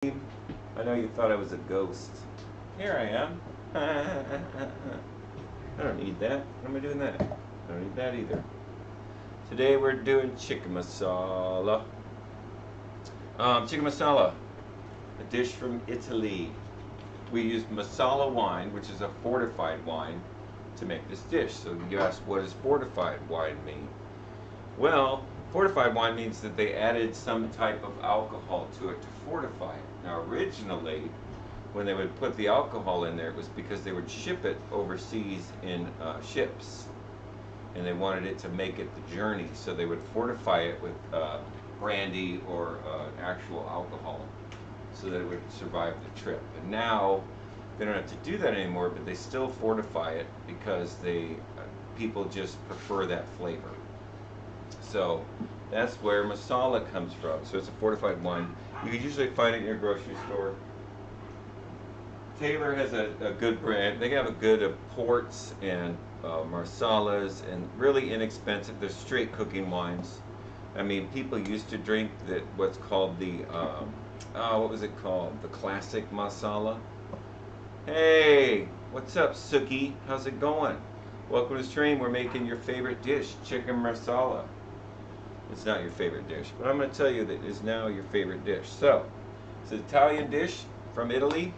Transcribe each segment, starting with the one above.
I know you thought I was a ghost. Here I am. I don't need that. What am I doing that? I don't need that either. Today we're doing chicken masala. Chicken masala, a dish from Italy. We used Marsala wine, which is a fortified wine, to make this dish. So you ask, what does fortified wine mean? Well, fortified wine means that they added some type of alcohol to it to fortify it. Now, originally, when they would put the alcohol in there, it was because they would ship it overseas in ships, and they wanted it to make it the journey. So they would fortify it with brandy or actual alcohol, so that it would survive the trip. And now they don't have to do that anymore, but they still fortify it because people just prefer that flavor. So that's where Marsala comes from. So it's a fortified wine. You can usually find it in your grocery store. Taylor has a good brand. They have a good of ports and Marsalas, and really inexpensive. They're straight cooking wines. I mean, people used to drink what's called the what was it called? The classic Marsala. Hey, what's up, Suki? How's it going? Welcome to the stream. We're making your favorite dish, chicken Marsala. It's not your favorite dish, but I'm going to tell you that it is now your favorite dish. So, it's an Italian dish from Italy.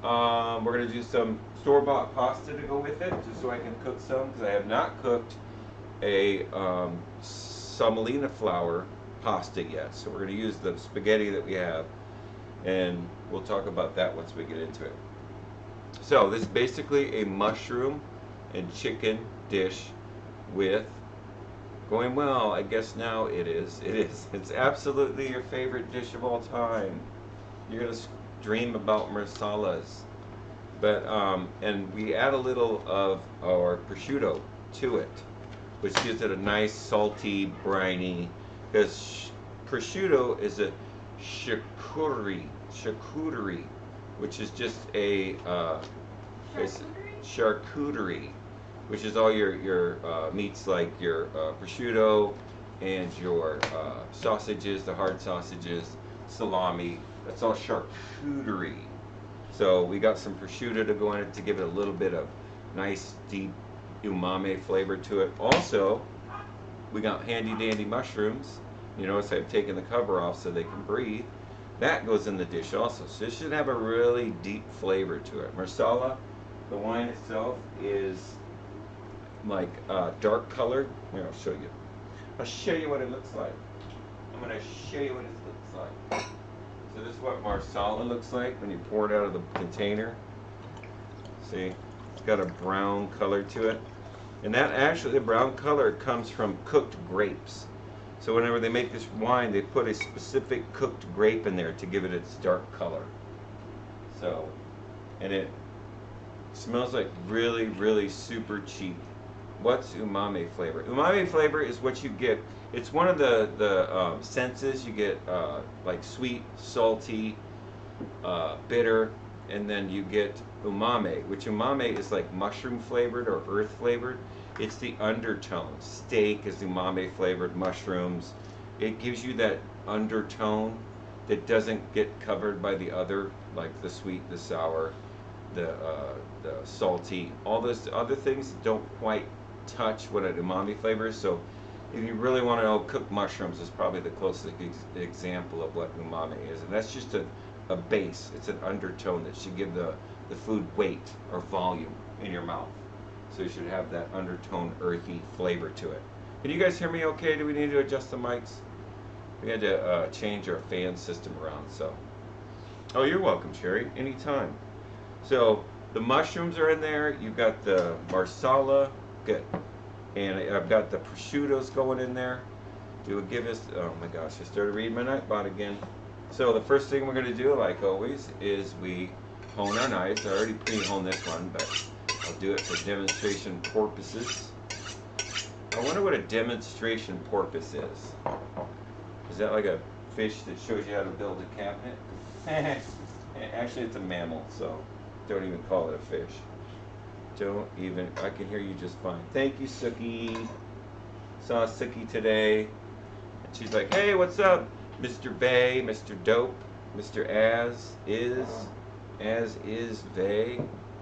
We're going to do some store-bought pasta to go with it, just so I can cook some, because I have not cooked a semolina flour pasta yet. So we're going to use the spaghetti that we have, and we'll talk about that once we get into it. So this is basically a mushroom and chicken dish with, going well, I guess now it is. It's absolutely your favorite dish of all time. You're going to dream about marsalas. But, and we add a little of our prosciutto to it, which gives it a nice salty, briny, because prosciutto is a charcuterie, which is just a charcuterie, which is all your meats, like your prosciutto and your sausages, the hard sausages, salami. That's all charcuterie. So we got some prosciutto to go in it to give it a little bit of nice, deep umami flavor to it. Also, we got handy dandy mushrooms. You notice I've taken the cover off so they can breathe. That goes in the dish also. So this should have a really deep flavor to it. Marsala, the wine itself, is like dark colored. Here, I'll show you. I'll show you what it looks like. I'm going to show you what it looks like. So this is what Marsala looks like when you pour it out of the container. See, it's got a brown color to it. And that actually, the brown color comes from cooked grapes. So whenever they make this wine, they put a specific cooked grape in there to give it its dark color. So, and it smells like really, really super cheap. What's umami flavor? Umami flavor is what you get. It's one of the senses. You get like sweet, salty, bitter, and then you get umami, which umami is like mushroom flavored or earth flavored. It's the undertone. Steak is umami flavored, mushrooms. It gives you that undertone that doesn't get covered by the other, like the sweet, the sour, the salty. All those other things don't quite touch what an umami flavor is. So if you really want to know, cooked mushrooms is probably the closest example of what umami is. And that's just a base. It's an undertone that should give the food weight or volume in your mouth. So you should have that undertone, earthy flavor to it. Can you guys hear me okay? Do we need to adjust the mics? We had to change our fan system around, so. Oh, you're welcome, Sherry. Anytime. So the mushrooms are in there. You've got the Marsala. Good. And I've got the prosciuttos going in there. To give us, oh my gosh, I started reading my Nightbot again. So the first thing we're going to do, like always, is we hone our knives. I already pre-honed this one, but I'll do it for demonstration purposes. I wonder what a demonstration porpoise is. Is that like a fish that shows you how to build a cabinet? Actually, it's a mammal, so don't even call it a fish. Don't even, I can hear you just fine. Thank you, Suki. Saw Suki today. And she's like, hey, what's up, Mr. Bay, Mr. Dope? Mr. As is they.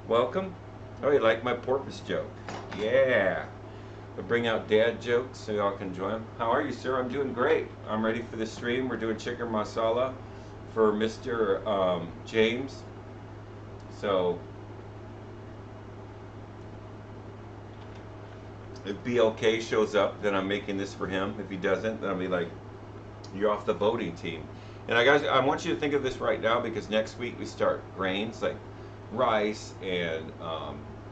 Welcome. Oh, you like my porpoise joke? Yeah. I bring out dad jokes so y'all can join them. How are you, sir? I'm doing great. I'm ready for the stream. We're doing chicken masala for Mr. James. So if BLK shows up, then I'm making this for him. If he doesn't, then I'll be like, you're off the voting team. And I want you to think of this right now, because next week we start grains like rice and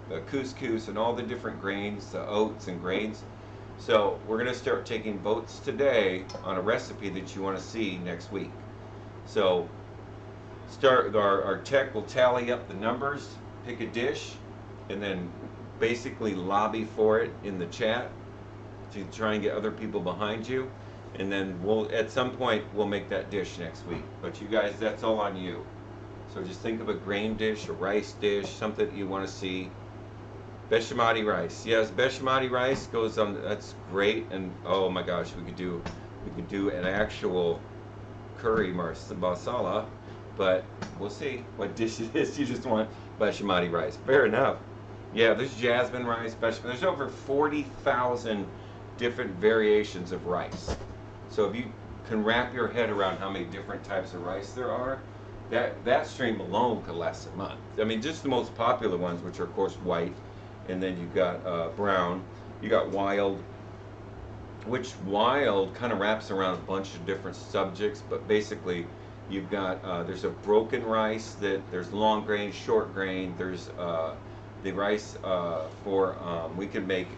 the couscous and all the different grains, the oats and grains. So we're going to start taking votes today on a recipe that you want to see next week. So our tech will tally up the numbers, pick a dish, and then basically lobby for it in the chat to try and get other people behind you. And then at some point we'll make that dish next week. But you guys, that's all on you. So just think of a grain dish, a rice dish, something that you want to see. Basmati rice. Yes, basmati rice goes on. That's great. And oh my gosh, we could do an actual curry marsala, but we'll see what dish it is. You just want basmati rice. Fair enough. Yeah, there's jasmine rice, there's over 40,000 different variations of rice. So if you can wrap your head around how many different types of rice there are, that stream alone could last a month. I mean, just the most popular ones, which are of course white, and then you've got brown, you got wild, which wild kind of wraps around a bunch of different subjects, but basically you've got, there's a broken rice, there's long grain, short grain, there's the rice we can make,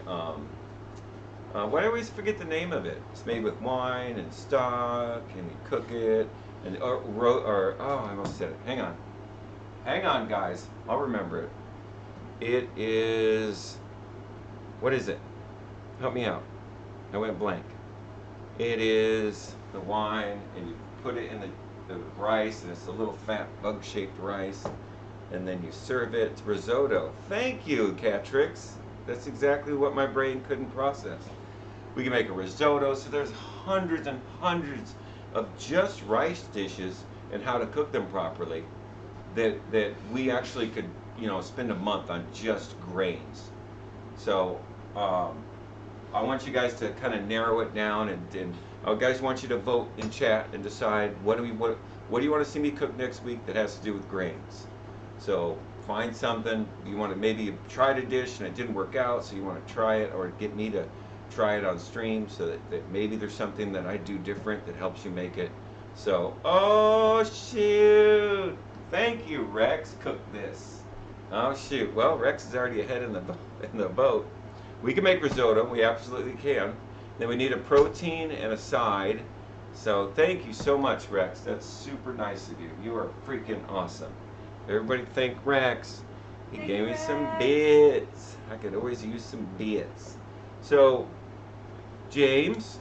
why do I always forget the name of it? It's made with wine and stock, and you cook it, and oh, I almost said it. Hang on, guys. I'll remember it. It is, what is it? Help me out. I went blank. It is the wine, and you put it in the rice, and it's a little fat bug-shaped rice, and then you serve it. It's risotto. Thank you, Catrix. That's exactly what my brain couldn't process. We can make a risotto, so there's hundreds and hundreds of just rice dishes and how to cook them properly that we actually could, spend a month on just grains. So I want you guys to kind of narrow it down, and I guys want you to vote in chat and decide what do you want to see me cook next week that has to do with grains. So find something you want to, maybe you tried a dish and it didn't work out, so you want to try it, or get me to try it on stream, so that maybe there's something that I do different that helps you make it. So, oh shoot, thank you, Rex. Cook this. Oh shoot, well, Rex is already ahead in the boat. We can make risotto, we absolutely can. Then we need a protein and a side. So thank you so much, Rex. That's super nice of you. You are freaking awesome. Everybody thank Rex. He gave me some bits. I could always use some bits. So James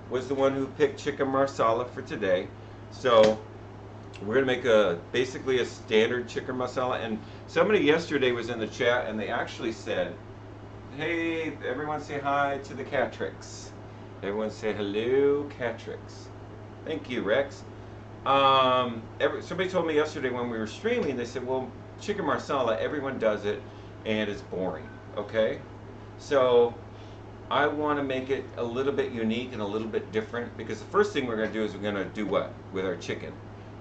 was the one who picked chicken marsala for today. So we're gonna make basically a standard chicken masala. And somebody yesterday was in the chat and they actually said, hey, everyone say hi to the Catrix. Everyone say hello, Catrix. Thank you, Rex. Somebody told me yesterday when we were streaming, they said, well, chicken marsala, everyone does it and it's boring. Okay, so I want to make it a little bit unique and a little bit different, because the first thing we're going to do is we're going to do what with our chicken?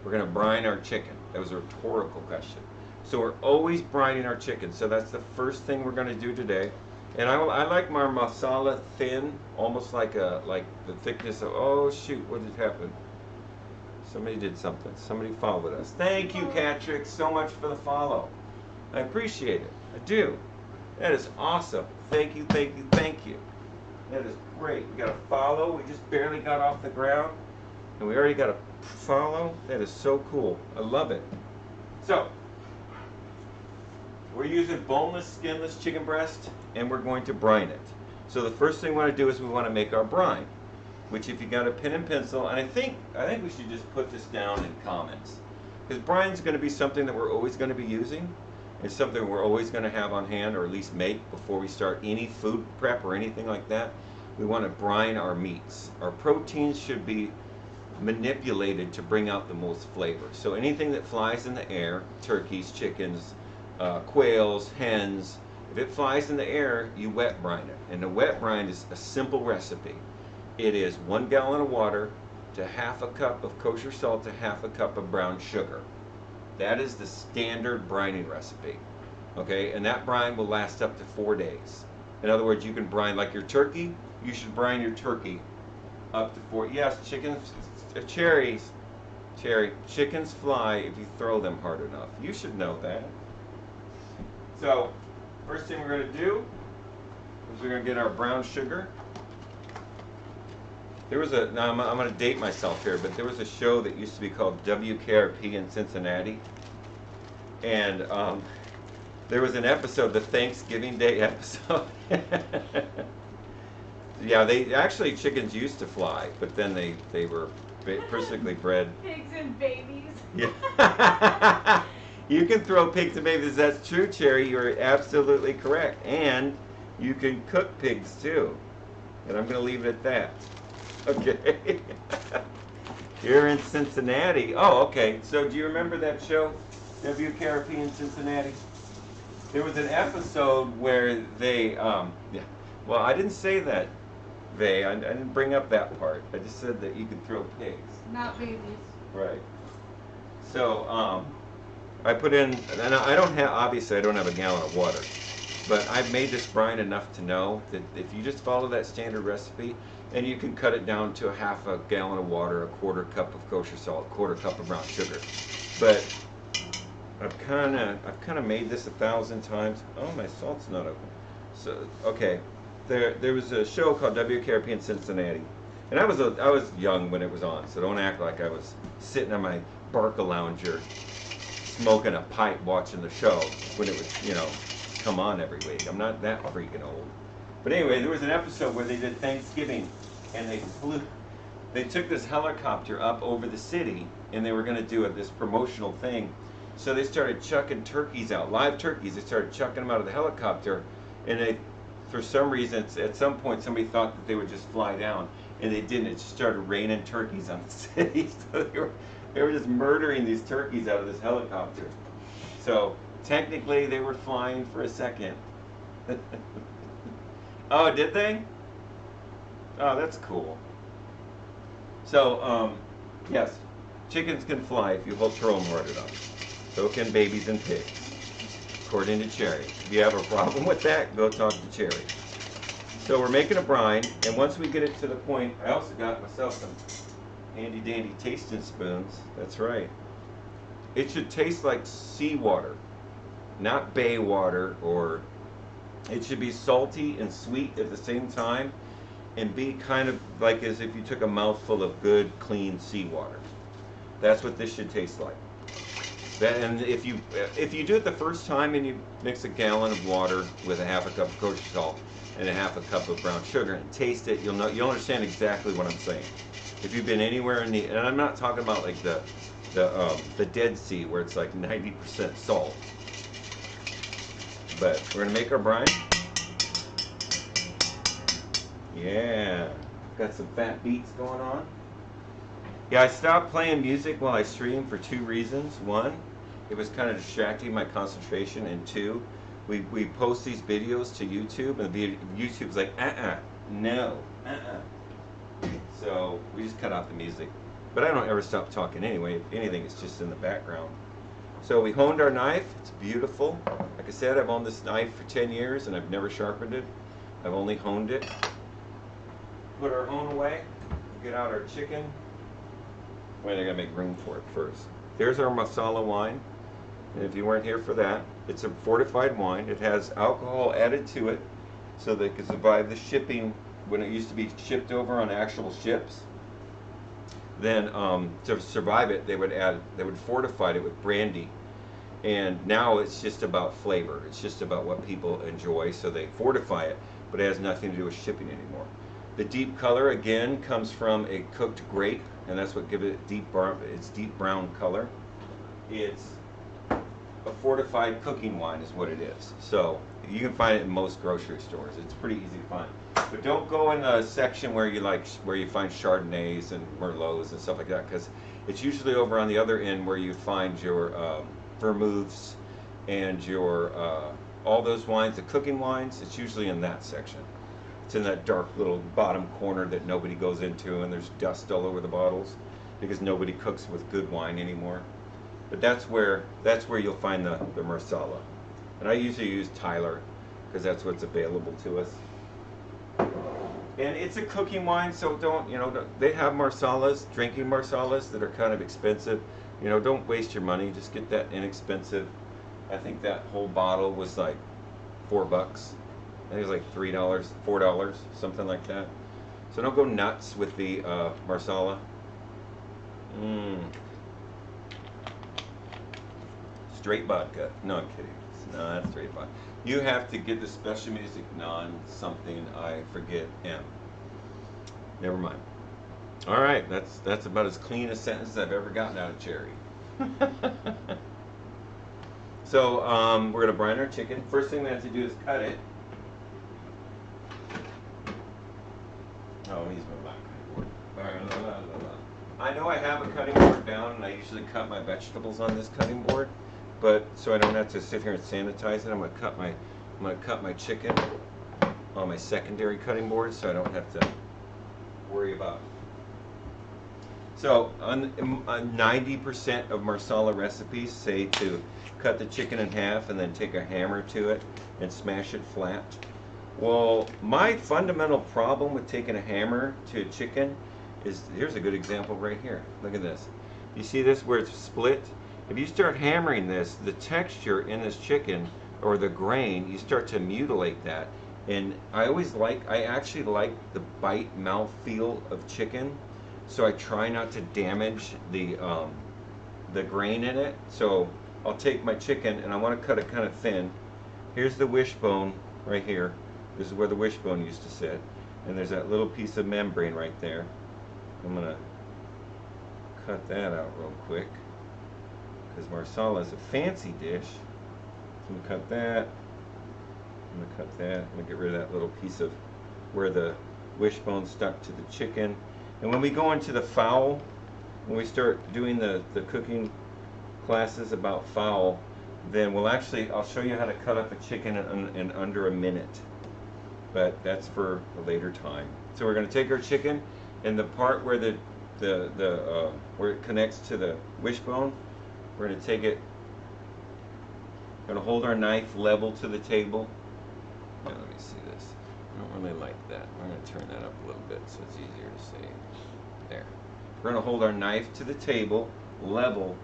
We're going to brine our chicken. That was a rhetorical question. So we're always brining our chicken. So that's the first thing we're going to do today. And I like my masala thin, almost like the thickness of, oh shoot, what did happen? Somebody did something. Somebody followed us. Thank you, Catrix, so much for the follow. I appreciate it. I do. That is awesome. Thank you, thank you, thank you. That is great. We got a follow. We just barely got off the ground, and we already got a follow. That is so cool. I love it. So we're using boneless, skinless chicken breast, and we're going to brine it. So the first thing we want to do is we want to make our brine, which, if you got a pen and pencil, and I think we should just put this down in comments, because brine is going to be something that we're always going to be using. It's something we're always going to have on hand, or at least make before we start any food prep or anything like that. We want to brine our meats. Our proteins should be manipulated to bring out the most flavor. So anything that flies in the air, turkeys, chickens, quails, hens, if it flies in the air, you wet brine it. And the wet brine is a simple recipe. It is 1 gallon of water to half a cup of kosher salt to half a cup of brown sugar. That is the standard brining recipe. Okay, and that brine will last up to 4 days. In other words, you can brine like your turkey. You should brine your turkey up to 4. Yes, chickens, chickens fly if you throw them hard enough. You should know that. So, first thing we're going to do is we're going to get our brown sugar. There was now I'm going to date myself here, but there was a show that used to be called WKRP in Cincinnati. And there was an episode, the Thanksgiving Day episode. Yeah, chickens used to fly, but then they were perfectly bred. Pigs and babies. Yeah. You can throw pigs and babies. That's true, Cherry. You're absolutely correct. And you can cook pigs too. And I'm going to leave it at that. Okay. Here in Cincinnati. Oh, okay. So do you remember that show, WKRP in Cincinnati? There was an episode where they, yeah. Well, I didn't say that, Vay. I didn't bring up that part. I just said that you could throw pigs. Not babies. Right. So, I put in, and I don't have, obviously I don't have a gallon of water, but I've made this brine enough to know that if you just follow that standard recipe, and you can cut it down to a half a gallon of water, a quarter cup of kosher salt, a quarter cup of brown sugar. But I've kind of made this 1,000 times. Oh, my salt's not open. So, okay. There was a show called WKRP in Cincinnati, and I was young when it was on, so don't act like I was sitting on my Barca-lounger smoking a pipe watching the show when it was, come on every week. I'm not that freaking old. But anyway, there was an episode where they did Thanksgiving, and they took this helicopter up over the city, and they were going to do this promotional thing. So they started chucking turkeys out, live turkeys. They started chucking them out of the helicopter, and for some reason, at some point, somebody thought that they would just fly down, and they didn't. It just started raining turkeys on the city. So they were just murdering these turkeys out of this helicopter. So technically, they were flying for a second. Oh, did they? Oh, that's cool. So, yes, chickens can fly if you throw them hard enough. So can babies and pigs, according to Cherry. If you have a problem with that, go talk to Cherry. So we're making a brine, and once we get it to the point, I also got myself some handy dandy tasting spoons. That's right. It should taste like seawater, not bay water, or it should be salty and sweet at the same time, and be kind of like as if you took a mouthful of good, clean seawater. That's what this should taste like. And if you do it the first time and you mix a gallon of water with a half a cup of kosher salt and a half a cup of brown sugar and taste it, you'll understand exactly what I'm saying. If you've been anywhere in and I'm not talking about like the Dead Sea where it's like 90% salt. But we're gonna make our brine. Yeah, got some fat beats going on. Yeah, I stopped playing music while I stream for 2 reasons. 1, it was kind of distracting my concentration, and 2, we post these videos to YouTube, and YouTube's like, no. So we just cut off the music. But I don't ever stop talking anyway. If anything, it's just in the background. So we honed our knife. It's beautiful. Like I said, I've owned this knife for 10 years, and I've never sharpened it. I've only honed it. Put our hone away. Get out our chicken. Wait, I gotta make room for it first. There's our Marsala wine. And if you weren't here for that, it's a fortified wine. It has alcohol added to it so they could survive the shipping when it used to be shipped over on actual ships. Then to survive it, they would fortify it with brandy. And now it's just about flavor. It's just about what people enjoy, so they fortify it, but it has nothing to do with shipping anymore. The deep color, again, comes from a cooked grape, and that's what gives it deep brown color. It's a fortified cooking wine is what it is. So you can find it in most grocery stores. It's pretty easy to find. But don't go in a section where you find Chardonnays and Merlots and stuff like that, because it's usually over on the other end where you find your vermouths and your all those wines, the cooking wines. It's usually in that section. It's in that dark little bottom corner that nobody goes into, and there's dust all over the bottles because nobody cooks with good wine anymore. But that's where you'll find the Marsala. And I usually use Tyler because that's what's available to us. And it's a cooking wine, so they have Marsalas, drinking Marsalas that are kind of expensive. Don't waste your money. Just get that inexpensive. I think that whole bottle was like $4. I think it was like $3, $4, something like that. So don't go nuts with the Marsala. Straight vodka. No, I'm kidding. It's not straight vodka. You have to get the special music non-something, I forget M. Never mind. All right, that's about as clean a sentence as I've ever gotten out of Cherry. So we're gonna brine our chicken. First thing we have to do is cut it. Oh, he's my cutting board. I know I have a cutting board down, and I usually cut my vegetables on this cutting board, but so I don't have to sit here and sanitize it. I'm gonna cut my chicken on my secondary cutting board, so I don't have to worry about it. So 90% of Marsala recipes say to cut the chicken in half and then take a hammer to it and smash it flat. Well, my fundamental problem with taking a hammer to a chicken is, here's a good example right here. Look at this. You see this where it's split? If you start hammering this, the texture in this chicken, or the grain, you start to mutilate that. And I actually like the bite mouth feel of chicken, so I try not to damage the grain in it. So I'll take my chicken, and I want to cut it kind of thin. Here's the wishbone right here. This is where the wishbone used to sit, and there's that little piece of membrane right there. I'm gonna cut that out real quick because Marsala is a fancy dish. I'm gonna cut that. I'm gonna cut that. I'm gonna get rid of that little piece of where the wishbone stuck to the chicken. And when we go into the fowl, when we start doing the cooking classes about fowl, then I'll show you how to cut up a chicken in under a minute. But that's for a later time. So we're going to take our chicken, and the part where where it connects to the wishbone, we're going to take it. We're going to hold our knife level to the table. Now, let me see this. I don't really like that. We're going to turn that up a little bit so it's easier to see. There. We're going to hold our knife to the table, level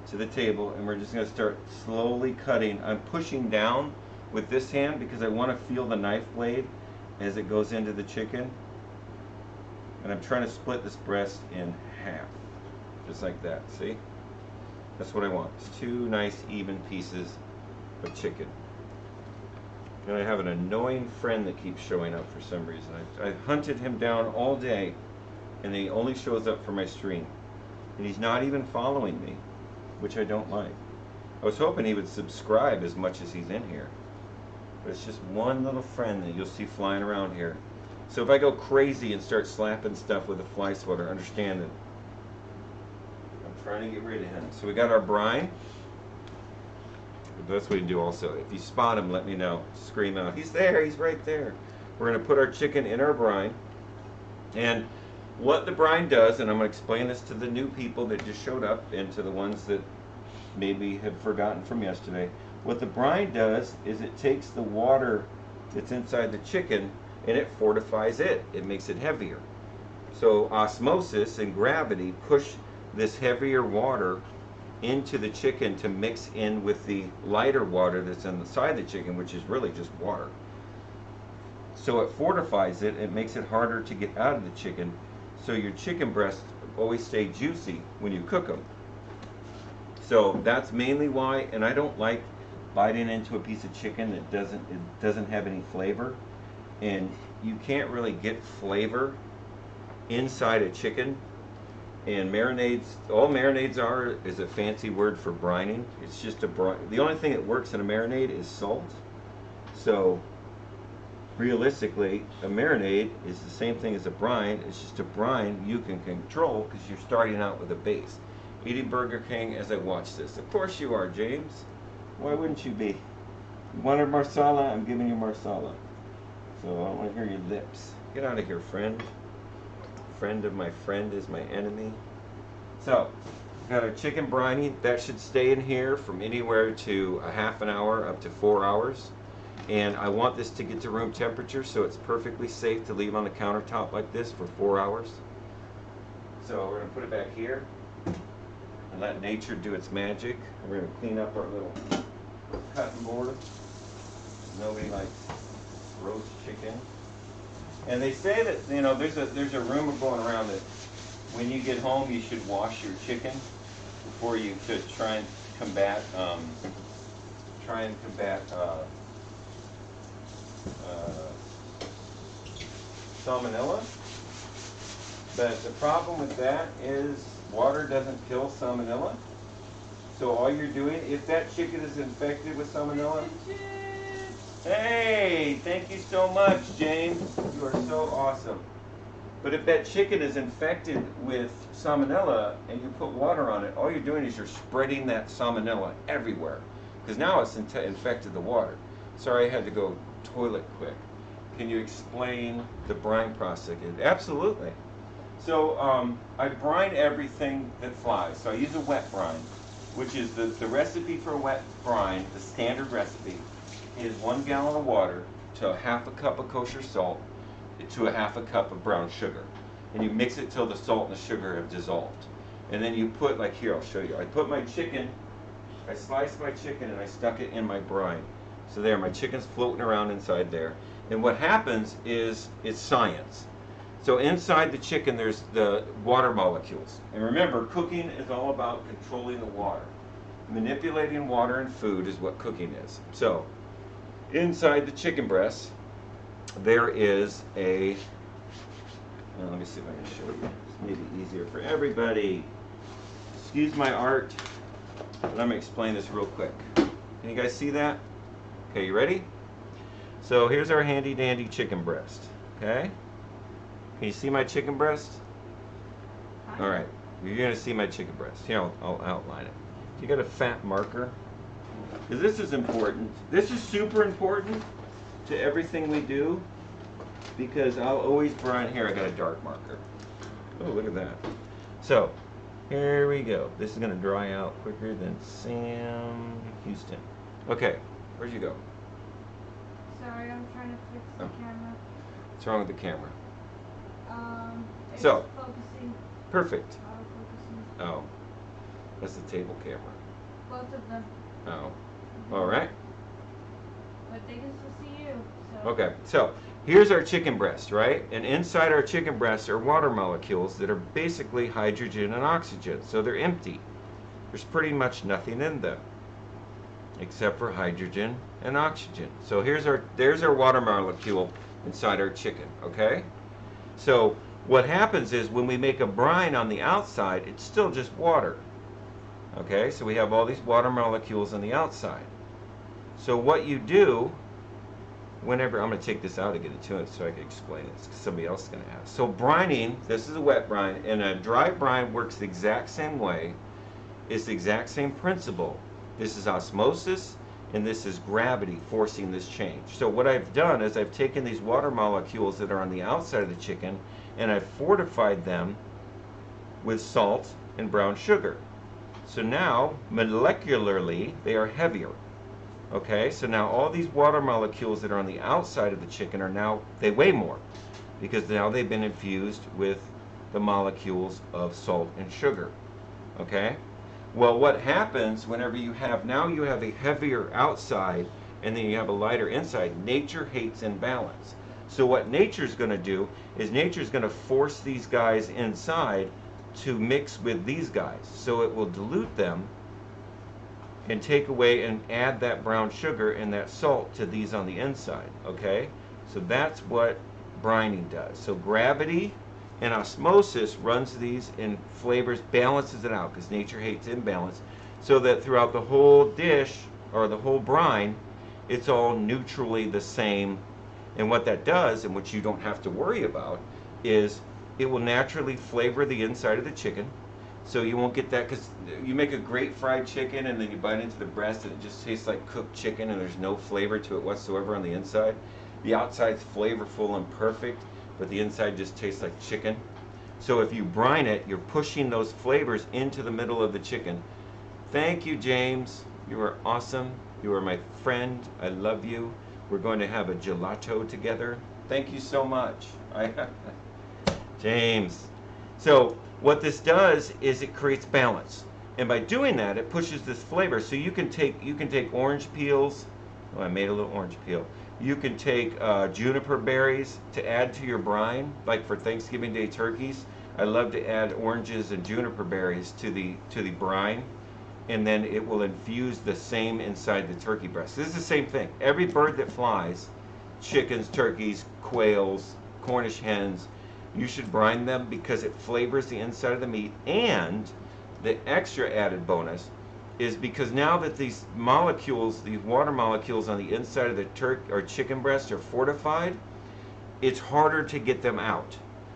to the table, and we're just going to start slowly cutting. I'm pushing down with this hand because I want to feel the knife blade as it goes into the chicken. And I'm trying to split this breast in half, just like that. See? That's what I want. It's two nice even pieces of chicken. And I have an annoying friend that keeps showing up for some reason. I hunted him down all day, and he only shows up for my stream. And he's not even following me, which I don't like. I was hoping he would subscribe as much as he's in here. But it's just one little friend that you'll see flying around here. So if I go crazy and start slapping stuff with a fly swatter, understand that I'm trying to get rid of him. So we got our brine. That's what you do also. If you spot him, let me know. Scream out, he's there, he's right there. We're going to put our chicken in our brine. And what the brine does, and I'm going to explain this to the new people that just showed up and to the ones that maybe have forgotten from yesterday. What the brine does is it takes the water that's inside the chicken and it fortifies it. It makes it heavier. So osmosis and gravity push this heavier water into the chicken to mix in with the lighter water that's inside the chicken, which is really just water. So it fortifies it. It makes it harder to get out of the chicken. So your chicken breasts always stay juicy when you cook them. So that's mainly why. And I don't like biting into a piece of chicken that doesn't have any flavor. And you can't really get flavor inside a chicken And marinades, all marinades are is a fancy word for brining. It's just a brine. The only thing that works in a marinade is salt. So realistically, a marinade is the same thing as a brine. It's just a brine you can control because you're starting out with a base. Eating Burger King as I watch this. Of course you are, James. Why wouldn't you be? You wanted Marsala, I'm giving you Marsala. So I don't want to hear your lips. Get out of here, friend. Friend of my friend is my enemy. So, got our chicken briny. That should stay in here from anywhere to a half an hour up to 4 hours. And I want this to get to room temperature, so it's perfectly safe to leave on the countertop like this for 4 hours. So we're going to put it back here and let nature do its magic. We're going to clean up our little cutting board. Nobody likes roast chicken. And they say that, you know, there's a rumor going around that when you get home you should wash your chicken before you to try and combat salmonella. But the problem with that is water doesn't kill salmonella. So all you're doing, if that chicken is infected with salmonella, hey, thank you so much, James. You are so awesome. But if that chicken is infected with salmonella and you put water on it, all you're doing is you're spreading that salmonella everywhere. Because now it's infected the water. Sorry, I had to go toilet quick. Can you explain the brine process? Absolutely. So I brine everything that flies. So I use a wet brine, which is the recipe for a wet brine, the standard recipe, is 1 gallon of water to a half a cup of kosher salt to a half a cup of brown sugar. And you mix it till the salt and the sugar have dissolved. And then you put, like here, I'll show you. I put my chicken, I sliced my chicken and I stuck it in my brine. So there, my chicken's floating around inside there. And what happens is, it's science. So inside the chicken there's the water molecules. And remember, cooking is all about controlling the water. Manipulating water and food is what cooking is. So inside the chicken breast there is a, well, let me see if I can show you. It's maybe easier for everybody. Excuse my art, but I'm going to explain this real quick. Can you guys see that? Okay, you ready? So here's our handy dandy chicken breast. Okay? Can you see my chicken breast? All right, you're going to see my chicken breast. Here, I'll outline it. You got a fat marker? Because this is important. This is super important to everything we do, because I'll always brine. Here, I got a dark marker. Oh, look at that. So here we go. This is going to dry out quicker than Sam Houston. Okay, where'd you go? Sorry, I'm trying to fix the camera. What's wrong with the camera? It's So focusing. perfect. Auto-focusing. Oh, that's the table camera. Both of them. Oh, all right. But they can still see you. So. Okay, so here's our chicken breast, right? And inside our chicken breast are water molecules that are basically hydrogen and oxygen. So they're empty. There's pretty much nothing in them except for hydrogen and oxygen. So there's our water molecule inside our chicken, okay? So what happens is when we make a brine on the outside, it's still just water. Okay, so we have all these water molecules on the outside. So what you do, whenever, I'm going to take this out and get it to it so I can explain it, because somebody else is going to ask. So brining, this is a wet brine, and a dry brine works the exact same way. It's the exact same principle. This is osmosis, and this is gravity forcing this change. So what I've done is I've taken these water molecules that are on the outside of the chicken, and I've fortified them with salt and brown sugar. So now, molecularly, they are heavier. Okay, so now all these water molecules that are on the outside of the chicken are now, they weigh more, because now they've been infused with the molecules of salt and sugar. Okay? Well, what happens whenever you have, now you have a heavier outside and then you have a lighter inside, nature hates imbalance. So what nature's going to do is nature's going to force these guys inside to mix with these guys. So it will dilute them and take away and add that brown sugar and that salt to these on the inside, okay? So that's what brining does. So gravity And osmosis runs these and flavors, balances it out, because nature hates imbalance, so that throughout the whole dish or the whole brine, it's all neutrally the same. And what that does, and what you don't have to worry about, is it will naturally flavor the inside of the chicken. So you won't get that, because you make a great fried chicken and then you bite into the breast and it just tastes like cooked chicken and there's no flavor to it whatsoever on the inside. The outside's flavorful and perfect, but the inside just tastes like chicken. So if you brine it, you're pushing those flavors into the middle of the chicken. Thank you, James. You are awesome. You are my friend. I love you. We're going to have a gelato together. Thank you so much. James. So what this does is it creates balance. And by doing that, it pushes this flavor. So you can take orange peels. Oh, I made a little orange peel. You can take juniper berries to add to your brine, like for Thanksgiving Day turkeys. I love to add oranges and juniper berries to the brine, and then it will infuse the same inside the turkey breast. This is the same thing. Every bird that flies, chickens, turkeys, quails, Cornish hens, you should brine them because it flavors the inside of the meat. And the extra added bonus is because now that these molecules, these water molecules on the inside of the or chicken breast are fortified, it's harder to get them out.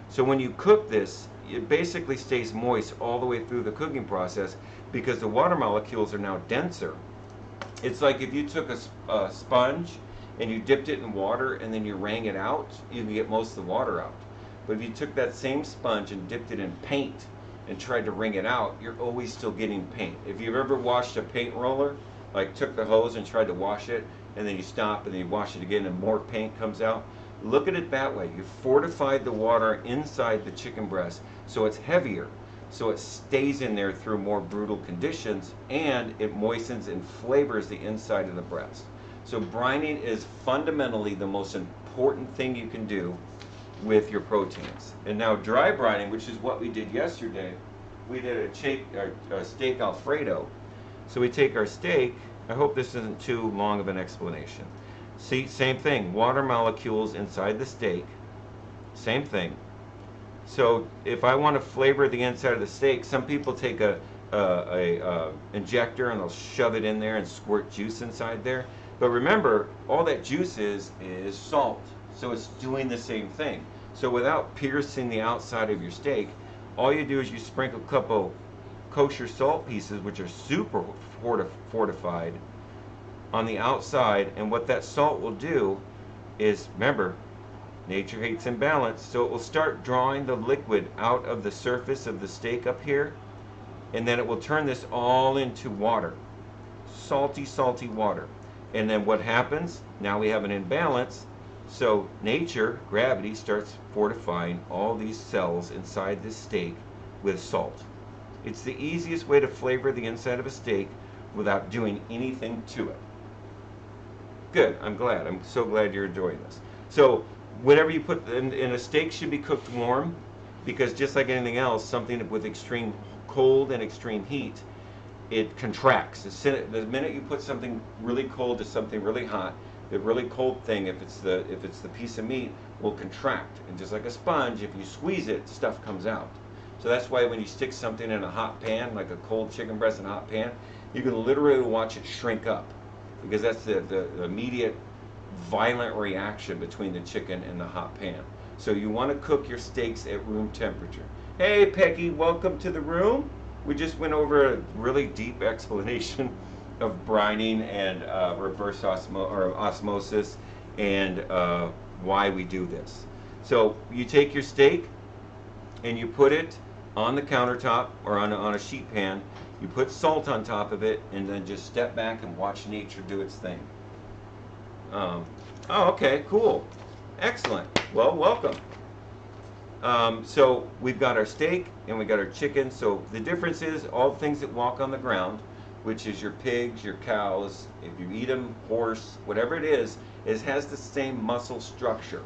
So when you cook this, it basically stays moist all the way through the cooking process because the water molecules are now denser. It's like if you took a sponge and you dipped it in water and then you wrung it out, you can get most of the water out. But if you took that same sponge and dipped it in paint and tried to wring it out, you're always still getting paint. If you've ever washed a paint roller, like took the hose and tried to wash it, and then you stop and then you wash it again and more paint comes out, look at it that way. You fortified the water inside the chicken breast so it's heavier, so it stays in there through more brutal conditions, and it moistens and flavors the inside of the breast. So brining is fundamentally the most important thing you can do with your proteins. And now dry brining, which is what we did yesterday, we did a steak Alfredo. So we take our steak, I hope this isn't too long of an explanation. See, same thing, water molecules inside the steak, same thing. So if I want to flavor the inside of the steak, some people take a injector and they'll shove it in there and squirt juice inside there. But remember, all that juice is salt. So it's doing the same thing. So without piercing the outside of your steak, all you do is you sprinkle a couple kosher salt pieces, which are super fortified, on the outside. And what that salt will do is, remember, nature hates imbalance, so it will start drawing the liquid out of the surface of the steak up here, and then it will turn this all into water. Salty, salty water. And then what happens? Now we have an imbalance. So nature, gravity, starts fortifying all these cells inside this steak with salt. It's the easiest way to flavor the inside of a steak without doing anything to it. Good, I'm glad. I'm so glad you're enjoying this. So whatever you put in a steak should be cooked warm, because just like anything else, something with extreme cold and extreme heat, it contracts. The minute you put something really cold to something really hot, the really cold thing, if it's the piece of meat, will contract. And just like a sponge, if you squeeze it, stuff comes out. So that's why when you stick something in a hot pan, like a cold chicken breast in a hot pan, you can literally watch it shrink up, because that's the immediate violent reaction between the chicken and the hot pan. So you want to cook your steaks at room temperature. Hey Peggy, welcome to the room. We just went over a really deep explanation of brining and reverse osmosis and why we do this. So you take your steak and you put it on the countertop or on a sheet pan. You put salt on top of it and then just step back and watch nature do its thing. Oh, okay, cool. Excellent. Well, welcome. So we've got our steak and we got our chicken. So the difference is all things that walk on the ground, which is your pigs, your cows, if you eat them, horse, whatever it is has the same muscle structure.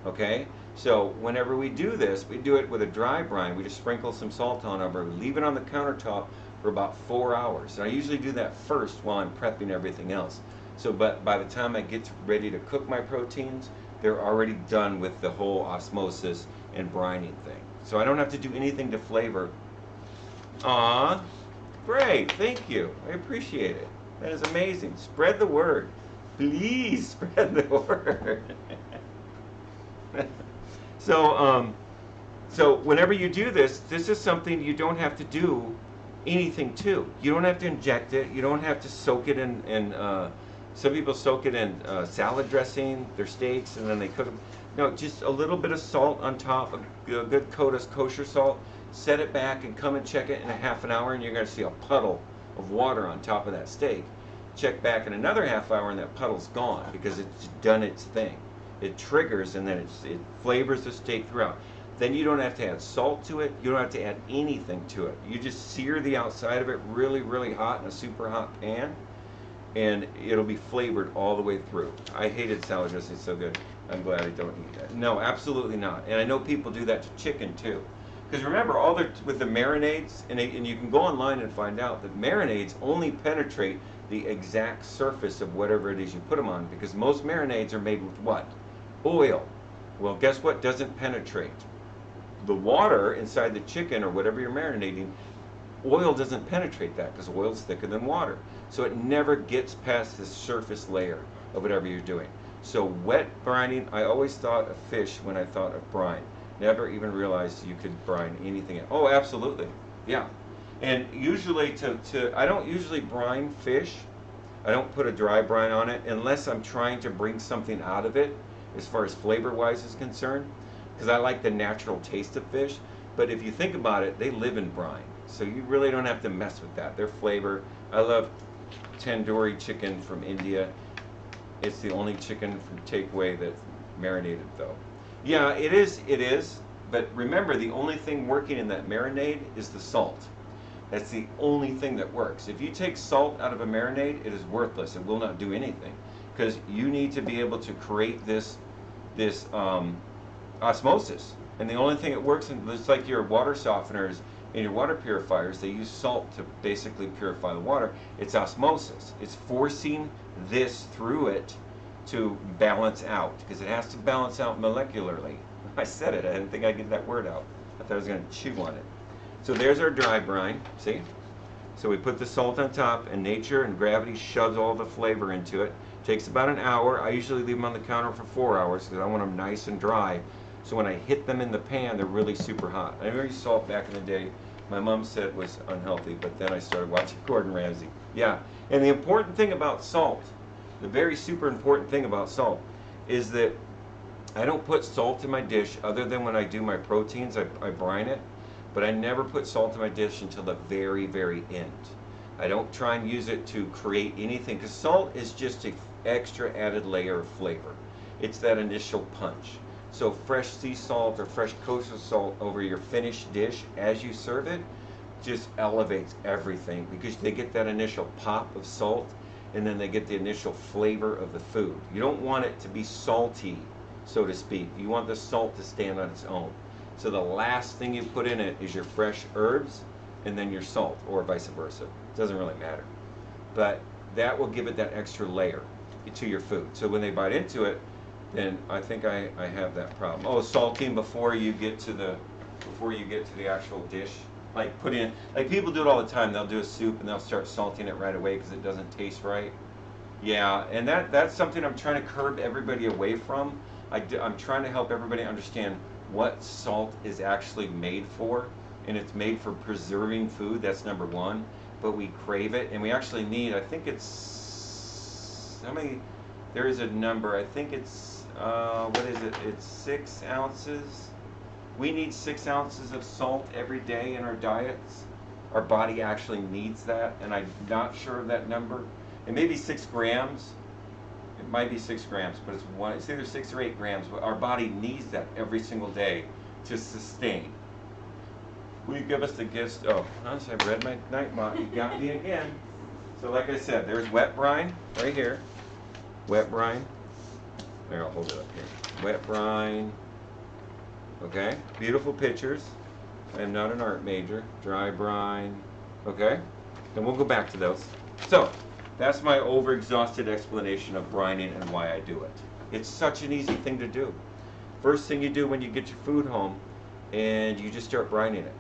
Okay? So whenever we do this, we do it with a dry brine. We just sprinkle some salt on over. We leave it on the countertop for about 4 hours. And I usually do that first while I'm prepping everything else. So but by the time I get ready to cook my proteins, they're already done with the whole osmosis and brining thing. So I don't have to do anything to flavor. Aw, great, thank you. I appreciate it. That is amazing. Spread the word. Please spread the word. so, so whenever you do this, this is something you don't have to do anything to. You don't have to inject it. You don't have to soak it in some people soak it in salad dressing, their steaks, and then they cook them. No, just a little bit of salt on top, a good coat of kosher salt. Set it back and come and check it in a half an hour, and you're going to see a puddle of water on top of that steak. Check back in another half hour, and that puddle's gone because it's done its thing. It triggers, and then it flavors the steak throughout. Then you don't have to add salt to it. You don't have to add anything to it. You just sear the outside of it really, really hot in a super hot pan, and it'll be flavored all the way through. I hated salad dressing, it's so good. I'm glad I don't eat that. No, absolutely not. And I know people do that to chicken too. Because remember, with the marinades, and you can go online and find out that marinades only penetrate the exact surface of whatever it is you put them on, because most marinades are made with what? Oil. Well, guess what doesn't penetrate? The water inside the chicken or whatever you're marinating, oil doesn't penetrate that because oil's thicker than water. So it never gets past the surface layer of whatever you're doing. So wet brining, I always thought of fish when I thought of brine. Never even realized you could brine anything. Oh, absolutely. Yeah. And usually I don't usually brine fish. I don't put a dry brine on it unless I'm trying to bring something out of it as far as flavor-wise is concerned, because I like the natural taste of fish. But if you think about it, they live in brine. So you really don't have to mess with that. Their flavor. I love tandoori chicken from India. It's the only chicken from takeaway that's marinated though. Yeah, it is. But remember, the only thing working in that marinade is the salt. That's the only thing that works. If you take salt out of a marinade, it is worthless. It will not do anything. Because you need to be able to create this osmosis. And the only thing it works in, it's like your water softeners and your water purifiers, they use salt to basically purify the water. It's osmosis. It's forcing this through it to balance out, because it has to balance out molecularly. I said it, I didn't think I'd get that word out. I thought I was going to chew on it. So there's our dry brine, see? So we put the salt on top, and nature and gravity shoves all the flavor into it. Takes about an hour. I usually leave them on the counter for 4 hours because I want them nice and dry. So when I hit them in the pan, they're really super hot. I remember salt back in the day, my mom said was unhealthy, but then I started watching Gordon Ramsay. Yeah, and the important thing about salt, the very super important thing about salt, is that I don't put salt in my dish other than when I do my proteins, I brine it, but I never put salt in my dish until the very, very end. I don't try and use it to create anything, because salt is just an extra added layer of flavor. It's that initial punch. So fresh sea salt or fresh kosher salt over your finished dish as you serve it just elevates everything, because they get that initial pop of salt, and then they get the initial flavor of the food. You don't want it to be salty, so to speak. You want the salt to stand on its own. So the last thing you put in it is your fresh herbs and then your salt, or vice versa. It doesn't really matter. But that will give it that extra layer to your food. So when they bite into it, then I think I have that problem. Oh, salting before you get to the actual dish. Like people do it all the time. They'll do a soup and they'll start salting it right away because it doesn't taste right. Yeah, and that's something I'm trying to curb everybody away from. I'm trying to help everybody understand what salt is actually made for, and it's made for preserving food. That's number one. But we crave it, and we actually need, I think it's, how many, there is a number, I think it's, what is it, it's 6 ounces. We need 6 ounces of salt every day in our diets. Our body actually needs that, and I'm not sure of that number. It may be 6 grams. It might be 6 grams, but it's either 6 or 8 grams. But our body needs that every single day to sustain. Will you give us the gifts? Oh, honestly, I've read my night motto. You got me again. So like I said, there's wet brine right here. Wet brine. There, I'll hold it up here. Wet brine. Okay, beautiful pictures. I am not an art major. Dry brine. Okay, then we'll go back to those. So, that's my overexhausted explanation of brining and why I do it. It's such an easy thing to do. First thing you do when you get your food home, and you just start brining it.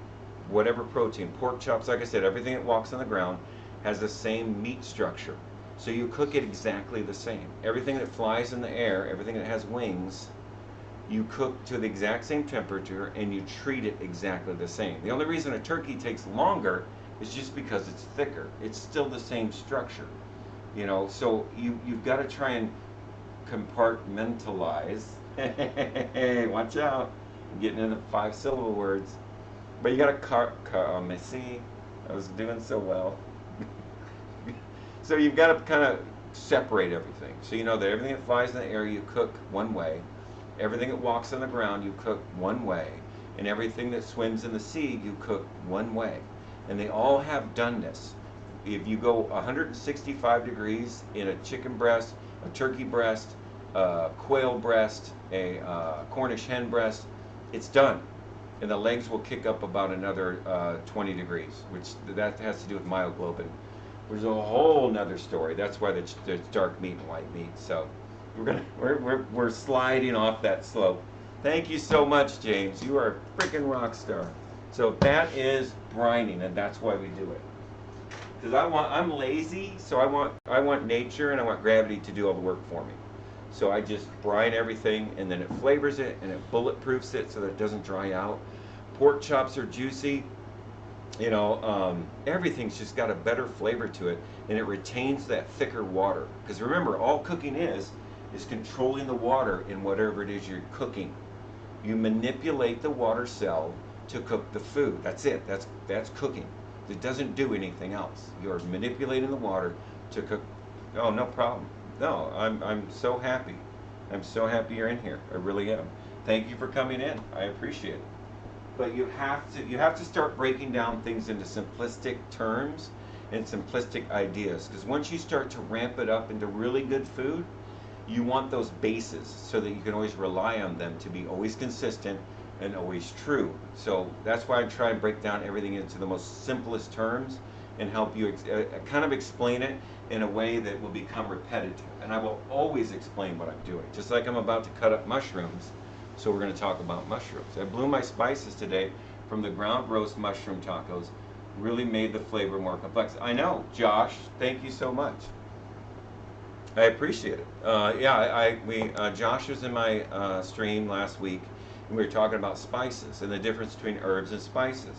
Whatever protein, pork chops, like I said, everything that walks on the ground has the same meat structure. So you cook it exactly the same. Everything that flies in the air, everything that has wings, you cook to the exact same temperature and you treat it exactly the same. The only reason a turkey takes longer is just because it's thicker. It's still the same structure, you know. So you've got to try and compartmentalize. Hey, watch out! I'm getting into 5-syllable words. But you got to see, I was doing so well. So you've got to kind of separate everything. So you know that everything that flies in the air you cook one way, everything that walks on the ground you cook one way, and everything that swims in the sea you cook one way. And they all have doneness. If you go 165 degrees in a chicken breast, a turkey breast, a quail breast, a Cornish hen breast, it's done. And the legs will kick up about another 20 degrees, which that has to do with myoglobin. There's a whole nother story. That's why there's dark meat and white meat. So we're sliding off that slope. Thank you so much, James. You are a freaking rock star. So that is brining, and that's why we do it. Because I'm lazy, so I want nature and I want gravity to do all the work for me. So I just brine everything, and then it flavors it and it bulletproofs it so that it doesn't dry out. Pork chops are juicy. You know, everything's just got a better flavor to it, and it retains that thicker water. Because remember, all cooking is controlling the water in whatever it is you're cooking. You manipulate the water cell to cook the food. That's it. That's cooking. It doesn't do anything else. You're manipulating the water to cook. Oh, no problem. No, I'm so happy. I'm so happy you're in here. I really am. Thank you for coming in. I appreciate it. But you have to start breaking down things into simplistic terms and simplistic ideas, because once you start to ramp it up into really good food, you want those bases so that you can always rely on them to be always consistent and always true. So that's why I try and break down everything into the most simplest terms and help you kind of explain it in a way that will become repetitive. And I will always explain what I'm doing, just like I'm about to cut up mushrooms. So we're going to talk about mushrooms. I blew my spices today from the ground roast mushroom tacos. Really made the flavor more complex. I know, Josh. Thank you so much. I appreciate it. Josh was in my stream last week, and we were talking about spices and the difference between herbs and spices.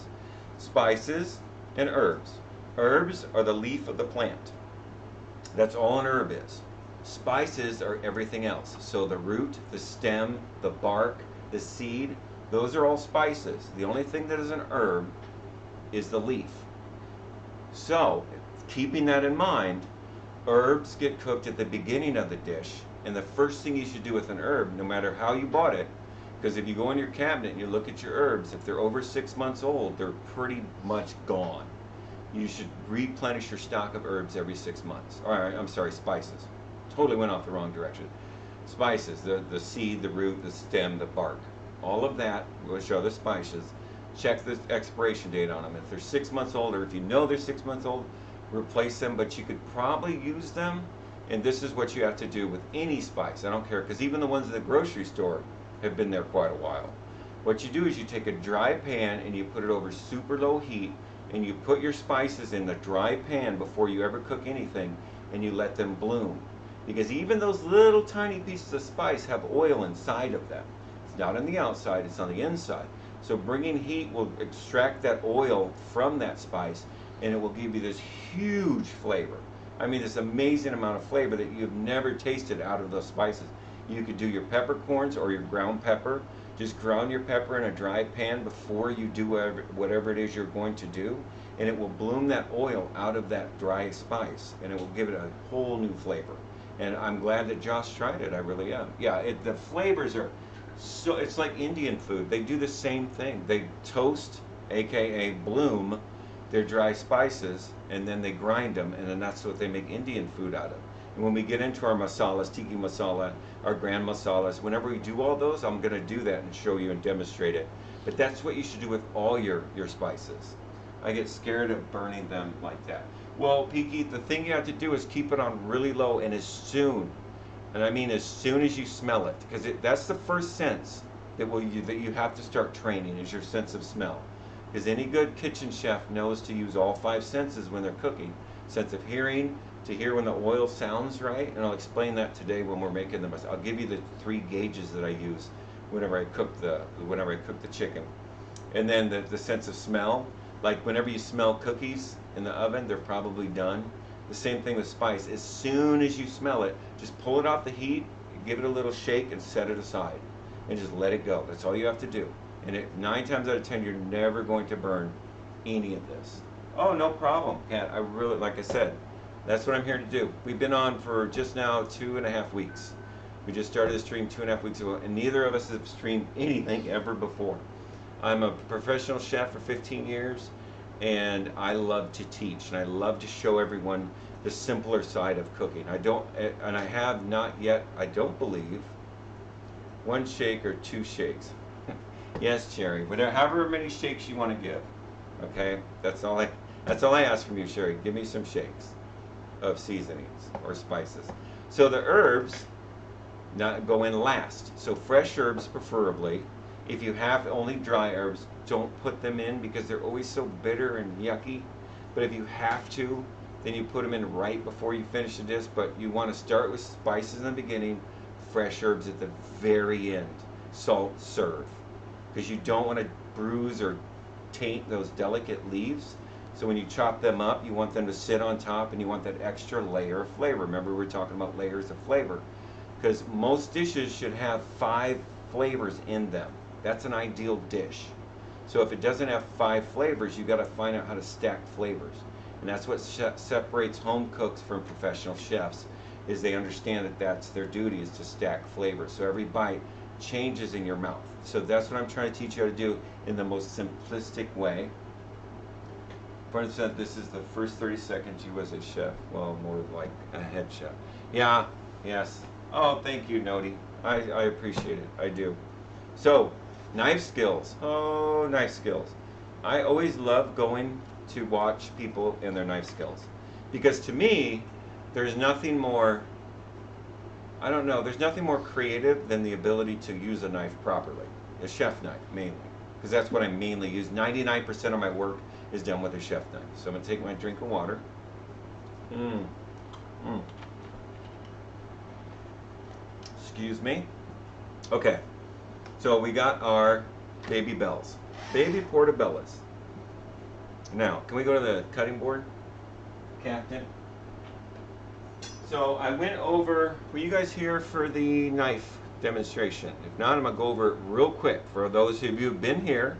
Spices and herbs. Herbs are the leaf of the plant. That's all an herb is. Spices are everything else. So the root, the stem, the bark, the seed, those are all spices. The only thing that is an herb is the leaf. So, keeping that in mind, herbs get cooked at the beginning of the dish, and the first thing you should do with an herb, no matter how you bought it, because if you go in your cabinet and you look at your herbs, if they're over 6 months old, they're pretty much gone. You should replenish your stock of herbs every 6 months. All right, I'm sorry, spices. Totally went off the wrong direction. Spices, the seed, the root, the stem, the bark. All of that will show the spices. Check the expiration date on them. If they're 6 months old, or if you know they're 6 months old, replace them, but you could probably use them. And this is what you have to do with any spice. I don't care, because even the ones in the grocery store have been there quite a while. What you do is you take a dry pan and you put it over super low heat, and you put your spices in the dry pan before you ever cook anything, and you let them bloom. Because even those little tiny pieces of spice have oil inside of them. It's not on the outside, it's on the inside. So bringing heat will extract that oil from that spice, and it will give you this huge flavor. I mean, this amazing amount of flavor that you've never tasted out of those spices. You could do your peppercorns or your ground pepper. Just ground your pepper in a dry pan before you do whatever it is you're going to do, and it will bloom that oil out of that dry spice, and it will give it a whole new flavor. And I'm glad that Josh tried it. I really am. Yeah, the flavors are so, it's like Indian food. They do the same thing. They toast, aka bloom, their dry spices, and then they grind them, and then that's what they make Indian food out of. And when we get into our masalas, tiki masala, our grand masalas, whenever we do all those, I'm going to do that and show you and demonstrate it. But that's what you should do with all your spices. I get scared of burning them like that. Well, Piki, the thing you have to do is keep it on really low, and as soon, and I mean as soon as you smell it, because that's the first sense. that you have to start training is your sense of smell. Because any good kitchen chef knows to use all five senses when they're cooking. Sense of hearing, to hear when the oil sounds right, and I'll explain that today when we're making them. I'll give you the three gauges that I use whenever I cook the chicken. And then the sense of smell, like whenever you smell cookies in the oven, they're probably done. The same thing with spice. As soon as you smell it, just pull it off the heat, give it a little shake, and set it aside, and just let it go. That's all you have to do. And 9 times out of 10, you're never going to burn any of this. Oh, no problem, Kat. I really, like I said, that's what I'm here to do. We've been on for just now 2.5 weeks. We just started the stream 2.5 weeks ago, and neither of us have streamed anything ever before. I'm a professional chef for 15 years, and I love to teach, and I love to show everyone the simpler side of cooking. I have not yet, I don't believe, 1 shake or 2 shakes. Yes, Sherry, whatever, however many shakes you want to give. Okay, that's all I ask from you, Sherry. Give me some shakes of seasonings or spices. So the herbs go in last. So fresh herbs preferably. If you have only dry herbs, don't put them in because they're always so bitter and yucky. But if you have to, then you put them in right before you finish the dish. But you want to start with spices in the beginning, fresh herbs at the very end. Salt, serve. Because you don't want to bruise or taint those delicate leaves. So when you chop them up, you want them to sit on top, and you want that extra layer of flavor. Remember, we were talking about layers of flavor. Because most dishes should have 5 flavors in them. That's an ideal dish. So if it doesn't have 5 flavors, you've got to find out how to stack flavors. And that's what separates home cooks from professional chefs, is they understand that that's their duty, is to stack flavors. So every bite changes in your mouth. So that's what I'm trying to teach you how to do in the most simplistic way. For instance, this is the first 30 seconds you as a chef. Well, more like a head chef. Yeah, yes. Oh, thank you, Nodi. I appreciate it. I do. So, knife skills. Oh, knife skills. I always love going to watch people and their knife skills. Because to me, there's nothing more, I don't know, there's nothing more creative than the ability to use a knife properly. A chef knife, mainly. Because that's what I mainly use. 99% of my work is done with a chef knife. So I'm going to take my drink of water. Excuse me. Okay. So we got our baby bells. Baby portobellas. Now, can we go to the cutting board, Captain? So I went over, were you guys here for the knife demonstration? If not, I'm going to go over it real quick. For those of you who've been here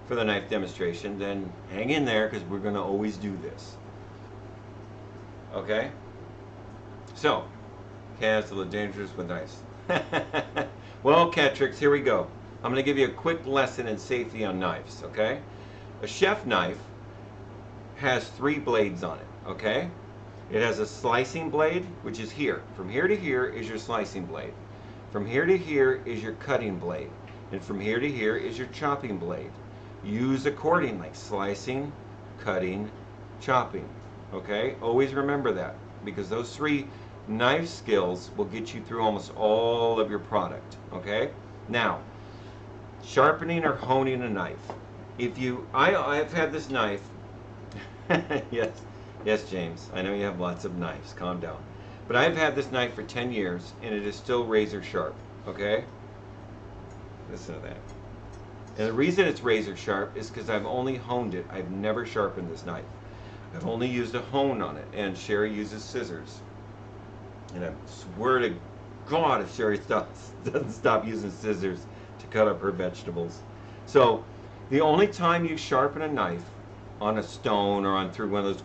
for the knife demonstration, then hang in there because we're going to always do this. Okay? So, Cat's a little dangerous with knives. Well, Cat Tricks, here we go. I'm going to give you a quick lesson in safety on knives, okay? A chef knife has 3 blades on it, okay? It has a slicing blade, which is here. From here to here is your slicing blade. From here to here is your cutting blade. And from here to here is your chopping blade. Use accordingly. Slicing, cutting, chopping. Okay? Always remember that, because those 3 knife skills will get you through almost all of your product. Okay? Now, sharpening or honing a knife. I've had this knife. Yes, James. I know you have lots of knives. Calm down. But I've had this knife for 10 years, and it is still razor sharp. Okay? Listen to that. And the reason it's razor sharp is because I've only honed it. I've never sharpened this knife. I've only used a hone on it, and Sherry uses scissors. And I swear to God if Sherry doesn't stop using scissors to cut up her vegetables. So, the only time you sharpen a knife on a stone or through one of those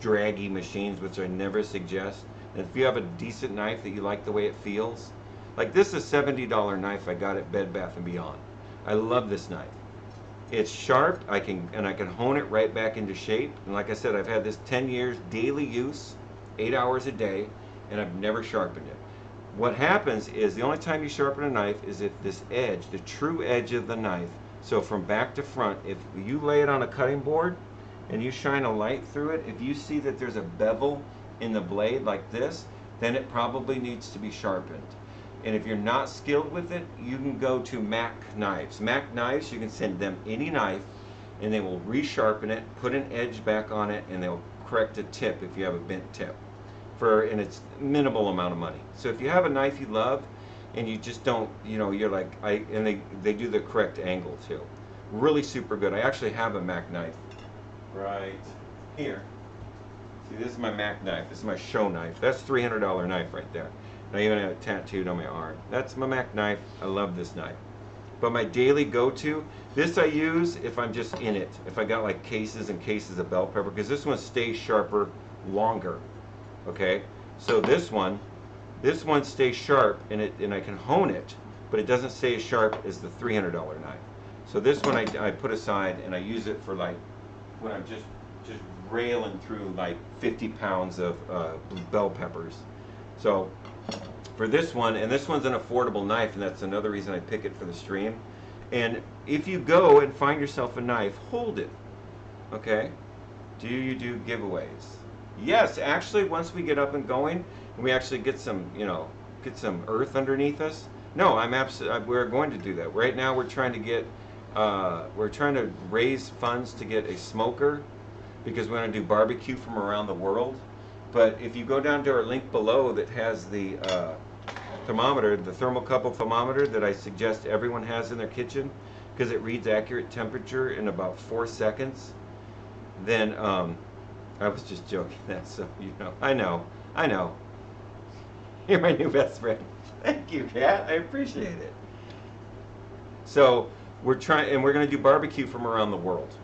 draggy machines, which I never suggest, and if you have a decent knife that you like the way it feels, like this is a $70 knife I got at Bed Bath & Beyond. I love this knife. It's sharp, I can hone it right back into shape, and like I said, I've had this 10 years daily use, 8 hours a day, and I've never sharpened it. What happens is the only time you sharpen a knife is if this edge, the true edge of the knife, so from back to front, if you lay it on a cutting board and you shine a light through it, if you see that there's a bevel in the blade like this, then it probably needs to be sharpened. And if you're not skilled with it, you can go to Mac Knives. Mac Knives, you can send them any knife, and they will resharpen it, put an edge back on it, and they'll correct a tip if you have a bent tip. And it's minimal amount of money. So if you have a knife you love, and you just don't, you're like, and they do the correct angle too. Really super good. I actually have a Mac knife right here. See, this is my Mac knife. This is my show knife. That's $300 knife right there. And I even have it tattooed on my arm. That's my Mac knife. I love this knife. But my daily go-to, this I use if I'm just in it. If I got like cases and cases of bell pepper, because this one stays sharper longer. Okay? So this one stays sharp, and I can hone it, but it doesn't stay as sharp as the $300 knife. So this one I put aside, and I use it for like when I'm just railing through like 50 pounds of bell peppers. So for this one, and this one's an affordable knife, and that's another reason I pick it for the stream. And if you go and find yourself a knife, hold it. Okay? Do you do giveaways? Yes, actually, once we get up and going, and we actually get some, get some earth underneath us. No, we're going to do that. Right now, we're trying to raise funds to get a smoker, because we're going to do barbecue from around the world. But if you go down to our link below that has the thermometer, the thermocouple thermometer that I suggest everyone has in their kitchen, because it reads accurate temperature in about 4 seconds, then I was just joking that, so I know. You're my new best friend. Thank you, Kat. I appreciate it. So we're going to do barbecue from around the world.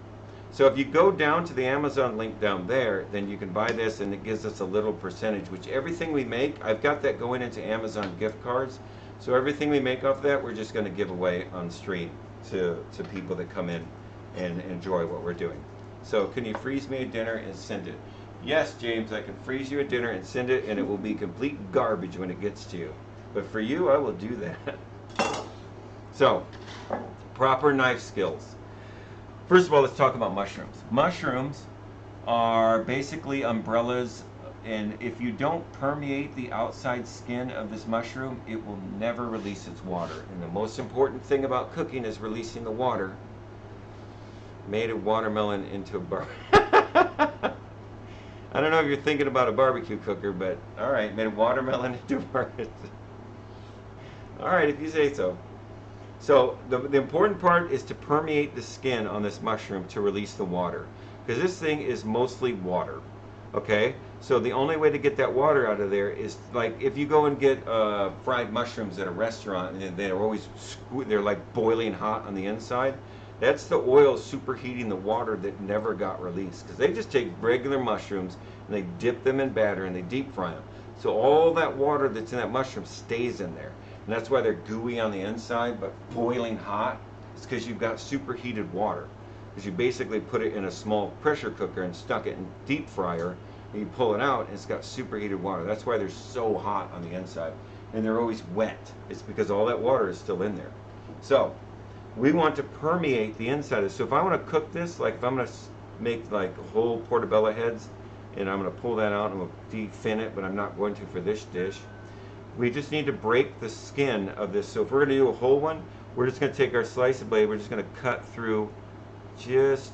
So if you go down to the Amazon link down there, then you can buy this, and it gives us a little percentage, which everything we make, I've got that going into Amazon gift cards. So everything we make off that, we're just going to give away on stream to people that come in and enjoy what we're doing. So can you freeze me a dinner and send it? Yes, James, I can freeze you a dinner and send it, and it will be complete garbage when it gets to you. But for you, I will do that. So, proper knife skills. First of all, let's talk about mushrooms. Mushrooms are basically umbrellas, and if you don't permeate the outside skin of this mushroom, it will never release its water. And the most important thing about cooking is releasing the water. Made a watermelon into a I don't know if you're thinking about a barbecue cooker, but all right, made a watermelon into a barbecue. All right, if you say so. So the important part is to permeate the skin on this mushroom to release the water, because this thing is mostly water. Okay, so the only way to get that water out of there is like if you go and get fried mushrooms at a restaurant, and they're like boiling hot on the inside. That's the oil superheating the water that never got released, because they just take regular mushrooms and they dip them in batter and they deep fry them. So all that water that's in that mushroom stays in there. And that's why they're gooey on the inside but boiling hot. It's because you've got superheated water. Because you basically put it in a small pressure cooker and stuck it in deep fryer, and you pull it out and it's got superheated water. That's why they're so hot on the inside. And they're always wet. It's because all that water is still in there. So we want to permeate the inside of it. So if I want to cook this, like if I'm going to make like whole portobello heads, and I'm going to pull that out and we'll de-fin it, but I'm not going to for this dish. We just need to break the skin of this. So if we're going to do a whole one, we're just going to take our slice of blade, we're just going to cut through, just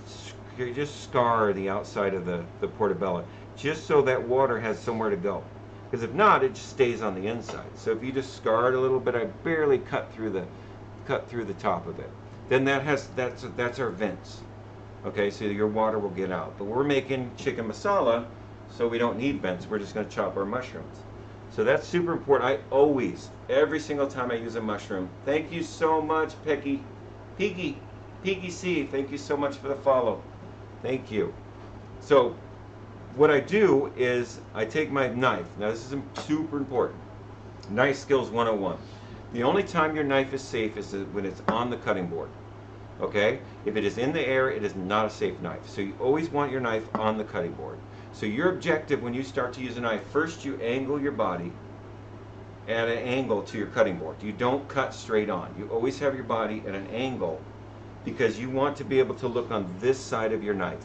scar the outside of the portobello, just so that water has somewhere to go. Because if not, it just stays on the inside. So if you just scar it a little bit, I barely cut through the top of it. Then that's our vents. Okay, so your water will get out. But we're making chicken masala, so we don't need vents. We're just going to chop our mushrooms. So that's super important. Every single time I use a mushroom. Thank you so much, Peggy C. Thank you so much for the follow. Thank you. So what I do is I take my knife. Now this is super important. Knife skills 101. The only time your knife is safe is when it's on the cutting board. Okay? If it is in the air, it is not a safe knife. So you always want your knife on the cutting board. So your objective when you start to use a knife, first you angle your body at an angle to your cutting board. You don't cut straight on. You always have your body at an angle, because you want to be able to look on this side of your knife,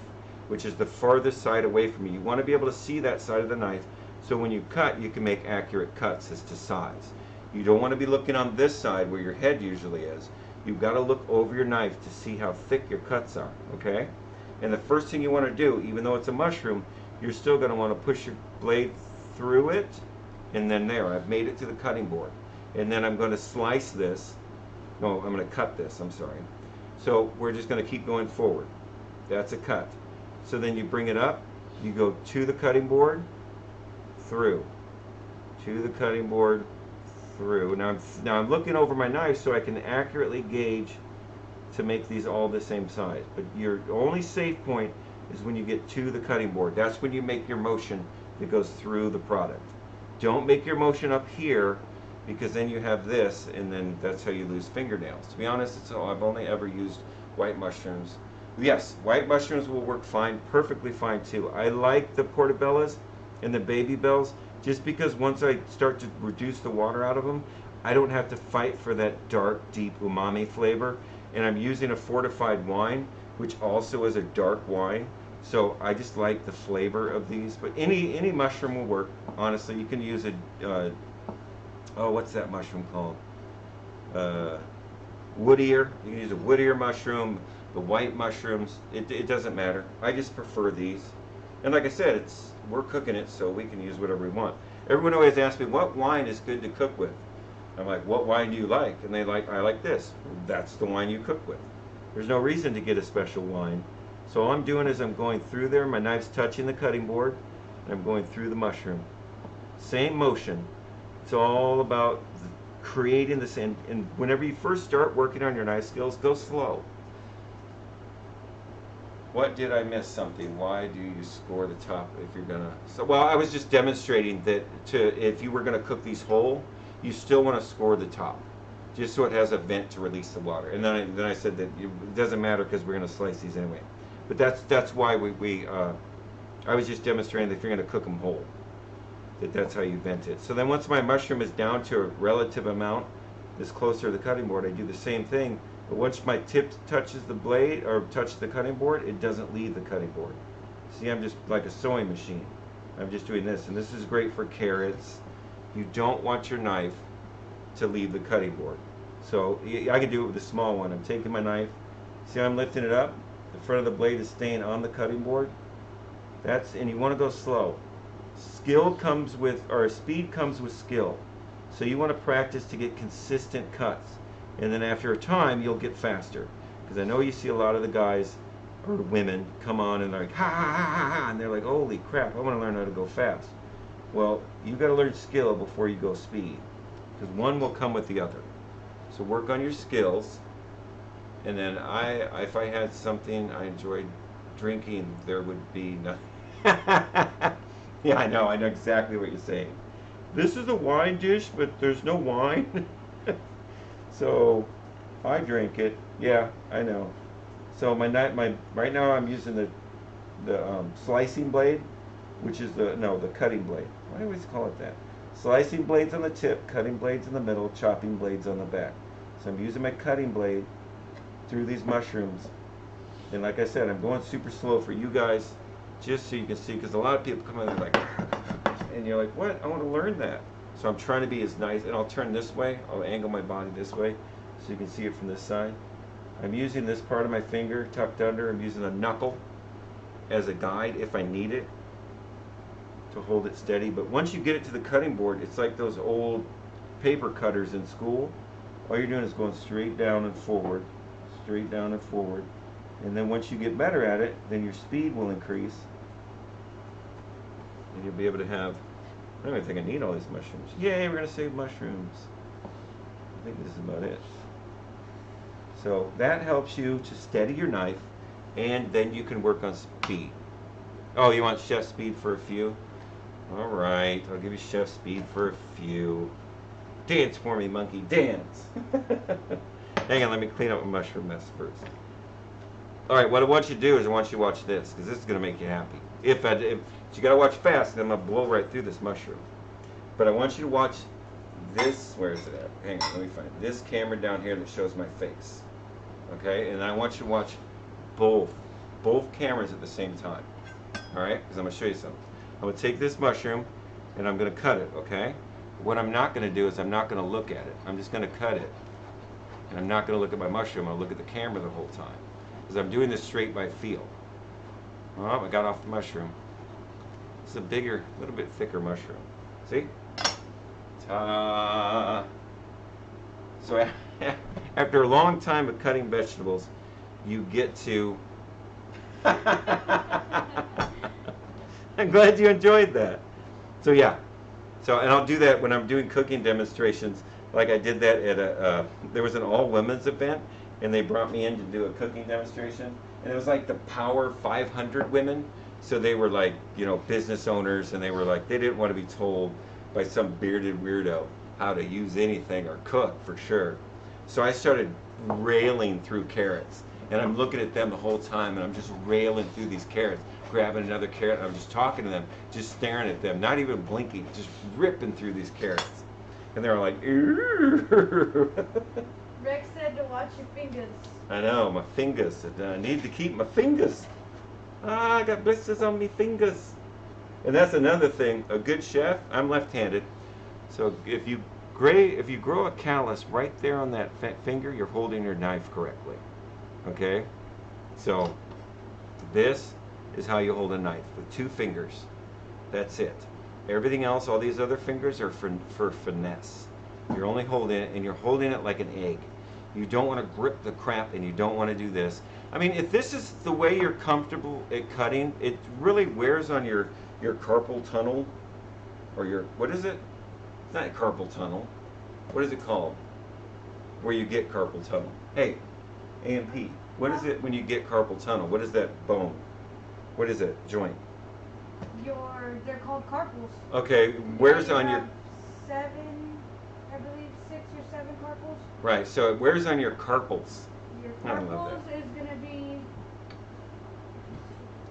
which is the farthest side away from you. You want to be able to see that side of the knife, so when you cut, you can make accurate cuts as to size. You don't want to be looking on this side where your head usually is. You've got to look over your knife to see how thick your cuts are, okay? And the first thing you want to do, even though it's a mushroom, you're still going to want to push your blade through it, and then there, I've made it to the cutting board. And then I'm going to slice this. No, I'm going to cut this, I'm sorry. So we're just going to keep going forward. That's a cut. So then you bring it up, you go to the cutting board, through, to the cutting board, through. Now I'm looking over my knife so I can accurately gauge to make these all the same size. But your only safe point is when you get to the cutting board. That's when you make your motion that goes through the product. Don't make your motion up here, because then you have this, and then that's how you lose fingernails. To be honest, I've only ever used white mushrooms. Yes, white mushrooms will work fine, perfectly fine too. I like the portobellas and the baby bells just because once I start to reduce the water out of them, I don't have to fight for that dark, deep umami flavor. And I'm using a fortified wine, which also is a dark wine. So I just like the flavor of these. But any mushroom will work. Honestly, you can use a oh, what's that mushroom called? Wood ear. You can use a wood ear mushroom, the white mushrooms. It doesn't matter. I just prefer these. And like I said, we're cooking it, so we can use whatever we want. Everyone always asks me, what wine is good to cook with? I'm like, what wine do you like? And I like this. That's the wine you cook with. There's no reason to get a special wine. So all I'm doing is I'm going through there, my knife's touching the cutting board, and I'm going through the mushroom. Same motion. It's all about creating this, and whenever you first start working on your knife skills, go slow. What did I miss something? Why do you score the top if you're gonna? So, well, I was just demonstrating that if you were gonna cook these whole, you still want to score the top, just so it has a vent to release the water. And then I said that it doesn't matter because we're gonna slice these anyway. But that's why I was just demonstrating that if you're gonna cook them whole, that's how you vent it. So then once my mushroom is down to a relative amount, that's closer to the cutting board, I do the same thing. But once my tip touches the blade or touches the cutting board, it doesn't leave the cutting board. See, I'm just like a sewing machine. I'm just doing this, and this is great for carrots. You don't want your knife to leave the cutting board. So I can do it with a small one. I'm taking my knife. See how I'm lifting it up? The front of the blade is staying on the cutting board. And you want to go slow. Skill comes with, or speed comes with skill. So you want to practice to get consistent cuts. And then after a time, you'll get faster. Because I know you see a lot of the guys or women come on and they're like, ha ha ha ha ha, and they're like, holy crap, I want to learn how to go fast. Well, you've got to learn skill before you go speed. Because one will come with the other. So work on your skills. And then if I had something I enjoyed drinking, there would be nothing. Yeah, I know exactly what you're saying. This is a wine dish, but there's no wine. So I drink it. Yeah, I know. So right now I'm using the slicing blade, which is the cutting blade. Why do I always call it that? Slicing blades on the tip, cutting blades in the middle, chopping blades on the back. So I'm using my cutting blade through these mushrooms. And like I said, I'm going super slow for you guys, just so you can see, because a lot of people come in and they're like, and you're like, what? I want to learn that. So I'm trying to be as nice, and I'll turn this way, I'll angle my body this way, so you can see it from this side. I'm using this part of my finger tucked under. I'm using a knuckle as a guide if I need it to hold it steady. But once you get it to the cutting board, it's like those old paper cutters in school. All you're doing is going straight down and forward, straight down and forward. And then once you get better at it, then your speed will increase. And you'll be able to have, I don't even think I need all these mushrooms. Yay, we're going to save mushrooms. I think this is about it. So that helps you to steady your knife, and then you can work on speed. Oh, you want chef speed for a few? All right, I'll give you chef speed for a few. Dance for me, monkey, dance. Hang on, let me clean up my mushroom mess first. All right, what I want you to do is I want you to watch this, because this is going to make you happy. If you got to watch fast, then I'm going to blow right through this mushroom. But I want you to watch this. Where is it at? Hang on, let me find it. This camera down here that shows my face. Okay, and I want you to watch both cameras at the same time. All right, because I'm going to show you something. I'm going to take this mushroom and I'm going to cut it. Okay, What I'm not going to do is I'm not going to look at it. I'm just going to cut it. And I'm not going to look at my mushroom. I'll look at the camera the whole time. Because I'm doing this straight by feel. Oh, I got off the mushroom. It's a bigger, a little bit thicker mushroom. See? Ta! So after a long time of cutting vegetables, you get to... I'm glad you enjoyed that. So yeah. So, and I'll do that when I'm doing cooking demonstrations. Like I did that at there was an all-women's event, and they brought me in to do a cooking demonstration. And it was like the Power 500 women. So they were like, you know, business owners, and they were like, they didn't want to be told by some bearded weirdo how to use anything or cook for sure. So I started railing through carrots. And I'm looking at them the whole time, and I'm just railing through these carrots, grabbing another carrot, and I'm just talking to them, just staring at them, not even blinking, just ripping through these carrots. And they're like, "Ooh." Rex said to watch your fingers. I know, my fingers. I need to keep my fingers. Ah, I got blisters on my fingers. And that's another thing. A good chef, I'm left-handed. So if you grow a callus right there on that finger, you're holding your knife correctly. Okay? So this is how you hold a knife, with 2 fingers. That's it. Everything else, all these other fingers are for finesse. You're only holding it, and you're holding it like an egg. You don't want to grip the crap, and you don't want to do this. I mean, if this is the way you're comfortable at cutting, it really wears on your carpal tunnel, or your, what is it? It's not carpal tunnel. What is it called? Where you get carpal tunnel. Hey, AMP, what is it when you get carpal tunnel? What is that bone? What is it? Joint? They're called carpals. Okay, where's You on your... have 7, I believe 6 or 7 carpals. Right, so where's on your carpals? Your I love carpals is going to be...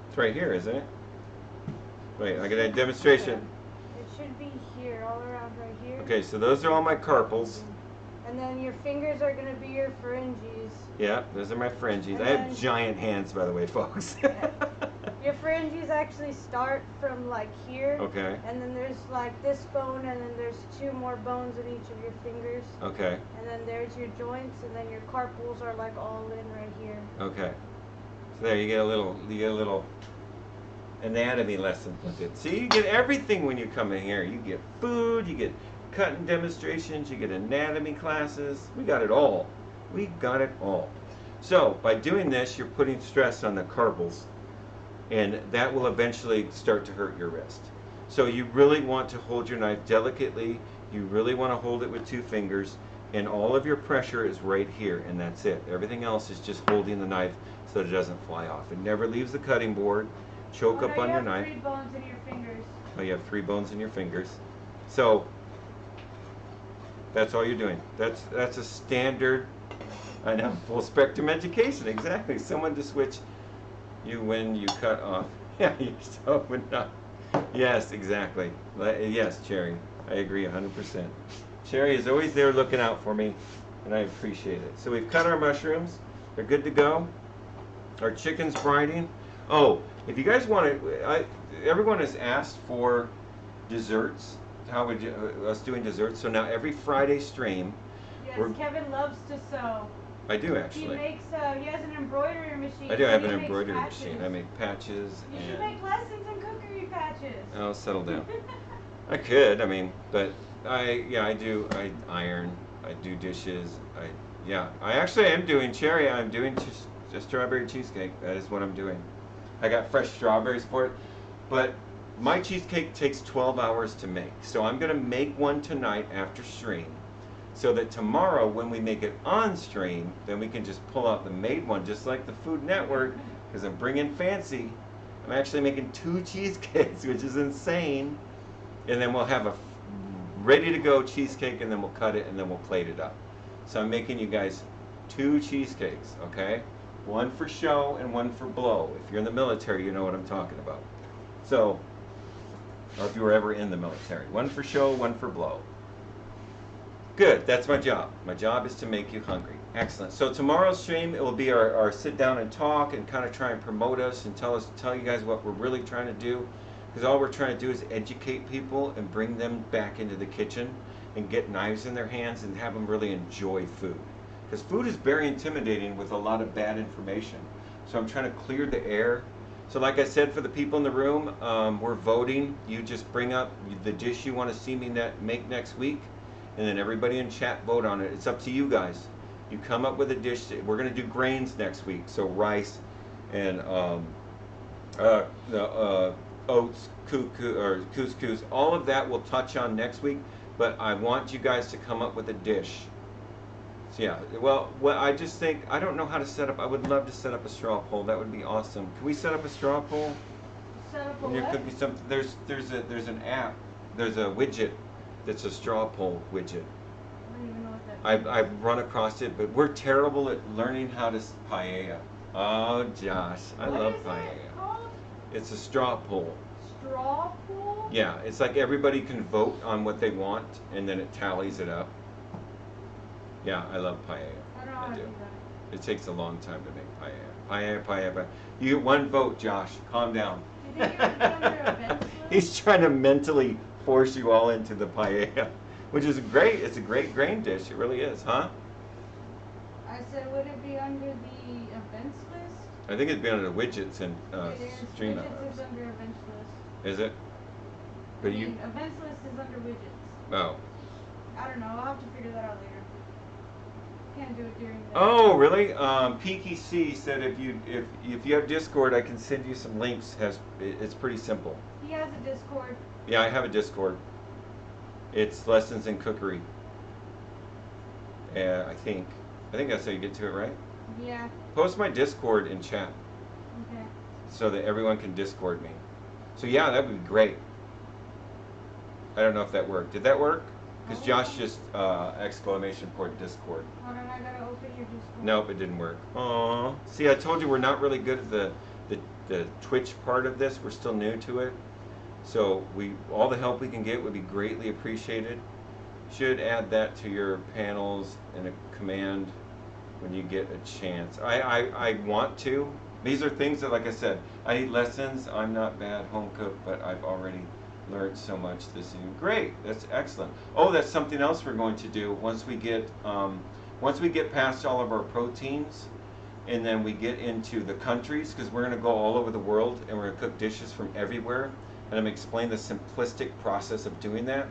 It's right here, isn't it? Wait, I got a demonstration. It should be here, all around right here. Okay, so those are all my carpals. And then your fingers are going to be your pharynges. Yeah, those are my pharynges. And I have then- giant hands, by the way, folks. Your pharynges actually start from like here. Okay, And then there's like this bone, and then there's 2 more bones in each of your fingers. okay, And then there's your joints, and then your carpals are like all in right here. okay. So there, you get a little anatomy lesson with it. See, you get everything when you come in here. You get food, you get cutting demonstrations, you get anatomy classes. We got it all. We got it all. So by doing this, you're putting stress on the carpals, and that will eventually start to hurt your wrist. So you really want to hold your knife delicately. You really want to hold it with 2 fingers, and all of your pressure is right here, and that's it. Everything else is just holding the knife so that it doesn't fly off. It never leaves the cutting board. Choke up on your knife. You have 3 bones in your fingers. Oh, you have 3 bones in your fingers. So that's all you're doing. That's a standard, I know, full spectrum education, exactly. Someone to switch you when you cut off. Yeah, you're so not. Yes, exactly. Yes, Cherry, I agree 100%. Cherry is always there looking out for me, and I appreciate it. So we've cut our mushrooms. They're good to go. Our chicken's brining. Oh, if you guys want to, everyone has asked for desserts. How would you, us doing desserts? So now every Friday stream. Yes, We're- Kevin loves to sew. I do He actually. makes, he has an embroidery machine. I do have and an he makes embroidery patches. machine. I make patches You should and. make lessons in cookery patches. I'll settle down. I could, I mean, but I do. I iron. I do dishes. I actually am doing cherry. I'm doing a strawberry cheesecake. That is what I'm doing. I got fresh strawberries for it, but my cheesecake takes 12 hours to make. So I'm gonna make one tonight after stream, so that tomorrow when we make it on stream, then we can just pull out the made one, just like the Food Network, because I'm bringing fancy. I'm actually making 2 cheesecakes, which is insane. And then we'll have a ready to go cheesecake, and then we'll cut it, and then we'll plate it up. So I'm making you guys 2 cheesecakes, okay? One for show and one for blow. If you're in the military, you know what I'm talking about. So, or if you were ever in the military. One for show, one for blow. Good, that's my job. My job is to make you hungry. Excellent. So tomorrow's stream, it will be our sit down and talk and kind of try and promote us and tell you guys what we're really trying to do. because all we're trying to do is educate people and bring them back into the kitchen and get knives in their hands and have them really enjoy food. Because food is very intimidating with a lot of bad information. So I'm trying to clear the air. So like I said, for the people in the room, we're voting. You just bring up the dish you want to see me make next week, and then everybody in chat vote on it. It's up to you guys. You come up with a dish. We're going to do grains next week, so rice and oats, couscous. All of that we'll touch on next week, but I want you guys to come up with a dish. So yeah, well, I just think, I don't know how to set up, I would love to set up a straw poll. That would be awesome. Can we set up a straw poll? Set up a There what? could be something, there's an app, there's a widget that's a straw poll widget. I don't even know what that means. I've run across it, but we're terrible at learning how to paella. Oh, Josh, I love What paella. is it called? It's a straw poll. Straw pool? Yeah, it's like everybody can vote on what they want, and then it tallies it up. Yeah, I love paella. I don't know how to do that. It takes a long time to make paella. Paella. You get one vote, Josh. Calm down. Do you think it would be under events list? He's trying to mentally force you all into the paella, which is great. It's a great grain dish. It really is, huh? I said, would it be under the events list? I think it'd be under the widgets and It is. stream Widgets is under events list. Is it? I But mean, you. events list is under widgets. Oh. I don't know. I'll have to figure that out later. Can't do it during the. Oh, really? Peaky C said if you have Discord, I can send you some links. It's pretty simple. He has a Discord. Yeah, I have a Discord. It's Lessons in Cookery. I think that's how you get to it, right? Yeah. Post my Discord in chat Okay. so that everyone can Discord me. So yeah, that would be great. I don't know if that worked. Did that work? Because Josh just exclamation point Discord. Hold on, I gotta open your Discord. Nope, it didn't work. Aww. See, I told you we're not really good at the Twitch part of this. We're still new to it. So all the help we can get would be greatly appreciated. Should add that to your panels in a command when you get a chance. I want to. These are things that, like I said, I need lessons. I'm not bad home cook, but I've already learned so much this year. Great, that's excellent. Oh, that's something else we're going to do once we get past all of our proteins, and then we get into the countries, because we're going to go all over the world and we're going to cook dishes from everywhere. And I'm going to explain the simplistic process of doing that.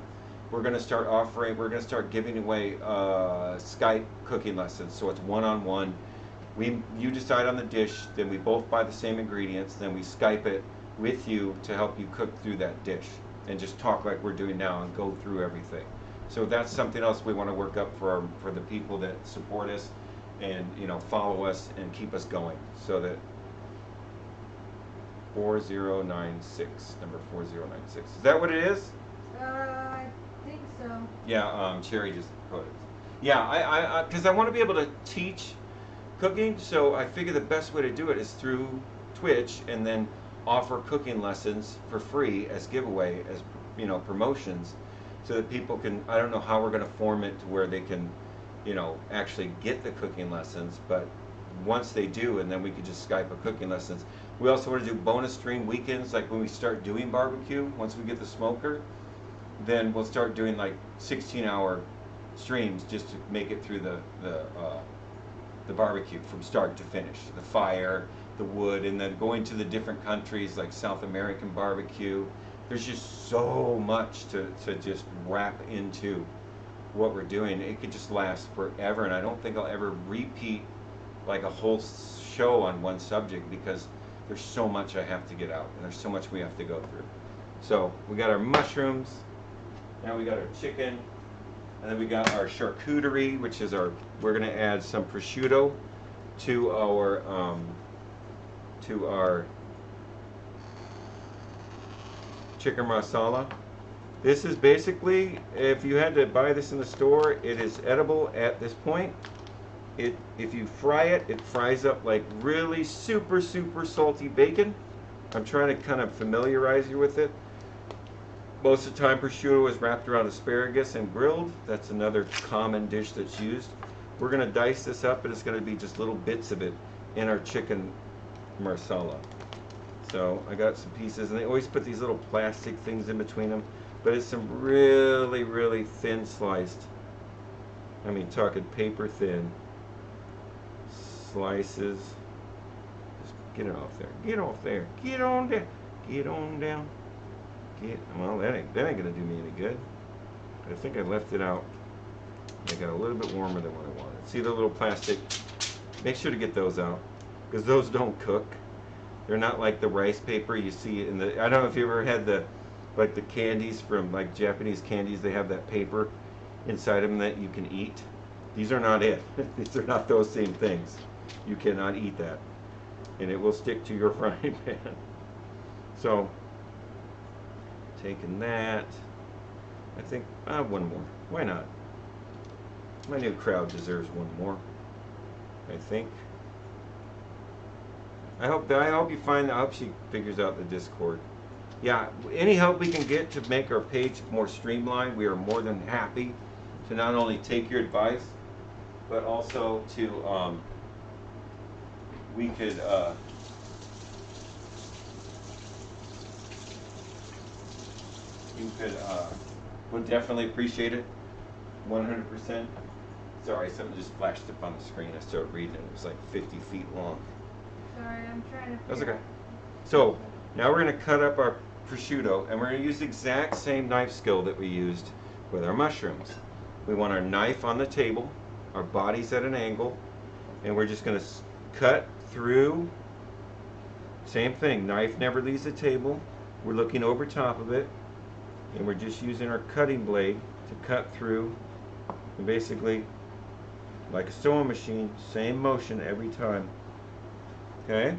We're going to start giving away Skype cooking lessons. So it's one-on-one. You decide on the dish, then we both buy the same ingredients, then we Skype it with you to help you cook through that dish and just talk like we're doing now and go through everything. So that's something else we want to work up for the people that support us and follow us and keep us going. So that 4096, number 4096. Is that what it is? I think so. Yeah, Cherry just put it. Yeah, because I want to be able to teach cooking, so I figure the best way to do it is through Twitch, and then offer cooking lessons for free as giveaway, as promotions, so that people can. I don't know how we're going to form it to where they can, actually get the cooking lessons, but once they do, and then we could just Skype a cooking lessons. We also want to do bonus stream weekends, like when we start doing barbecue. Once we get the smoker, then we'll start doing like 16-hour streams just to make it through the barbecue from start to finish. The fire, the wood, and then going to the different countries like South American barbecue. There's just so much to just wrap into what we're doing. It could just last forever, and I don't think I'll ever repeat like a whole show on one subject, because there's so much I have to get out, and there's so much we have to go through. So we got our mushrooms, now we got our chicken, and then we got our charcuterie, which is we're going to add some prosciutto to our chicken marsala. This is basically, if you had to buy this in the store, it is edible at this point. If you fry it, it fries up like really super salty bacon. I'm trying to kind of familiarize you with it. Most of the time prosciutto is wrapped around asparagus and grilled. That's another common dish that's used. We're going to dice this up, and it's going to be just little bits of it in our chicken marsala. So I got some pieces, and they always put these little plastic things in between them. But it's some really, really thin sliced. I mean, talking paper thin slices. Just get it off there. Get off there. Get on down. Get on down. Well, that ain't gonna do me any good. I think I left it out. They got a little bit warmer than what I wanted. See the little plastic? Make sure to get those out, because those don't cook. They're not like the rice paper you see in the. I don't know if you ever had like the candies from like Japanese candies. They have that paper inside them that you can eat. These are not it. These are not those same things. You cannot eat that, and it will stick to your frying pan. So, taking that, I think one more. Why not? My new crowd deserves one more, I think. I hope you find. I hope she figures out the Discord. Yeah, any help we can get to make our page more streamlined, we are more than happy to not only take your advice, but also to we could you could would definitely appreciate it, 100%. Sorry, something just flashed up on the screen. I started reading it. It was like 50 feet long. Sorry, I'm trying to. That's okay. So now we're going to cut up our prosciutto, and we're going to use the exact same knife skill that we used with our mushrooms. We want our knife on the table, our body's at an angle, and we're just going to cut through. Same thing, knife never leaves the table. We're looking over top of it, and we're just using our cutting blade to cut through, and basically, like a sewing machine, same motion every time. Okay?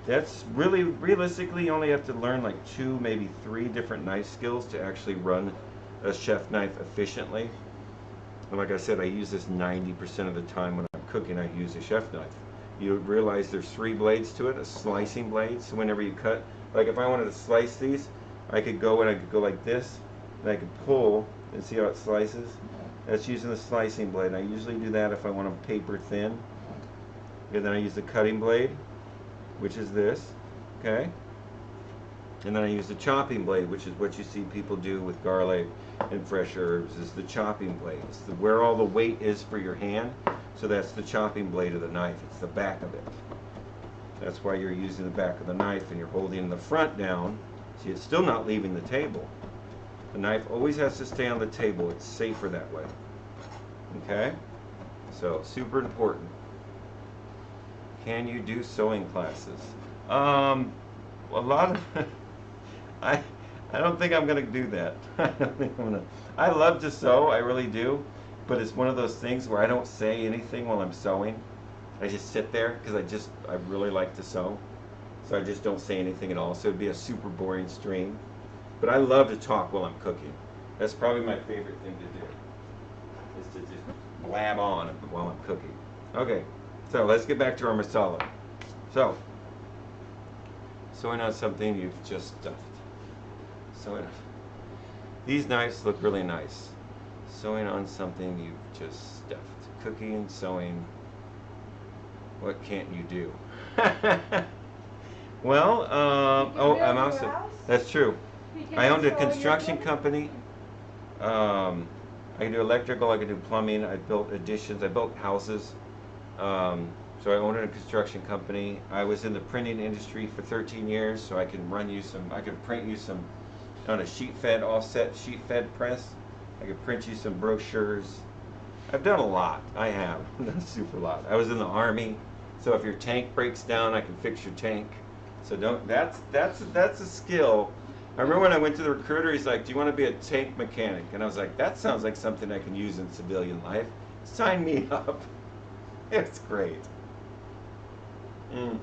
That's really, realistically, you only have to learn like 2, maybe 3 different knife skills to actually run a chef knife efficiently. And like I said, I use this 90% of the time when I'm cooking. I use a chef knife. You realize there's 3 blades to it, a slicing blade. So whenever you cut, like if I wanted to slice these, I could go like this, and I could pull and see how it slices. That's using the slicing blade. I usually do that if I want them paper thin. And then I use the cutting blade, which is this, okay? And then I use the chopping blade, which is what you see people do with garlic and fresh herbs, is the chopping blade. It's where all the weight is for your hand, so that's the chopping blade of the knife. It's the back of it. That's why you're using the back of the knife and you're holding the front down. See, it's still not leaving the table. The knife always has to stay on the table. It's safer that way. Okay? So, super important. Can you do sewing classes? A lot of I I don't think I'm gonna do that. I don't think I'm gonna. I love to sew, I really do, but it's one of those things where I don't say anything while I'm sewing. I just sit there because I really like to sew, so I just don't say anything at all. So it'd be a super boring stream. But I love to talk while I'm cooking. That's probably my favorite thing to do, is to just blab on while I'm cooking. Okay, so let's get back to our masala. So, sewing on something you've just stuffed. Sewing on. These knives look really nice. Sewing on something you've just stuffed. Cooking, sewing. What can't you do? Well, I'm also. That's true. I owned a construction company. I can do electrical, I can do plumbing, I built additions, I built houses. So I owned a construction company. I was in the printing industry for 13 years, so I can I can print you some on a offset sheet fed press. I could print you some brochures. I've done a lot. I have. Done a super lot. I was in the Army, so if your tank breaks down, I can fix your tank. So that's a skill. I remember when I went to the recruiter, he's like, "Do you want to be a tank mechanic?" And I was like, "That sounds like something I can use in civilian life. Sign me up." It's great. Mm.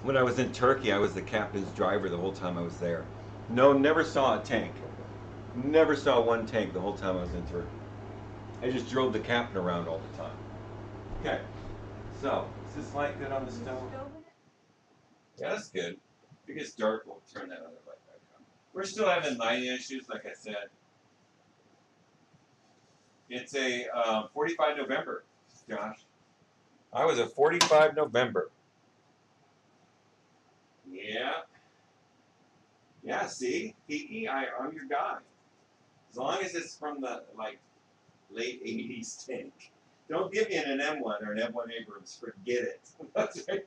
When I was in Turkey, I was the captain's driver the whole time I was there. No, never saw a tank. Never saw one tank the whole time I was in Turkey. I just drove the captain around all the time. Okay, so is this light good on the stove? Yeah, that's good. If it gets dark, we'll turn that other light back on. We're still having lighting issues, like I said. It's a 45 November, Josh. I was a 45 November. Yeah. Yeah, see? Kiki, I'm your guy. As long as it's from the, like, late 80s tank. Don't give me an M1 or an M1 Abrams. Forget it. That's right.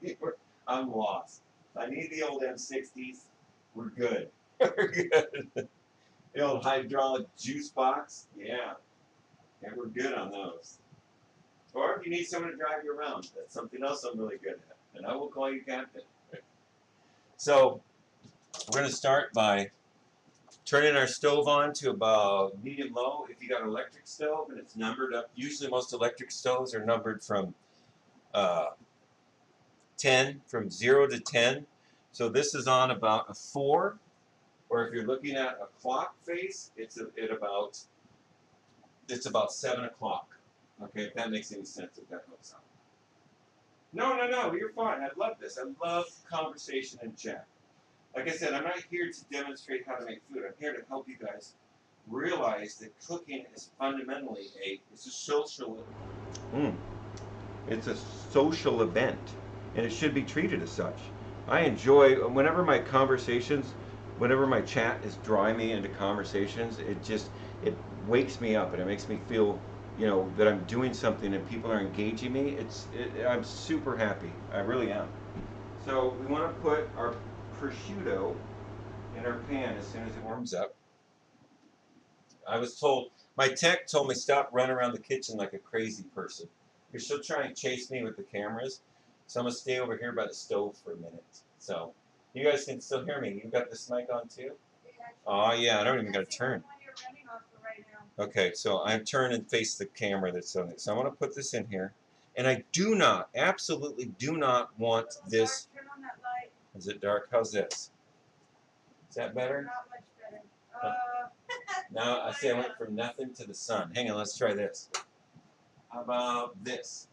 I'm lost. I need the old M60s. We're good. We're good. The old hydraulic juice box. Yeah. Yeah, we're good on those. Or if you need someone to drive you around, that's something else I'm really good at. And I will call you captain. So we're going to start by turning our stove on to about medium low. If you got an electric stove and it's numbered up, usually most electric stoves are numbered from 10, from 0 to 10. So this is on about a 4. Or if you're looking at a clock face, it's about 7 o'clock. Okay, if that makes any sense, if that helps out. No, you're fine. I love this. I love conversation and chat. Like I said, I'm not here to demonstrate how to make food. I'm here to help you guys realize that cooking is fundamentally it's a social. It's a social event, and it should be treated as such. I enjoy whenever my conversations, whenever my chat is drawing me into conversations. It wakes me up and it makes me feel, that I'm doing something and people are engaging me. I'm super happy. I really am. So we want to put our prosciutto in our pan as soon as it warms up. I was told, my tech told me stop running around the kitchen like a crazy person. You're still trying to chase me with the cameras, so I'm going to stay over here by the stove for a minute. So you guys can still hear me. You got this mic on too? Oh yeah, I don't even got to turn. Okay, so I'm turn and face the camera that's on it. So I want to put this in here. And I do not, absolutely do not want this. Turn on that light. Is it dark? How's this? Is that better? Not much better. Now I see I went from nothing to the sun. Hang on, let's try this. How about this?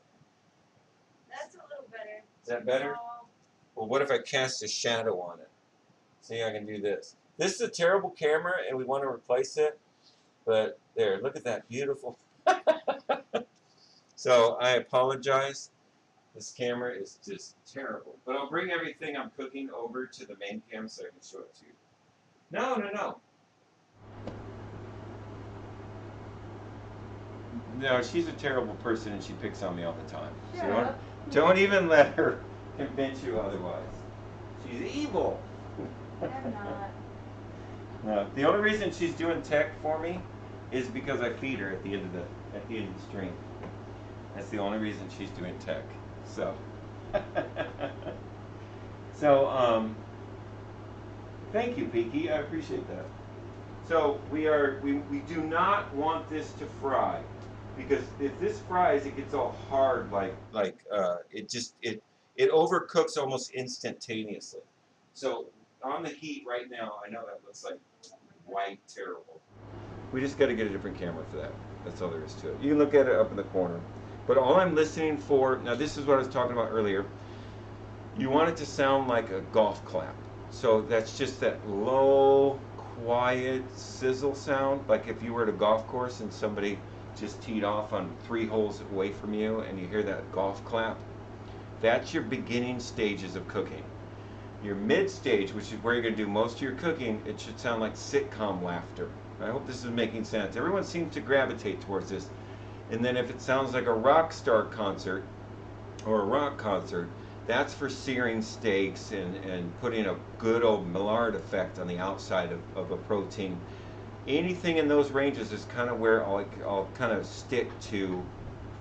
That's a little better. Is that better? Well, what if I cast a shadow on it? See, I can do this. This is a terrible camera, and we want to replace it. But there, look at that beautiful. So I apologize. This camera is just terrible. But I'll bring everything I'm cooking over to the main cam so I can show it to you. No. No, she's a terrible person and she picks on me all the time. So don't even let her convince you otherwise. She's evil. I'm not. No, the only reason she's doing tech for me is because I feed her at the end of the stream. That's the only reason she's doing tech. So thank you, Peaky. I appreciate that. So we do not want this to fry, because if this fries, it gets all hard, it overcooks almost instantaneously. So on the heat right now, I know that looks like white terrible. We just got to get a different camera for that. That's all there is to it. You can look at it up in the corner. But all I'm listening for, now this is what I was talking about earlier. You want it to sound like a golf clap. So that's just that low, quiet sizzle sound. Like if you were at a golf course and somebody just teed off on 3 holes away from you and you hear that golf clap. That's your beginning stages of cooking. Your mid stage, which is where you're going to do most of your cooking, it should sound like sitcom laughter. I hope this is making sense. Everyone seems to gravitate towards this. And then if it sounds like a rock star concert or a rock concert, that's for searing steaks and putting a good old Maillard effect on the outside of a protein. Anything in those ranges is kind of where I'll kind of stick to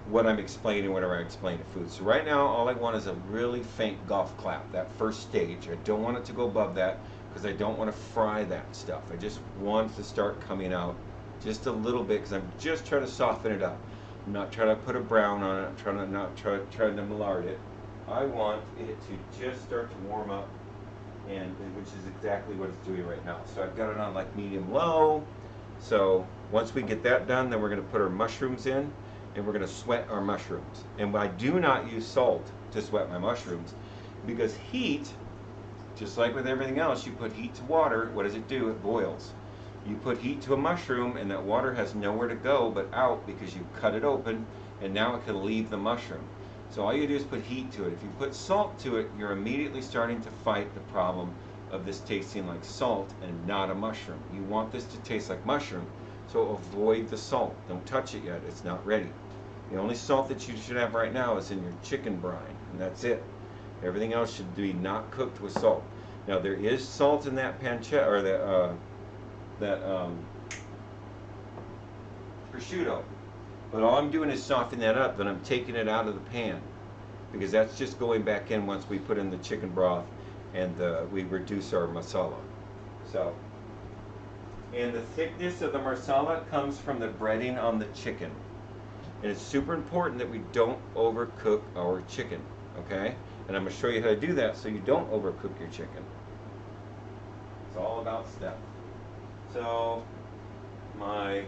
what I'm explaining whenever I explain the food. So right now, all I want is a really faint golf clap, that first stage. I don't want it to go above that because I don't want to fry that stuff. I just want it to start coming out just a little bit because I'm just trying to soften it up. I'm not trying to put a brown on it. I'm trying to Maillard it. I want it to just start to warm up, and which is exactly what it's doing right now. So I've got it on like medium low. So once we get that done, then we're going to put our mushrooms in, and we're going to sweat our mushrooms. And I do not use salt to sweat my mushrooms, because heat, just like with everything else, you put heat to water, what does it do? It boils. You put heat to a mushroom, and that water has nowhere to go but out, because you cut it open, and now it can leave the mushroom. So all you do is put heat to it. If you put salt to it, you're immediately starting to fight the problem of this tasting like salt and not a mushroom. You want this to taste like mushroom, so avoid the salt. Don't touch it yet. It's not ready. The only salt that you should have right now is in your chicken brine, and that's it. Everything else should be not cooked with salt. Now there is salt in that pancetta or that prosciutto, but all I'm doing is softening that up. Then I'm taking it out of the pan because that's just going back in once we put in the chicken broth and we reduce our masala. So, and the thickness of the marsala comes from the breading on the chicken. And it's super important that we don't overcook our chicken, okay? And I'm going to show you how to do that so you don't overcook your chicken. It's all about steps. So, my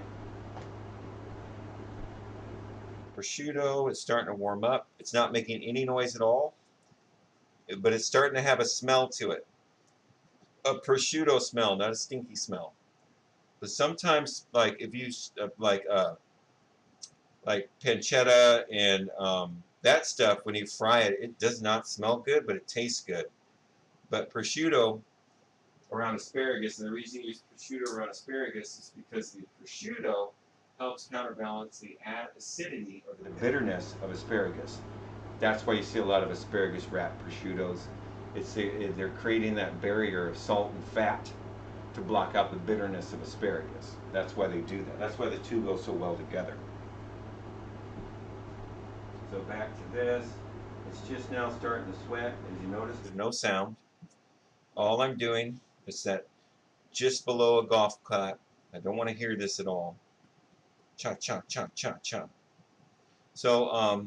prosciutto is starting to warm up. It's not making any noise at all, but it's starting to have a smell to it. A prosciutto smell, not a stinky smell. But sometimes, like if you like pancetta and that stuff, when you fry it, it does not smell good, but it tastes good. But prosciutto around asparagus, and the reason you use prosciutto around asparagus is because the prosciutto helps counterbalance the acidity or the bitterness of asparagus. That's why you see a lot of asparagus wrapped prosciuttos. They're creating that barrier of salt and fat to block out the bitterness of asparagus. That's why they do that. That's why the two go so well together. So back to this. It's just now starting to sweat. As you notice, there's no sound. All I'm doing is set just below a golf clap. I don't want to hear this at all. Cha cha cha cha cha. So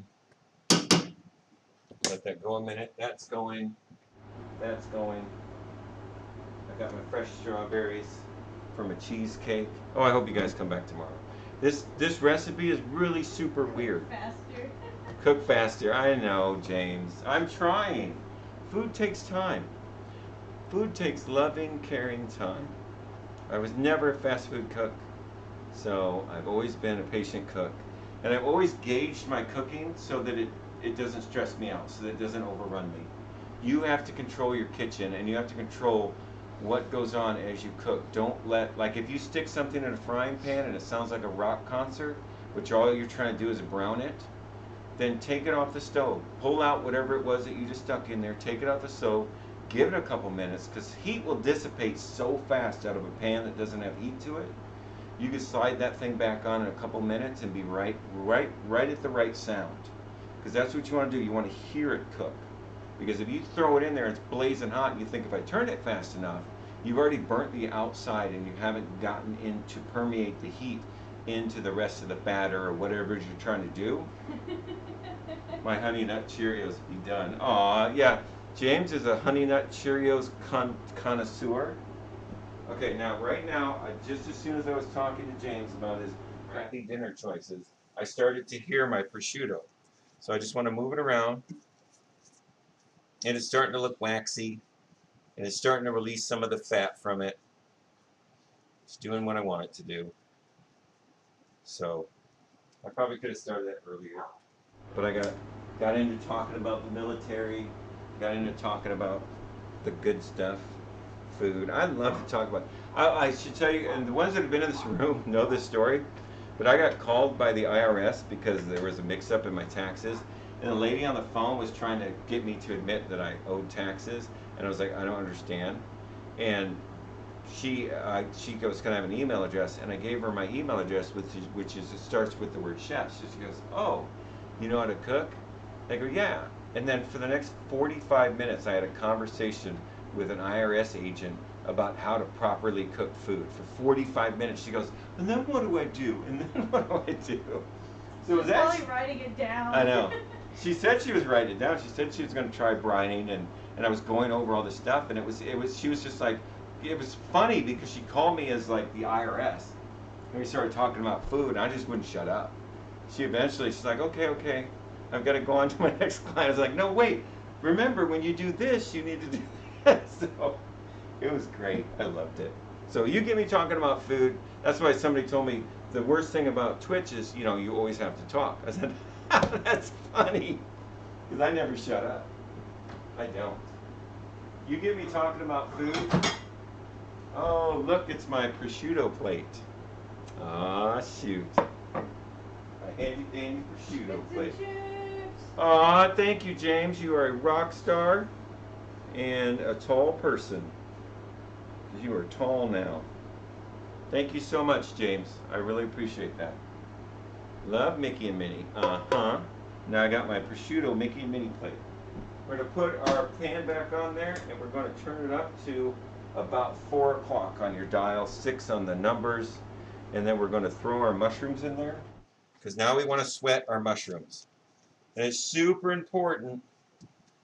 let that go a minute. That's going. That's going. I got my fresh strawberries from a cheesecake. Oh, I hope you guys come back tomorrow. This recipe is really super weird. Faster. Cook faster. I know, James. I'm trying. Food takes time. Food takes loving, caring time. I was never a fast food cook, so I've always been a patient cook. And I've always gauged my cooking so that it doesn't stress me out, so that it doesn't overrun me. You have to control your kitchen, and you have to control what goes on as you cook. Don't let, like if you stick something in a frying pan and it sounds like a rock concert, which all you're trying to do is brown it, then take it off the stove. Pull out whatever it was that you just stuck in there, take it off the stove, give it a couple minutes, because heat will dissipate so fast out of a pan that doesn't have heat to it. You can slide that thing back on in a couple minutes and be right at the right sound. Because that's what you want to do. You want to hear it cook. Because if you throw it in there, it's blazing hot, and you think if I turn it fast enough, you've already burnt the outside and you haven't gotten in to permeate the heat into the rest of the batter or whatever you're trying to do. My Honey Nut Cheerios be done. Aw, yeah. James is a Honey Nut Cheerios connoisseur. Okay, now, right now, just as soon as I was talking to James about his crappy dinner choices, I started to hear my prosciutto. So I just want to move it around. And it's starting to look waxy. And it's starting to release some of the fat from it. It's doing what I want it to do. So I probably could have started that earlier. But I got into talking about the military, got into talking about the good stuff, food. I love to talk about. I should tell you, and the ones that have been in this room know this story, but I got called by the IRS because there was a mix-up in my taxes, and the lady on the phone was trying to get me to admit that I owed taxes, and I was like, I don't understand, and she goes, can I have an email address? And I gave her my email address, which is it starts with the word chef. So she goes, oh, you know how to cook? I go, yeah. And then for the next 45 minutes, I had a conversation with an IRS agent about how to properly cook food. For 45 minutes, she goes, and then what do I do? And then what do I do? So it was Probably actually writing it down. I know. She said she was writing it down. She said she was going to try brining, and I was going over all this stuff, and she was just like, it was funny because she called me as like the IRS, and we started talking about food, and I just wouldn't shut up. She's like, okay, I've got to go on to my next client. I was like, no, wait, remember when you do this, you need to do this. So it was great. I loved it. So you get me talking about food. That's why somebody told me the worst thing about Twitch is, you always have to talk. I said, that's funny. Because I never shut up. I don't. You get me talking about food. Oh, look, it's my prosciutto plate. Ah, shoot. A handy dandy prosciutto plate. Aw, thank you, James. You are a rock star and a tall person. You are tall now. Thank you so much, James. I really appreciate that. Love Mickey and Minnie. Uh-huh. Now I got my prosciutto Mickey and Minnie plate. We're going to put our pan back on there, and we're going to turn it up to about 4 o'clock on your dial, 6 on the numbers, and then we're going to throw our mushrooms in there, because now we want to sweat our mushrooms. And it's super important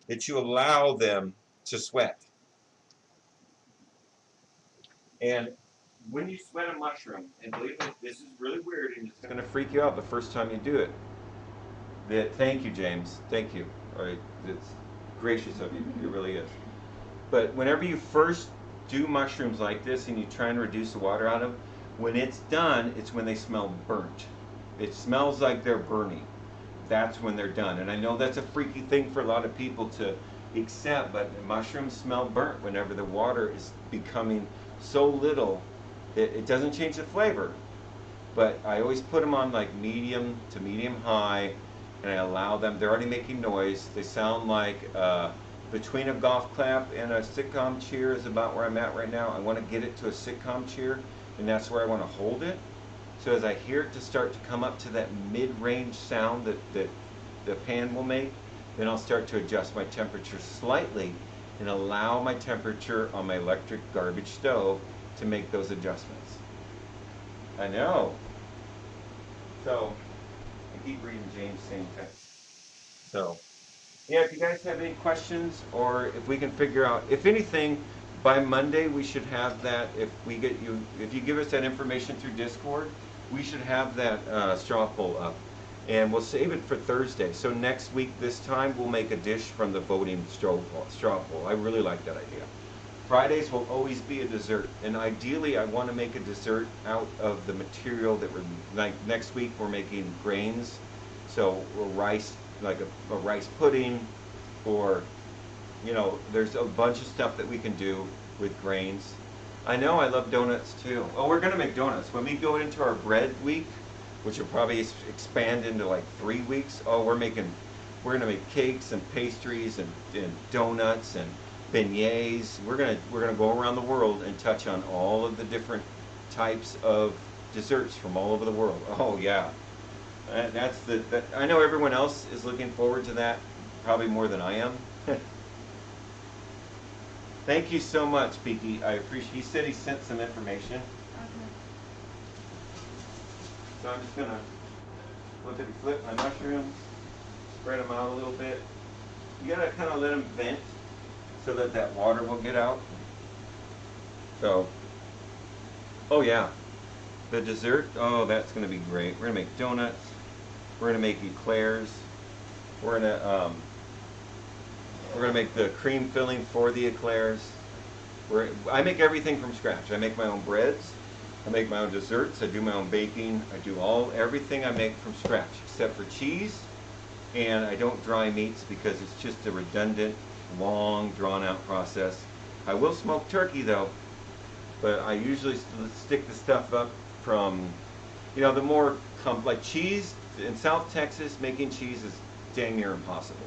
that you allow them to sweat. And when you sweat a mushroom, and believe me, this is really weird, and it's going to freak you out the first time you do it. Thank you, James. Thank you. All right, it's gracious of you. It really is. But whenever you first do mushrooms like this and you try and reduce the water out of them, when it's done, it's when they smell burnt. It smells like they're burning. That's when they're done. And I know that's a freaky thing for a lot of people to accept, but mushrooms smell burnt whenever the water is becoming so little that it doesn't change the flavor. But I always put them on like medium to medium high, and I allow them. They're already making noise. They sound like between a golf clap and a sitcom cheer is about where I'm at right now. I want to get it to a sitcom cheer, and that's where I want to hold it. So as I hear it to start to come up to that mid-range sound that the pan will make, then I'll start to adjust my temperature slightly and allow my temperature on my electric garbage stove to make those adjustments. I know. So, I keep reading James' same thing. So, yeah, if you guys have any questions, or if we can figure out, if anything, by Monday we should have that. If you give us that information through Discord, we should have that straw poll up, and we'll save it for Thursday. So next week, this time, we'll make a dish from the voting straw poll. I really like that idea. Fridays will always be a dessert, and ideally I want to make a dessert out of the material that we're, like next week we're making grains, so rice, like a rice pudding, or, you know, there's a bunch of stuff that we can do with grains. I know I love donuts too. Oh, we're gonna make donuts. When we go into our bread week, which will probably expand into like 3 weeks, oh, we're gonna make cakes and pastries and donuts and beignets. We're gonna go around the world and touch on all of the different types of desserts from all over the world. Oh yeah, I know everyone else is looking forward to that probably more than I am. Thank you so much, Peaky. I appreciate. He said he sent some information. So I'm just gonna flip my mushrooms, spread them out a little bit. You gotta kind of let them vent so that that water will get out. So, oh yeah, the dessert, oh, that's gonna be great. We're gonna make donuts, we're gonna make eclairs, we're gonna make the cream filling for the eclairs. I make everything from scratch. I make my own breads, I make my own desserts, I do my own baking, I do everything I make from scratch, except for cheese, and I don't dry meats because it's just a redundant, long, drawn-out process. I will smoke turkey though, but I usually stick the stuff up from, you know, the more like cheese in South Texas. Making cheese is dang near impossible.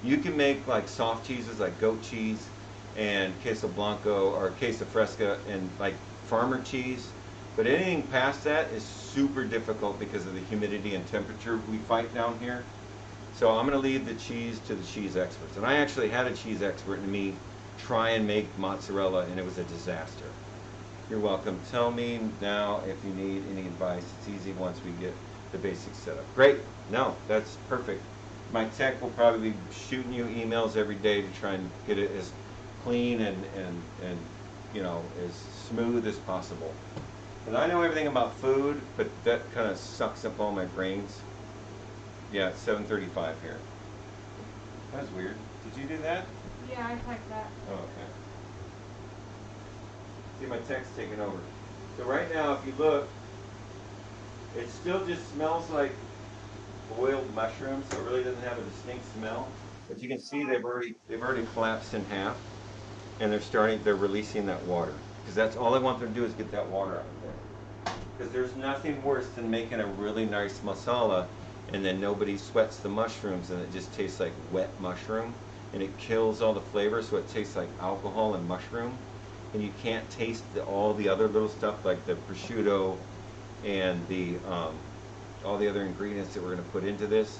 You can make like soft cheeses like goat cheese and queso blanco or queso fresca and like farmer cheese, but anything past that is super difficult because of the humidity and temperature we fight down here. So I'm going to leave the cheese to the cheese experts. And I actually had a cheese expert in me try and make mozzarella, and it was a disaster. You're welcome. Tell me now if you need any advice. It's easy once we get the basics set up. Great. No, that's perfect. My tech will probably be shooting you emails every day to try and get it as clean and you know, as smooth as possible. And I know everything about food, but that kind of sucks up all my brains. Yeah, it's 7:35 here. That was weird. Did you do that? Yeah, I typed that. Oh, okay. See, my text taking over. So right now, if you look, it still just smells like boiled mushrooms, so it really doesn't have a distinct smell. But you can see they've already collapsed in half, and they're releasing that water because that's all I want them to do is get that water out of there. Because there's nothing worse than making a really nice masala and then nobody sweats the mushrooms and it just tastes like wet mushroom and it kills all the flavors, so it tastes like alcohol and mushroom, and you can't taste all the other little stuff like the prosciutto and all the other ingredients that we're going to put into this.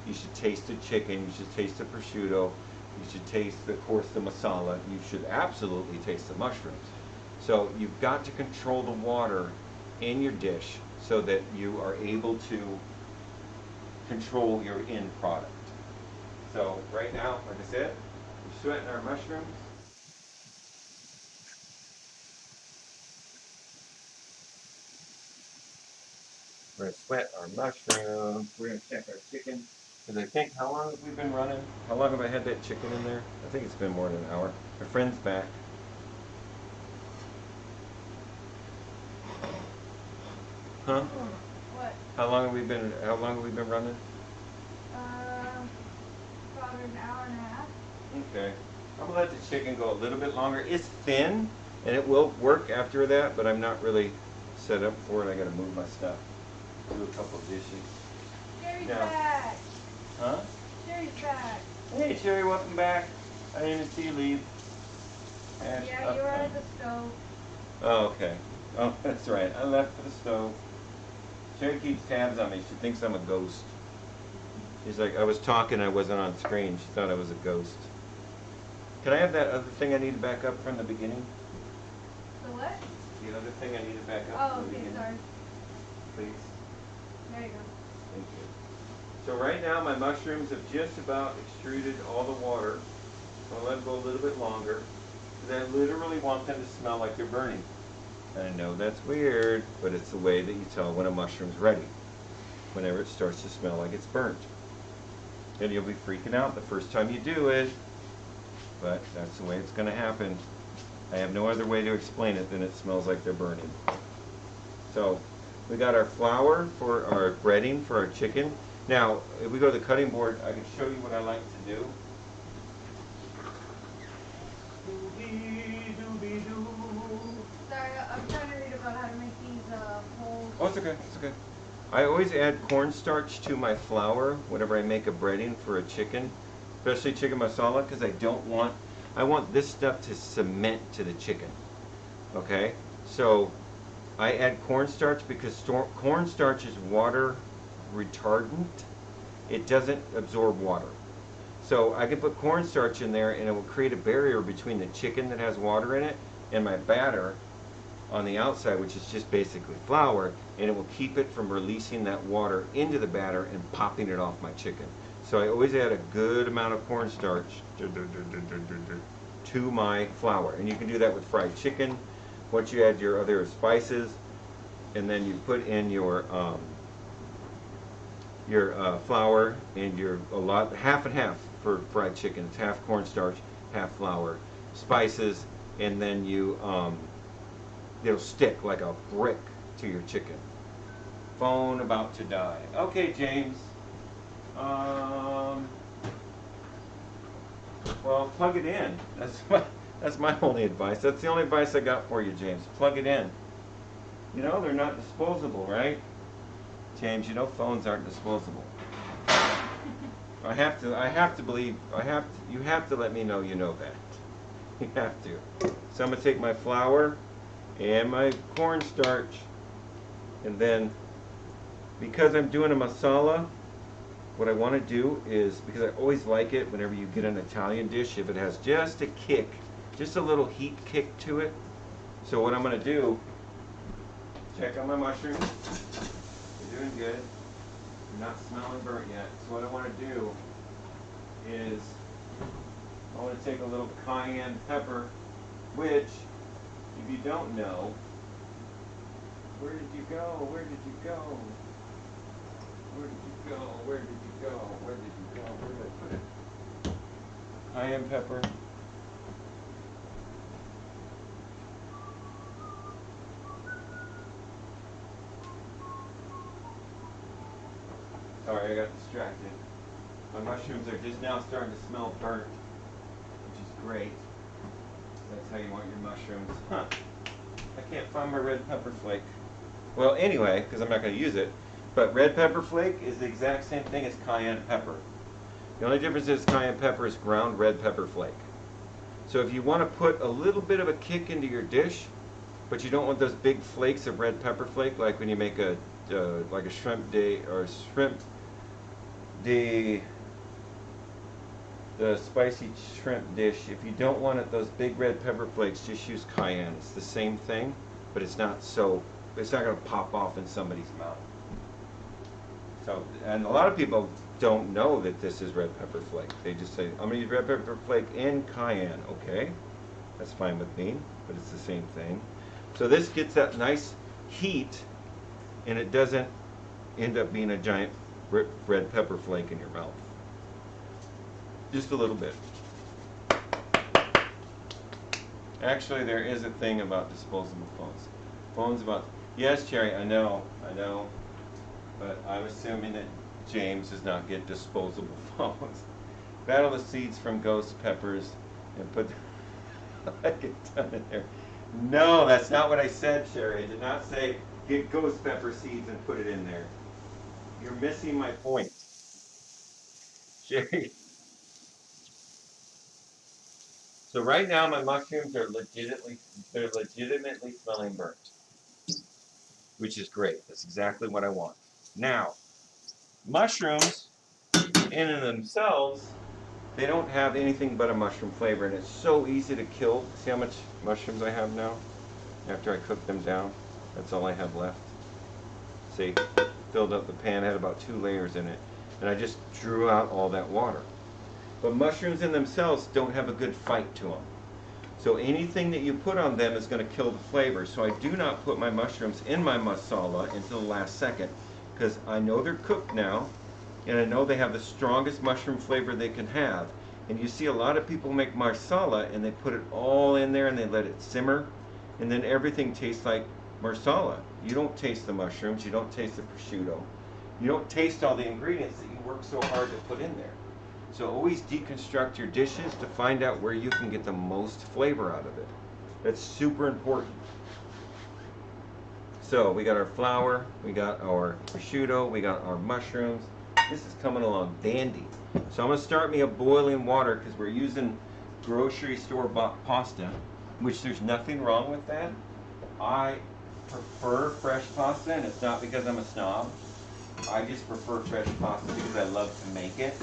You should taste the chicken, you should taste the prosciutto, you should taste, of course, the masala, you should absolutely taste the mushrooms. So you've got to control the water in your dish so that you are able to control your end product. So right now, like I said, we're sweating our mushrooms. We're gonna sweat our mushrooms. We're gonna check our chicken. Because I think, how long have we been running? How long have I had that chicken in there? I think it's been more than an hour. My friend's back. Huh? What? How long have we been running? Probably an hour and a half. Okay. I'm gonna let the chicken go a little bit longer. It's thin, and it will work after that, but I'm not really set up for it. I gotta move my stuff. Do a couple of dishes. Sherry's Now, back. huh? Sherry's back. Hey, Sherry, welcome back. I didn't even see you leave. Yeah, you were at the stove. Oh, okay. Oh, that's right. I left for the stove. Sherry keeps tabs on me. She thinks I'm a ghost. She's like, I was talking, I wasn't on screen. She thought I was a ghost. Can I have that other thing I need to back up from the beginning? The what? The other thing I need to back up Oh, from the okay, beginning. sorry. Please. There you go. Thank you. So right now my mushrooms have just about extruded all the water. So I'll let them go a little bit longer. Because I literally want them to smell like they're burning. I know that's weird, but it's the way that you tell when a mushroom's ready. Whenever it starts to smell like it's burnt. And you'll be freaking out the first time you do it. But that's the way it's going to happen. I have no other way to explain it than it smells like they're burning. So we got our flour for our breading for our chicken. Now, if we go to the cutting board, I can show you what I like to do. Doobie-doo. Sorry, I'm trying to read about how to make these holes. Oh, it's okay. It's okay. I always add cornstarch to my flour whenever I make a breading for a chicken, especially chicken masala, because I want this stuff to cement to the chicken. Okay, so I add cornstarch because cornstarch is water retardant. It doesn't absorb water. So I can put cornstarch in there and it will create a barrier between the chicken that has water in it and my batter on the outside, which is just basically flour, and it will keep it from releasing that water into the batter and popping it off my chicken. So I always add a good amount of cornstarch to my flour, and you can do that with fried chicken. Once you add your other spices, and then you put in your flour and half and half for fried chicken. It's half cornstarch, half flour, spices, and then it'll stick like a brick to your chicken. Phone about to die. Okay, James. Well, plug it in. That's my only advice. That's the only advice I got for you, James. Plug it in. You know, they're not disposable, right? James, you know phones aren't disposable. You have to let me know you know that. You have to. So I'm going to take my flour and my cornstarch, and then because I'm doing a masala, what I want to do is, because I always like it whenever you get an Italian dish, if it has just a kick, just a little heat kick to it. So what I'm going to do, check on my mushrooms. They're doing good. They're not smelling burnt yet. So what I want to do is I want to take a little cayenne pepper, which, if you don't know, where did you go? Where did you go? Where did you go? Where did you go? Where did you go? Where did I put it? Cayenne pepper. Sorry, I got distracted. My mushrooms are just now starting to smell burnt, which is great. That's how you want your mushrooms. Huh. I can't find my red pepper flake. Well, anyway, because I'm not going to use it, but red pepper flake is the exact same thing as cayenne pepper. The only difference is cayenne pepper is ground red pepper flake. So if you want to put a little bit of a kick into your dish, but you don't want those big flakes of red pepper flake, like when you make a like a shrimp de the spicy shrimp dish. If you don't want it, those big red pepper flakes, just use cayenne. It's the same thing, but it's not going to pop off in somebody's mouth. So, and a lot of people don't know that this is red pepper flake. They just say, I'm going to use red pepper flake and cayenne. Okay, that's fine with me, but it's the same thing. So this gets that nice heat, and it doesn't end up being a giant red pepper flake in your mouth. Just a little bit. Actually, there is a thing about disposable phones. Phones about, yes, Cherry, I know, but I'm assuming that James does not get disposable phones. Battle the seeds from ghost peppers and put like a ton in there. No, that's not what I said, Cherry. I did not say get ghost pepper seeds and put it in there. You're missing my point. Cherry. So right now my mushrooms are legitimately smelling burnt, which is great. That's exactly what I want. Now, mushrooms in and themselves, they don't have anything but a mushroom flavor, and it's so easy to kill. See how much mushrooms I have now? After I cook them down, that's all I have left. See, filled up the pan, had about 2 layers in it, and I just drew out all that water. But mushrooms in themselves don't have a good fight to them. So anything that you put on them is going to kill the flavor. So I do not put my mushrooms in my masala until the last second, because I know they're cooked now, and I know they have the strongest mushroom flavor they can have. And you see a lot of people make marsala, and they put it all in there, and they let it simmer, and then everything tastes like marsala. You don't taste the mushrooms, you don't taste the prosciutto, you don't taste all the ingredients that you work so hard to put in there. So always deconstruct your dishes to find out where you can get the most flavor out of it. That's super important. So we got our flour, we got our prosciutto, we got our mushrooms. This is coming along dandy. So I'm going to start me a boiling water because we're using grocery store bought pasta, which there's nothing wrong with that. I prefer fresh pasta, and it's not because I'm a snob. I just prefer fresh pasta because I love to make it.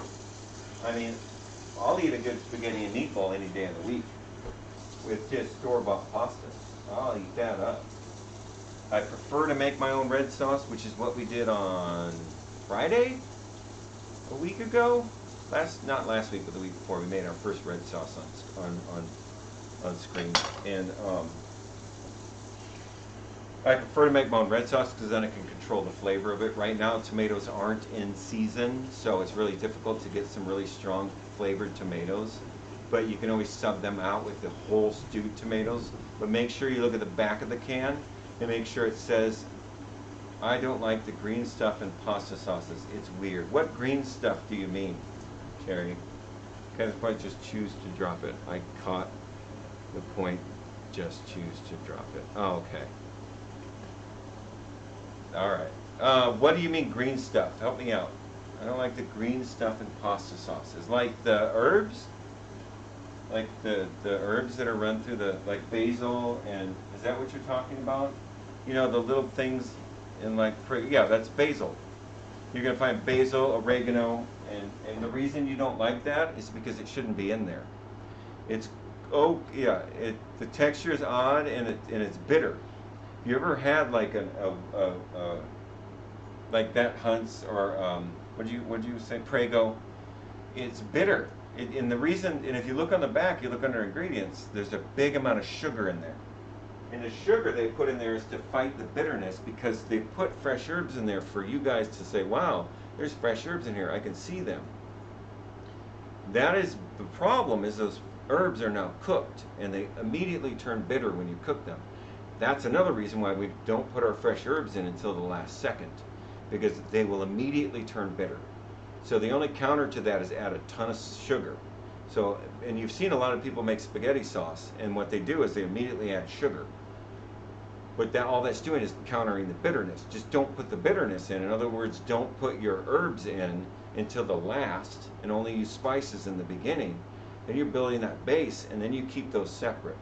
I mean, I'll eat a good spaghetti and meatball any day of the week with just store-bought pasta. I'll eat that up. I prefer to make my own red sauce, which is what we did on Friday, a week ago. Not last week, but the week before. We made our first red sauce on screen, and I prefer to make my own red sauce because then I can control the flavor of it. Right now, tomatoes aren't in season, so it's really difficult to get some really strong flavored tomatoes. But you can always sub them out with the whole stewed tomatoes. But make sure you look at the back of the can and make sure it says, I don't like the green stuff in pasta sauces. It's weird. What green stuff do you mean, Carrie? Kind of point, just choose to drop it. I caught the point, just choose to drop it. Oh, okay. All right. What do you mean green stuff? Help me out. I don't like the green stuff in pasta sauces. Like the herbs? Like the herbs that are run through the, like basil, and is that what you're talking about? You know, the little things in like, yeah, that's basil. You're going to find basil, oregano, and the reason you don't like that is because it shouldn't be in there. It's, oh, yeah, the texture is odd, and it's bitter. You ever had like like that Hunt's or what do you say, Prego? It's bitter. And the reason, and if you look on the back, you look under ingredients, there's a big amount of sugar in there. And the sugar they put in there is to fight the bitterness, because they put fresh herbs in there for you guys to say, wow, there's fresh herbs in here, I can see them. That is the problem, is those herbs are now cooked, and they immediately turn bitter when you cook them. That's another reason why we don't put our fresh herbs in until the last second, because they will immediately turn bitter. So the only counter to that is add a ton of sugar. So, and you've seen a lot of people make spaghetti sauce, and what they do is they immediately add sugar. But that all that's doing is countering the bitterness. Just don't put the bitterness in. In other words, don't put your herbs in until the last, and only use spices in the beginning. Then you're building that base, and then you keep those separate.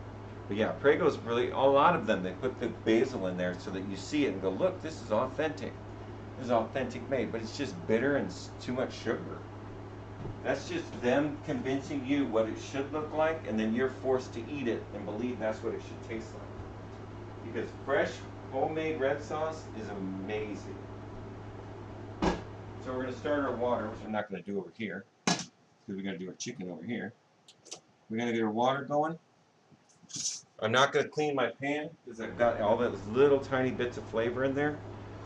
But yeah, Prego's really, a lot of them, they put the basil in there so that you see it and go, look, this is authentic. This is authentic made, but it's just bitter and too much sugar. That's just them convincing you what it should look like, and then you're forced to eat it and believe that's what it should taste like. Because fresh, homemade red sauce is amazing. So we're going to start our water, which I'm not going to do over here, because we're going to do our chicken over here. We're going to get our water going. I'm not going to clean my pan, because I've got all those little tiny bits of flavor in there.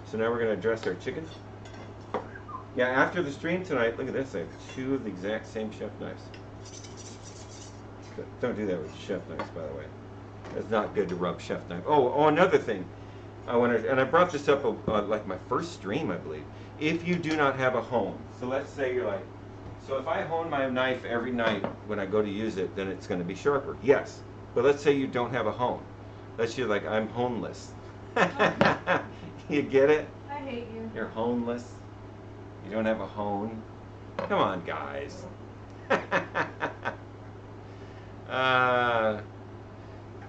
So now we're going to address our chicken. Yeah, after the stream tonight, look at this, I have 2 of the exact same chef knives. Don't do that with chef knives, by the way. It's not good to rub chef knife. Oh, another thing. And I brought this up like my first stream, I believe. If you do not have a hone, so let's say you're like, so if I hone my knife every night when I go to use it, then it's going to be sharper. Yes, but let's say you don't have a hone. Let's say you're like, I'm honeless. You get it? I hate you. You're honeless. You don't have a hone. Come on, guys.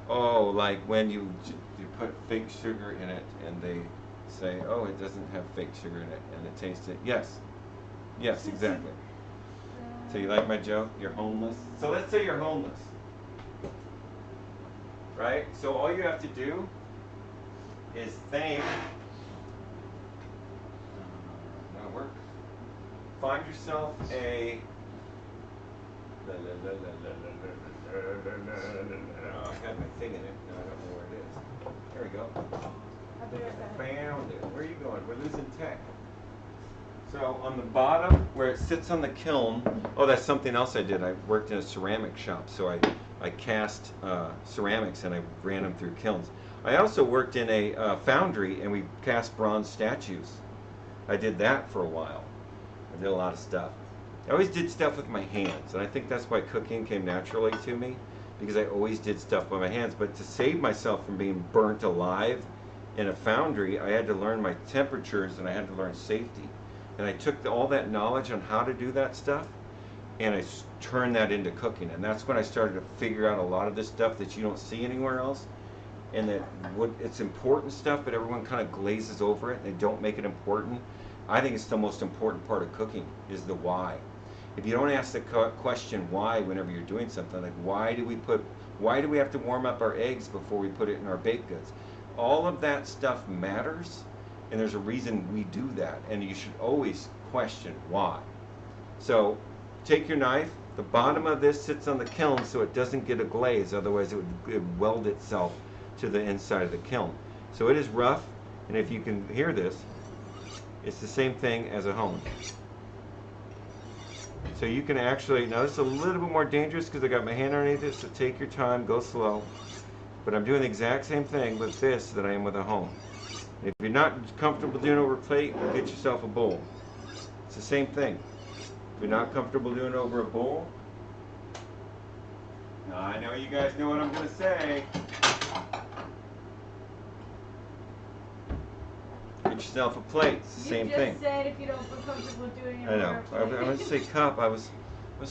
Oh, like when you put fake sugar in it and they say, oh, it doesn't have fake sugar in it and it tastes it. Yes. Yes, exactly. So you like my joke? You're homeless? So let's say you're homeless. Right? So all you have to do is think. Not work. Find yourself a. I had my thing in it. Now I don't know where it is. There we go. I'll be right back. Found it. Where are you going? We're losing tech. So on the bottom, where it sits on the kiln, oh, that's something else I did. I worked in a ceramic shop, so I cast ceramics and I ran them through kilns. I also worked in a foundry and we cast bronze statues. I did that for a while. I did a lot of stuff. I always did stuff with my hands, and I think that's why cooking came naturally to me, because I always did stuff with my hands. But to save myself from being burnt alive in a foundry, I had to learn my temperatures and I had to learn safety. And I took all that knowledge on how to do that stuff, and I turned that into cooking. And that's when I started to figure out a lot of this stuff that you don't see anywhere else, and that it's important stuff, but everyone kind of glazes over it and they don't make it important. I think it's the most important part of cooking, is the why. If you don't ask the question why whenever you're doing something, like why do we have to warm up our eggs before we put it in our baked goods? All of that stuff matters, and there's a reason we do that, and you should always question why. So take your knife, the bottom of this sits on the kiln so it doesn't get a glaze, otherwise it would weld itself to the inside of the kiln. So it is rough, and if you can hear this, it's the same thing as a hone. So you can actually, now this is a little bit more dangerous because I got my hand underneath it, so take your time, go slow. But I'm doing the exact same thing with this that I am with a hone. If you're not comfortable doing it over a plate, get yourself a bowl. It's the same thing. If you're not comfortable doing it over a bowl, now I know you guys know what I'm going to say. Get yourself a plate. It's the same thing. You just said if you don't feel comfortable doing it. I know. I was going to say cup. I was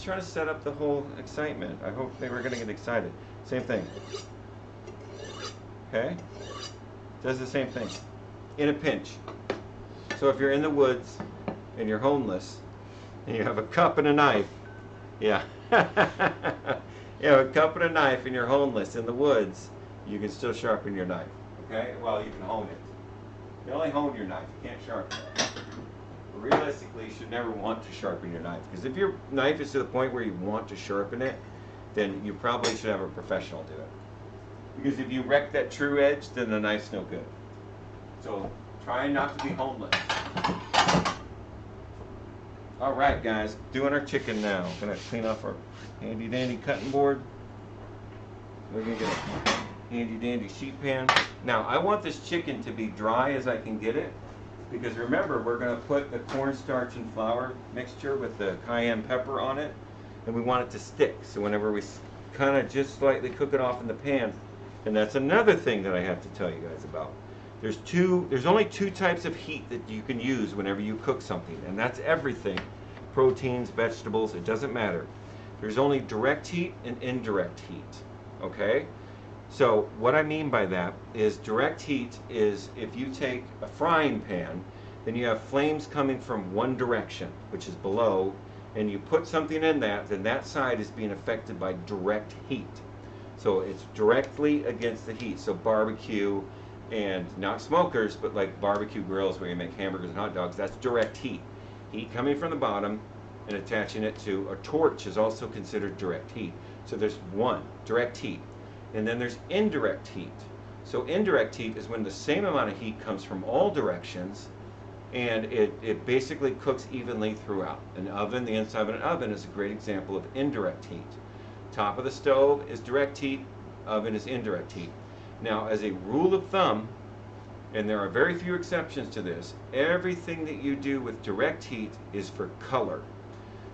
trying to set up the whole excitement. I hope they were going to get excited. Same thing. Okay? Does the same thing. In a pinch. So if you're in the woods and you're homeless and you have a cup and a knife, yeah. You have a cup and a knife and you're homeless in the woods, you can still sharpen your knife. Okay? Well, you can hone it. You only hone your knife, you can't sharpen it. But realistically, you should never want to sharpen your knife, because if your knife is to the point where you want to sharpen it, then you probably should have a professional do it. Because if you wreck that true edge, then the knife's no good. So try not to be homeless. All right, guys, doing our chicken now. Gonna clean off our handy dandy cutting board. We're gonna get a handy dandy sheet pan. Now I want this chicken to be dry as I can get it, because remember, we're going to put the cornstarch and flour mixture with the cayenne pepper on it, and we want it to stick. So whenever we kind of just slightly cook it off in the pan, and that's another thing that I have to tell you guys about. There's only two types of heat that you can use whenever you cook something, and that's everything. Proteins, vegetables, it doesn't matter. There's only direct heat and indirect heat, okay? So what I mean by that is direct heat is if you take a frying pan, then you have flames coming from one direction, which is below, and you put something in that, then that side is being affected by direct heat. So it's directly against the heat. So barbecue, and not smokers, but like barbecue grills where you make hamburgers and hot dogs, that's direct heat. Heat coming from the bottom and attaching it to a torch is also considered direct heat. So there's one, direct heat. And then there's indirect heat. So indirect heat is when the same amount of heat comes from all directions, and it basically cooks evenly throughout. An oven, the inside of an oven is a great example of indirect heat. Top of the stove is direct heat, oven is indirect heat. Now, as a rule of thumb, and there are very few exceptions to this, everything that you do with direct heat is for color.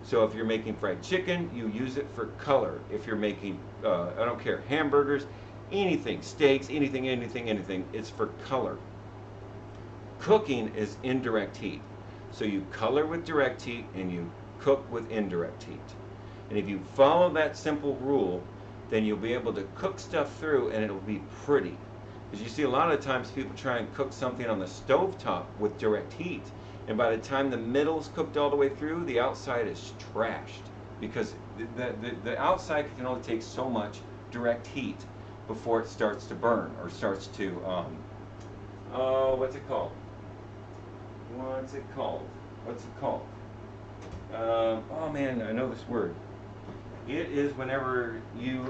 So if you're making fried chicken, you use it for color. If you're making, I don't care, hamburgers, anything, steaks, anything, it's for color. Cooking is indirect heat. So you color with direct heat and you cook with indirect heat. And if you follow that simple rule, then you'll be able to cook stuff through and it'll be pretty. Because you see a lot of times people try and cook something on the stovetop with direct heat, and by the time the middle's cooked all the way through, the outside is trashed. Because the outside can only take so much direct heat before it starts to burn or starts to, what's it called? Oh man, I know this word. It is whenever you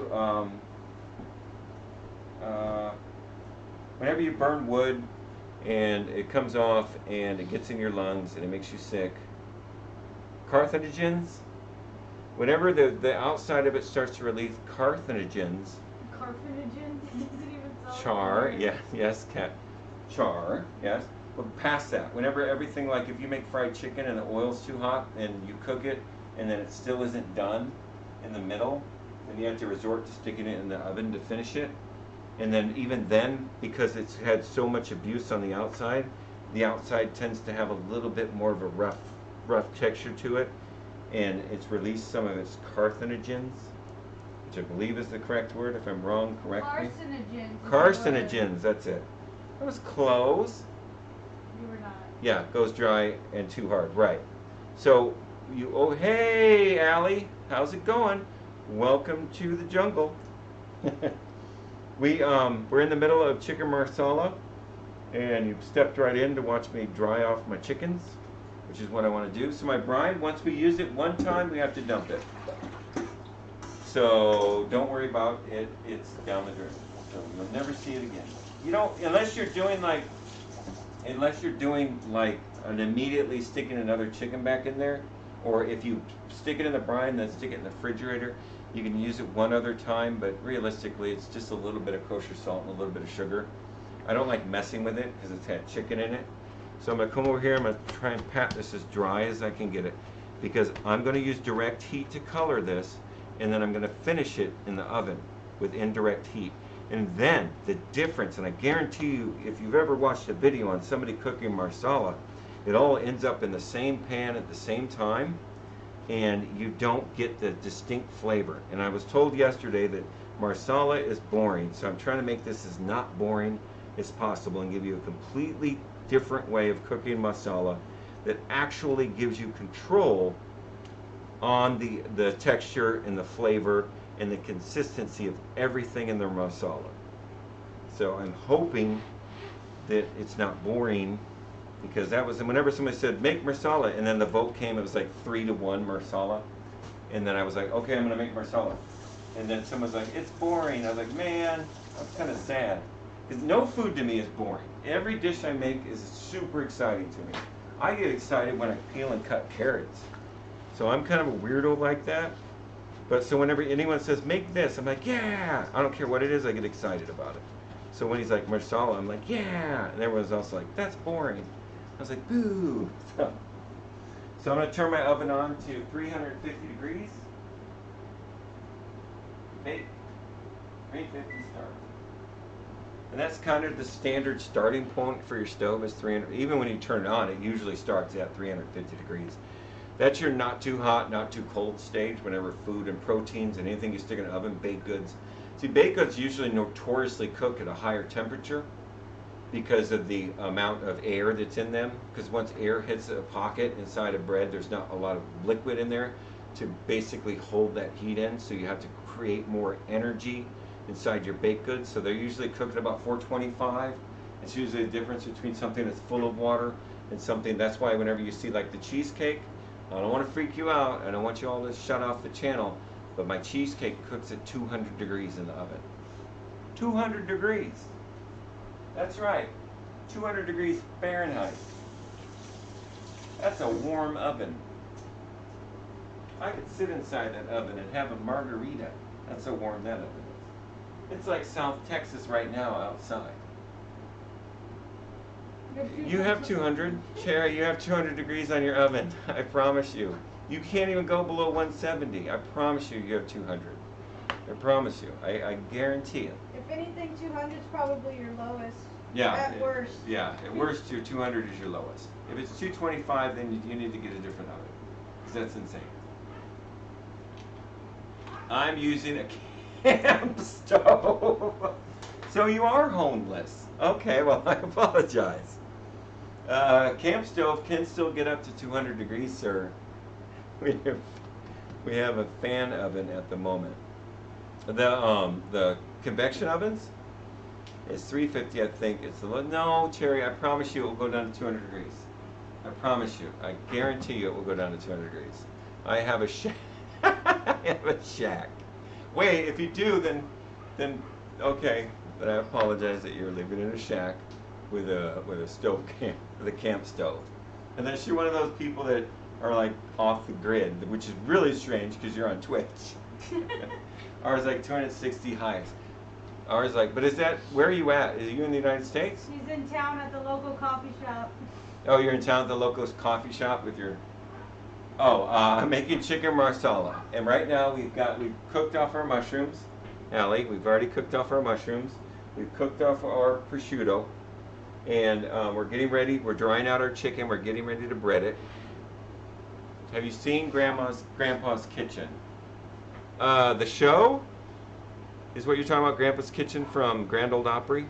burn wood and it comes off and it gets in your lungs and it makes you sick. Carcinogens. Whenever the outside of it starts to release carcinogens. Carcinogens? Does it even sound Char, yeah, yes, cat. Char, yes. But past that, whenever everything, like if you make fried chicken and the oil's too hot and you cook it and then it still isn't done in the middle, then you have to resort to sticking it in the oven to finish it. And then even then, because it's had so much abuse on the outside tends to have a little bit more of a rough texture to it, and it's released some of its carcinogens, which I believe is the correct word. If I'm wrong, correct me. Carcinogens, that's it. That was close. You were not. Yeah, goes dry and too hard, right. So, oh hey Allie, how's it going? Welcome to the jungle. We're in the middle of chicken marsala, and you stepped right in to watch me dry off my chickens, which is what I want to do. So my brine, once we use it one time, we have to dump it. So don't worry about it, it's down the drain. So you'll never see it again. You don't, unless you're doing like an immediately sticking another chicken back in there, or if you stick it in the brine, then stick it in the refrigerator. You can use it one other time, but realistically, it's just a little bit of kosher salt and a little bit of sugar. I don't like messing with it because it's had chicken in it. So I'm going to come over here, I'm going to try and pat this as dry as I can get it, because I'm going to use direct heat to color this, and then I'm going to finish it in the oven with indirect heat. And then the difference, and I guarantee you, if you've ever watched a video on somebody cooking marsala, it all ends up in the same pan at the same time, and you don't get the distinct flavor. And I was told yesterday that marsala is boring, so I'm trying to make this as not boring as possible and give you a completely different way of cooking masala that actually gives you control on the texture and the flavor and the consistency of everything in the marsala. So I'm hoping that it's not boring, because that was, whenever somebody said make marsala, and then the vote came, it was like 3-1 marsala, and then I was like, okay, I'm gonna make marsala, and then someone's like, it's boring. I was like, man, that's kind of sad, because no food to me is boring. Every dish I make is super exciting to me. I get excited when I peel and cut carrots, so I'm kind of a weirdo like that. But so whenever anyone says make this, I'm like, yeah, I don't care what it is, I get excited about it. So when he's like marsala, I'm like, yeah, and everyone's also like, that's boring. I was like, boo. So I'm going to turn my oven on to 350 degrees. 350 start. And that's kind of the standard starting point for your stove is 300. Even when you turn it on, it usually starts at 350 degrees. That's your not too hot, not too cold stage whenever food and proteins and anything you stick in the oven, baked goods. See, baked goods usually notoriously cook at a higher temperature because of the amount of air that's in them. Because once air hits a pocket inside of bread, there's not a lot of liquid in there to basically hold that heat in. So you have to create more energy inside your baked goods. So they're usually cooked at about 425. It's usually the difference between something that's full of water and something. That's why whenever you see like the cheesecake, I don't want to freak you out. I don't want you all to shut off the channel. But my cheesecake cooks at 200 degrees in the oven. 200 degrees. That's right, 200 degrees Fahrenheit. That's a warm oven. I could sit inside that oven and have a margarita. That's how warm that oven is. It's like South Texas right now outside. You have 200, Cherry, you have 200 degrees on your oven. I promise you. You can't even go below 170. I promise you, you have 200. I promise you. I guarantee it. If anything, 200 is probably your lowest. Yeah. At worst. Yeah, at worst, your 200 is your lowest. If it's 225, then you need to get a different oven. Because that's insane. I'm using a camp stove. So you are homeless. Okay, well, I apologize. Camp stove can still get up to 200 degrees, sir. We have a fan oven at the moment. The convection ovens is 350, I think. It's no, Cherry. I promise you, it will go down to 200 degrees. I promise you. I guarantee you, it will go down to 200 degrees. I have a shack. I have a shack. Wait, if you do, then okay. But I apologize that you're living in a shack with a stove camp, with a camp stove. Unless you're one of those people that are like off the grid, which is really strange because you're on Twitch. Ours like 260 highs. Ours like, but is that, where are you at? Are you in the United States? She's in town at the local coffee shop. Oh, you're in town at the local coffee shop with your, I'm making chicken marsala. And right now we've cooked off our mushrooms. Allie, we've already cooked off our mushrooms. We've cooked off our prosciutto. And we're getting ready, we're drying out our chicken, we're getting ready to bread it. Have you seen Grandpa's Kitchen? The show is what you're talking about, Grandpa's Kitchen from Grand Ole Opry?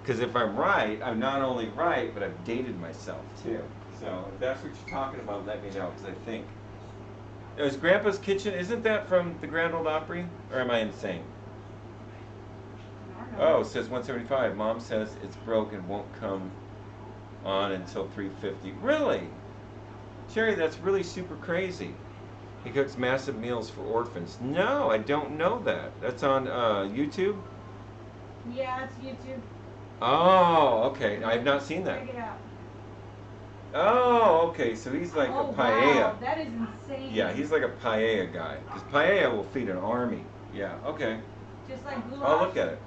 Because if I'm right, I'm not only right, but I've dated myself too. So if that's what you're talking about, let me know, because I think. Is Grandpa's Kitchen, isn't that from the Grand Ole Opry? Or am I insane? Oh, it says 175. Mom says it's broke and won't come on until 350. Really? Sherry, that's really super crazy. He cooks massive meals for orphans. No, I don't know that. That's on YouTube? Yeah, it's YouTube. Oh, okay. I've not seen that. Check it out. Oh, okay. So he's like a paella. Wow, that is insane. Yeah, he's like a paella guy. Because paella will feed an army. Yeah, okay. Just like goulash. I'll look at it.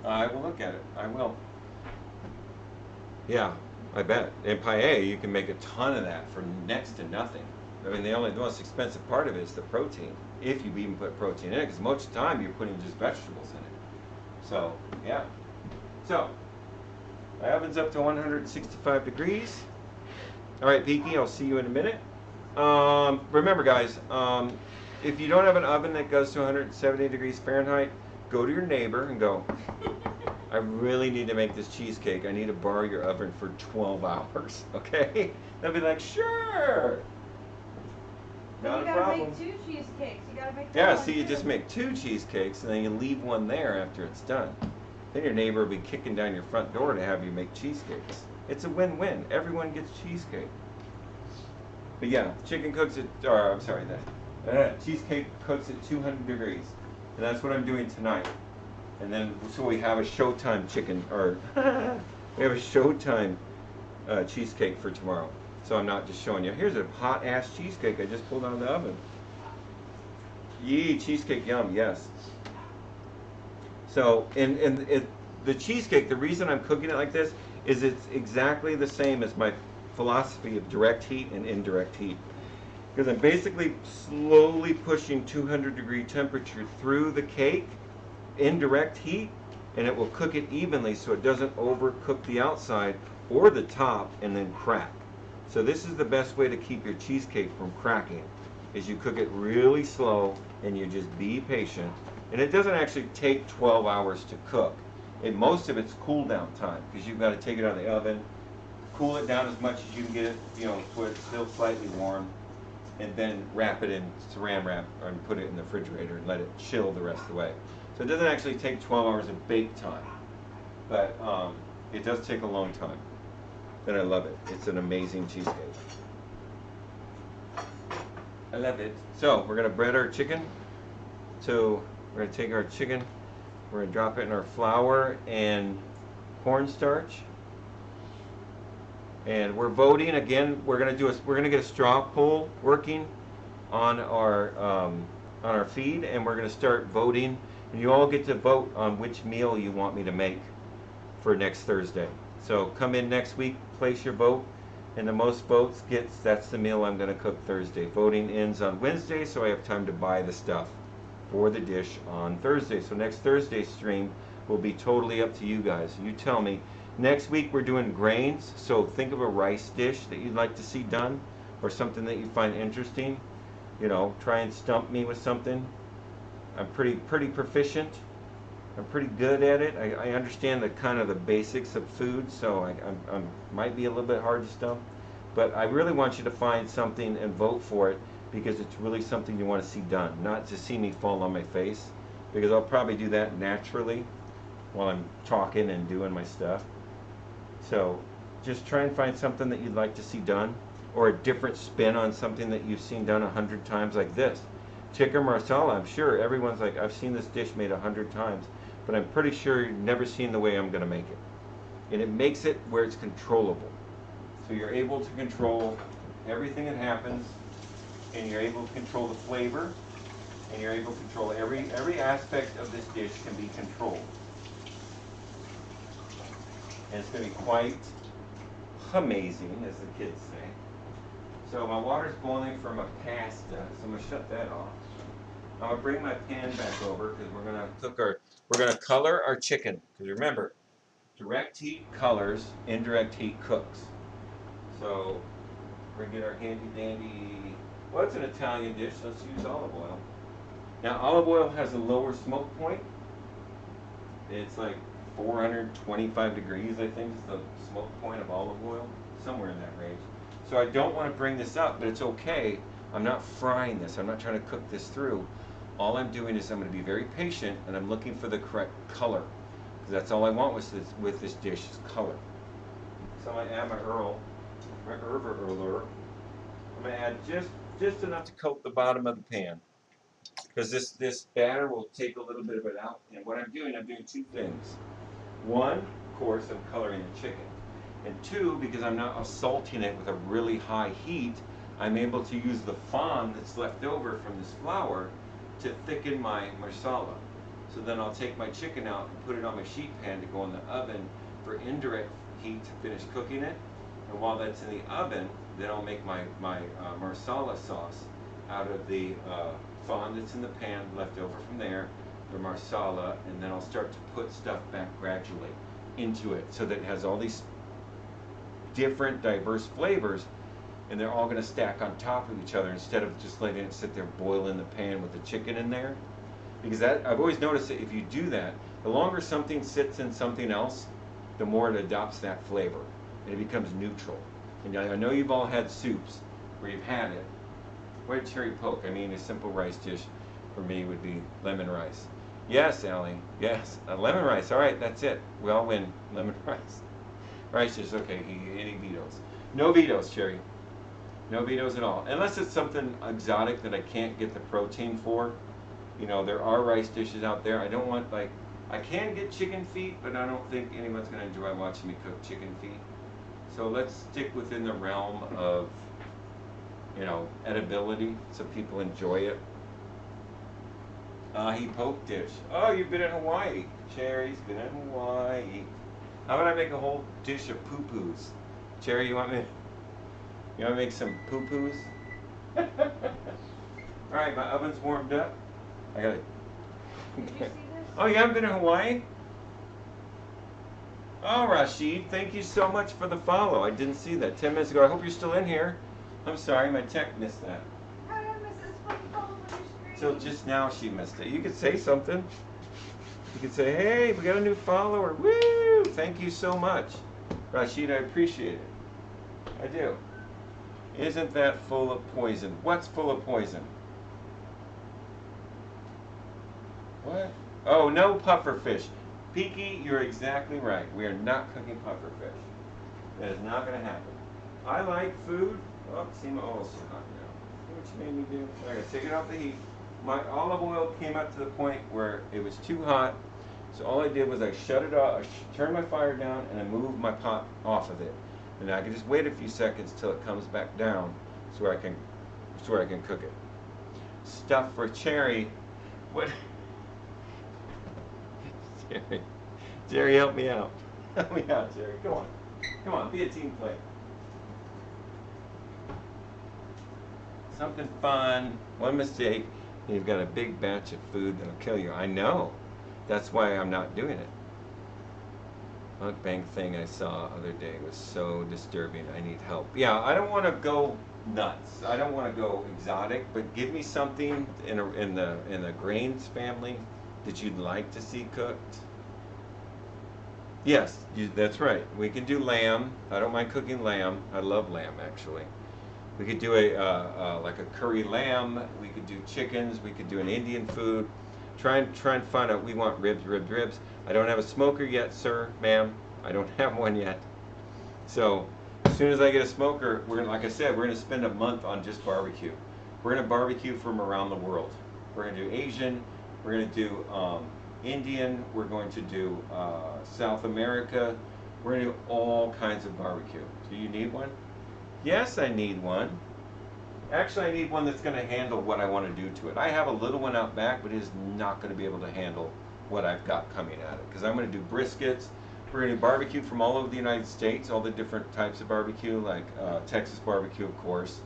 I will look at it. I will. Yeah, I bet. In paella, you can make a ton of that for next to nothing. I mean, the most expensive part of it is the protein, if you even put protein in it, because most of the time you're putting just vegetables in it. So, yeah. So, my oven's up to 165 degrees. All right, Peaky, I'll see you in a minute. Remember, guys, if you don't have an oven that goes to 170 degrees Fahrenheit, go to your neighbor and go, I really need to make this cheesecake. I need to borrow your oven for 12 hours, okay? They'll be like, sure. Not a problem. You gotta make 2 cheesecakes. You gotta make Yeah, see, you just make 2 cheesecakes and then you leave one there after it's done. Then your neighbor will be kicking down your front door to have you make cheesecakes. It's a win-win. Everyone gets cheesecake. But yeah, chicken cooks at, or I'm sorry, cheesecake cooks at 200 degrees. And that's what I'm doing tonight. And then, so we have a Showtime chicken, or we have a Showtime cheesecake for tomorrow. So I'm not just showing you. Here's a hot ass cheesecake I just pulled out of the oven. Yee, cheesecake, yum, yes. So, and the cheesecake, the reason I'm cooking it like this is it's exactly the same as my philosophy of direct heat and indirect heat. Because I'm basically slowly pushing 200-degree temperature through the cake, indirect heat, and it will cook it evenly so it doesn't overcook the outside or the top and then crack. So this is the best way to keep your cheesecake from cracking, is you cook it really slow and you just be patient. And it doesn't actually take 12 hours to cook. Most of it's cool down time, because you've got to take it out of the oven, cool it down as much as you can get it, so it's still slightly warm, and then wrap it in saran wrap and put it in the refrigerator and let it chill the rest of the way. So it doesn't actually take 12 hours of bake time, but it does take a long time. And I love it. It's an amazing cheesecake. I love it. So we're gonna bread our chicken. So we're gonna take our chicken, we're gonna drop it in our flour and cornstarch. And we're voting again. We're gonna get a straw poll working on our feed, and we're gonna start voting. And you all get to vote on which meal you want me to make for next Thursday. So come in next week, place your vote, and the most votes that's the meal I'm gonna cook Thursday. Voting ends on Wednesday, so I have time to buy the stuff for the dish on Thursday. So next Thursday's stream will be totally up to you guys. You tell me. Next week we're doing grains, so think of a rice dish that you'd like to see done, or something that you find interesting. Try and stump me with something. I'm pretty proficient. I'm pretty good at it. I understand the kind of the basics of food, so I might be a little bit hard to stump. But I really want you to find something and vote for it, because it's really something you want to see done, not to see me fall on my face, because I'll probably do that naturally while I'm talking and doing my stuff. So just try and find something that you'd like to see done, or a different spin on something that you've seen done 100 times, like this. Tikka marsala, I'm sure everyone's like, I've seen this dish made 100 times, but I'm pretty sure you've never seen the way I'm going to make it. And it makes it where it's controllable. So you're able to control everything that happens, and you're able to control the flavor, and you're able to control every aspect of this dish can be controlled. And it's going to be quite amazing, as the kids say. So my water's boiling for my pasta, so I'm going to shut that off. I'm going to bring my pan back over, because we're going to color our chicken. Because remember, direct heat colors, indirect heat cooks. So we're going to get our handy dandy, well, it's an Italian dish, let's use olive oil. Now olive oil has a lower smoke point. It's like 425 degrees, I think, is the smoke point of olive oil, somewhere in that range. So I don't want to bring this up, but it's okay. I'm not frying this. I'm not trying to cook this through. All I'm doing is I'm going to be very patient, and I'm looking for the correct color, because that's all I want with this dish is color. So I'm going to add my Erler. I'm going to add just enough to coat the bottom of the pan, because this batter will take a little bit of it out. And what I'm doing two things. One, of course, I'm coloring the chicken. And two, because I'm not assaulting it with a really high heat, I'm able to use the fond that's left over from this flour to thicken my marsala. So then I'll take my chicken out and put it on my sheet pan to go in the oven for indirect heat to finish cooking it. And while that's in the oven, then I'll make my marsala sauce out of the fond that's in the pan left over from there, the marsala, and then I'll start to put stuff back gradually into it, so that it has all these different diverse flavors, and they're all going to stack on top of each other, instead of just letting it sit there boil in the pan with the chicken in there. Because I've always noticed that if you do that, the longer something sits in something else, the more it adopts that flavor, and it becomes neutral. And I know you've all had soups where you've had it. What cherry poke? I mean, a simple rice dish for me would be lemon rice. Yes, Allie. Yes, lemon rice. All right, that's it. We all win. Lemon rice. Rice dish. Okay. Any vetoes? No vetoes, Cherry. No vetoes at all. Unless it's something exotic that I can't get the protein for. There are rice dishes out there. I don't want, I can get chicken feet, but I don't think anyone's going to enjoy watching me cook chicken feet. So let's stick within the realm of, edibility, so people enjoy it. Ahi poke dish. Oh, you've been in Hawaii. Cherry's been in Hawaii. How about I make a whole dish of poo-poos? Cherry, you want to make some poo-poos? All right, my oven's warmed up. I got it. Did you see this? Oh, you haven't been in Hawaii? Oh, Rashid, thank you so much for the follow. I didn't see that 10 minutes ago. I hope you're still in here. I'm sorry, my tech missed that. How did I miss this phone call on your screen? Till just now she missed it. You could say something. You could say, hey, we got a new follower. Woo! Thank you so much. Rashid, I appreciate it. I do. Isn't that full of poison? What's full of poison? What? Oh, no puffer fish. Peaky, you're exactly right. We are not cooking puffer fish. That is not going to happen. I like food. Oh, see my oil's so hot now. See what you made me do? I gotta take it off the heat. My olive oil came up to the point where it was too hot. So all I did was I shut it off, I turned my fire down, and I moved my pot off of it. And I can just wait a few seconds till it comes back down, so I can cook it. Stuff for Cherry. What? Jerry, Jerry, help me out. Help me out, Jerry. Come on. Come on, be a team player. Something fun. One mistake, and you've got a big batch of food that'll kill you. I know. That's why I'm not doing it. Mukbang thing I saw other day was so disturbing. I need help. Yeah, I don't want to go nuts. I don't want to go exotic, but give me something in the grains family that you'd like to see cooked. Yes, that's right. We can do lamb. I don't mind cooking lamb. I love lamb actually. We could do like a curry lamb. We could do chickens. We could do an Indian food. Try and find out. We want ribs, ribs, ribs. I don't have a smoker yet, sir, ma'am. I don't have one yet. So as soon as I get a smoker, like I said, we're gonna spend a month on just barbecue. We're gonna barbecue from around the world. We're gonna do Asian. We're gonna do Indian. We're going to do South America. We're gonna do all kinds of barbecue. Do you need one? Yes, I need one. Actually, I need one that's going to handle what I want to do to it. I have a little one out back, but it is not going to be able to handle what I've got coming at it. Because I'm going to do briskets. We're going to do barbecue from all over the United States, all the different types of barbecue, like Texas barbecue, of course,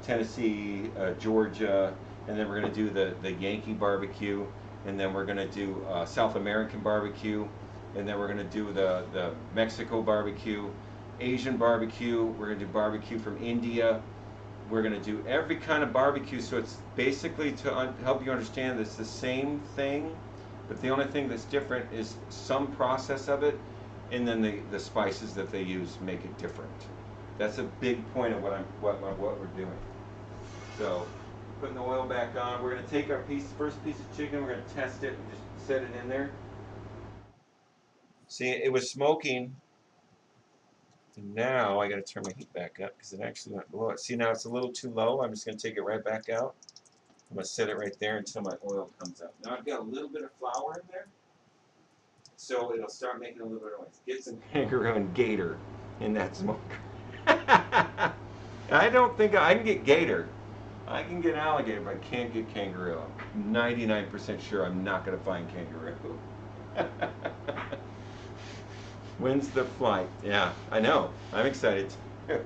Tennessee, Georgia, and then we're going to do the Yankee barbecue, and then we're going to do South American barbecue, and then we're going to do the Mexico barbecue, Asian barbecue. We're going to do barbecue from India. We're going to do every kind of barbecue, so it's basically to help you understand it's the same thing, but the only thing that's different is some process of it, and then the spices that they use make it different. That's a big point of what we're doing. So, putting the oil back on. We're going to take our first piece of chicken. We're going to test it and just set it in there. See, it was smoking. And now I got to turn my heat back up because it actually went below it. See, now it's a little too low. I'm just going to take it right back out. I'm going to set it right there until my oil comes up. Now I've got a little bit of flour in there, so it'll start making a little bit of noise. Get some kangaroo and gator in that smoker. I don't think I can get gator. I can get alligator, but I can't get kangaroo. I'm 99% sure I'm not going to find kangaroo. When's the flight? Yeah, I know. I'm excited too.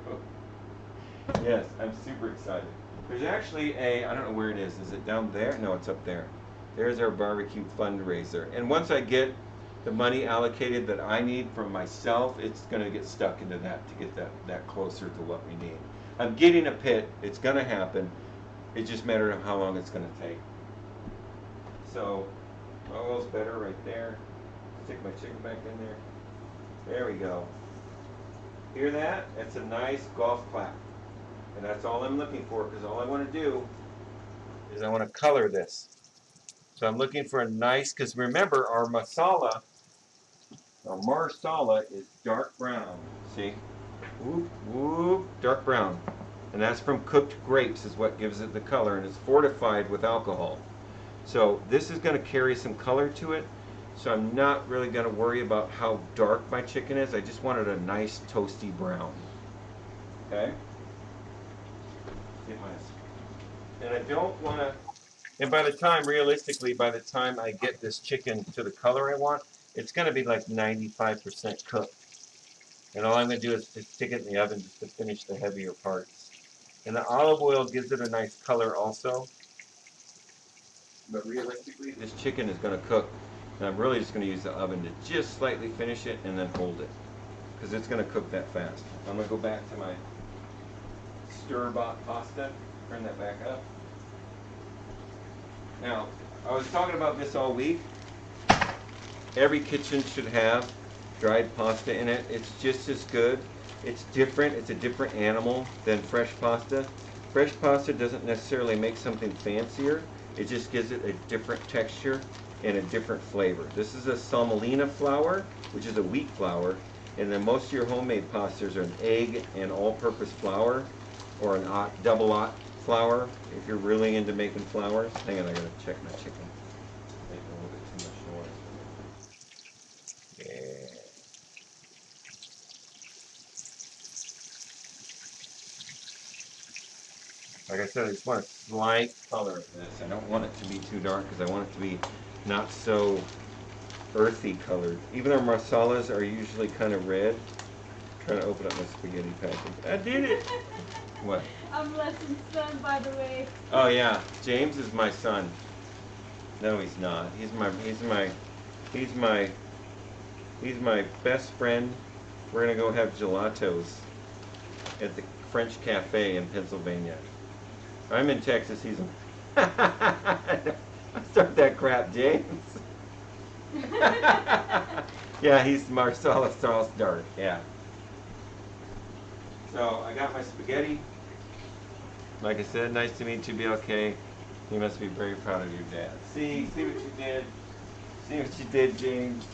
Yes, I'm super excited. There's actually I don't know where it is. Is it down there? No, it's up there. There's our barbecue fundraiser. And once I get the money allocated that I need from myself, it's going to get stuck into that to get that closer to what we need. I'm getting a pit. It's going to happen. It's just a matter of how long it's going to take. So, oil's better right there. Stick my chicken back in there. There we go. Hear that? That's a nice golf clap. And that's all I'm looking for, because all I want to do is I want to color this. So I'm looking for a nice, because remember our Marsala is dark brown. See? Whoop, whoop, dark brown. And that's from cooked grapes is what gives it the color, and it's fortified with alcohol. So this is going to carry some color to it. So I'm not really going to worry about how dark my chicken is. I just wanted a nice toasty brown. Okay? And I don't want to And by the time, realistically, by the time I get this chicken to the color I want, it's going to be like 95% cooked. And all I'm going to do is just stick it in the oven just to finish the heavier parts. And the olive oil gives it a nice color also. But realistically, this chicken is going to cook. And I'm really just going to use the oven to just slightly finish it and then hold it. Because it's going to cook that fast. I'm going to go back to my store-bought pasta. Turn that back up. Now, I was talking about this all week. Every kitchen should have dried pasta in it. It's just as good. It's different. It's a different animal than fresh pasta. Fresh pasta doesn't necessarily make something fancier. It just gives it a different texture and a different flavor. This is a semolina flour, which is a wheat flour, and then most of your homemade pastas are an egg and all-purpose flour or an double aught flour if you're really into making flours. Hang on, I gotta check my chicken. Making a little bit too much noise. Yeah. Like I said, I just want a slight color of this. I don't want it to be too dark because I want it to be not so earthy colored. Even our marsalas are usually kind of red. I'm trying to open up my spaghetti package. I did it! What? I'm Lesson's son, by the way. Oh yeah, James is my son. No, he's not. He's my best friend. We're gonna go have gelatos at the French Cafe in Pennsylvania. I'm in Texas. He's in. Start that crap, James. Yeah, he's Marsala sauce dart. Yeah. So I got my spaghetti. Like I said, nice to meet you, BLK. You must be very proud of your dad. See what you did. See what you did, James.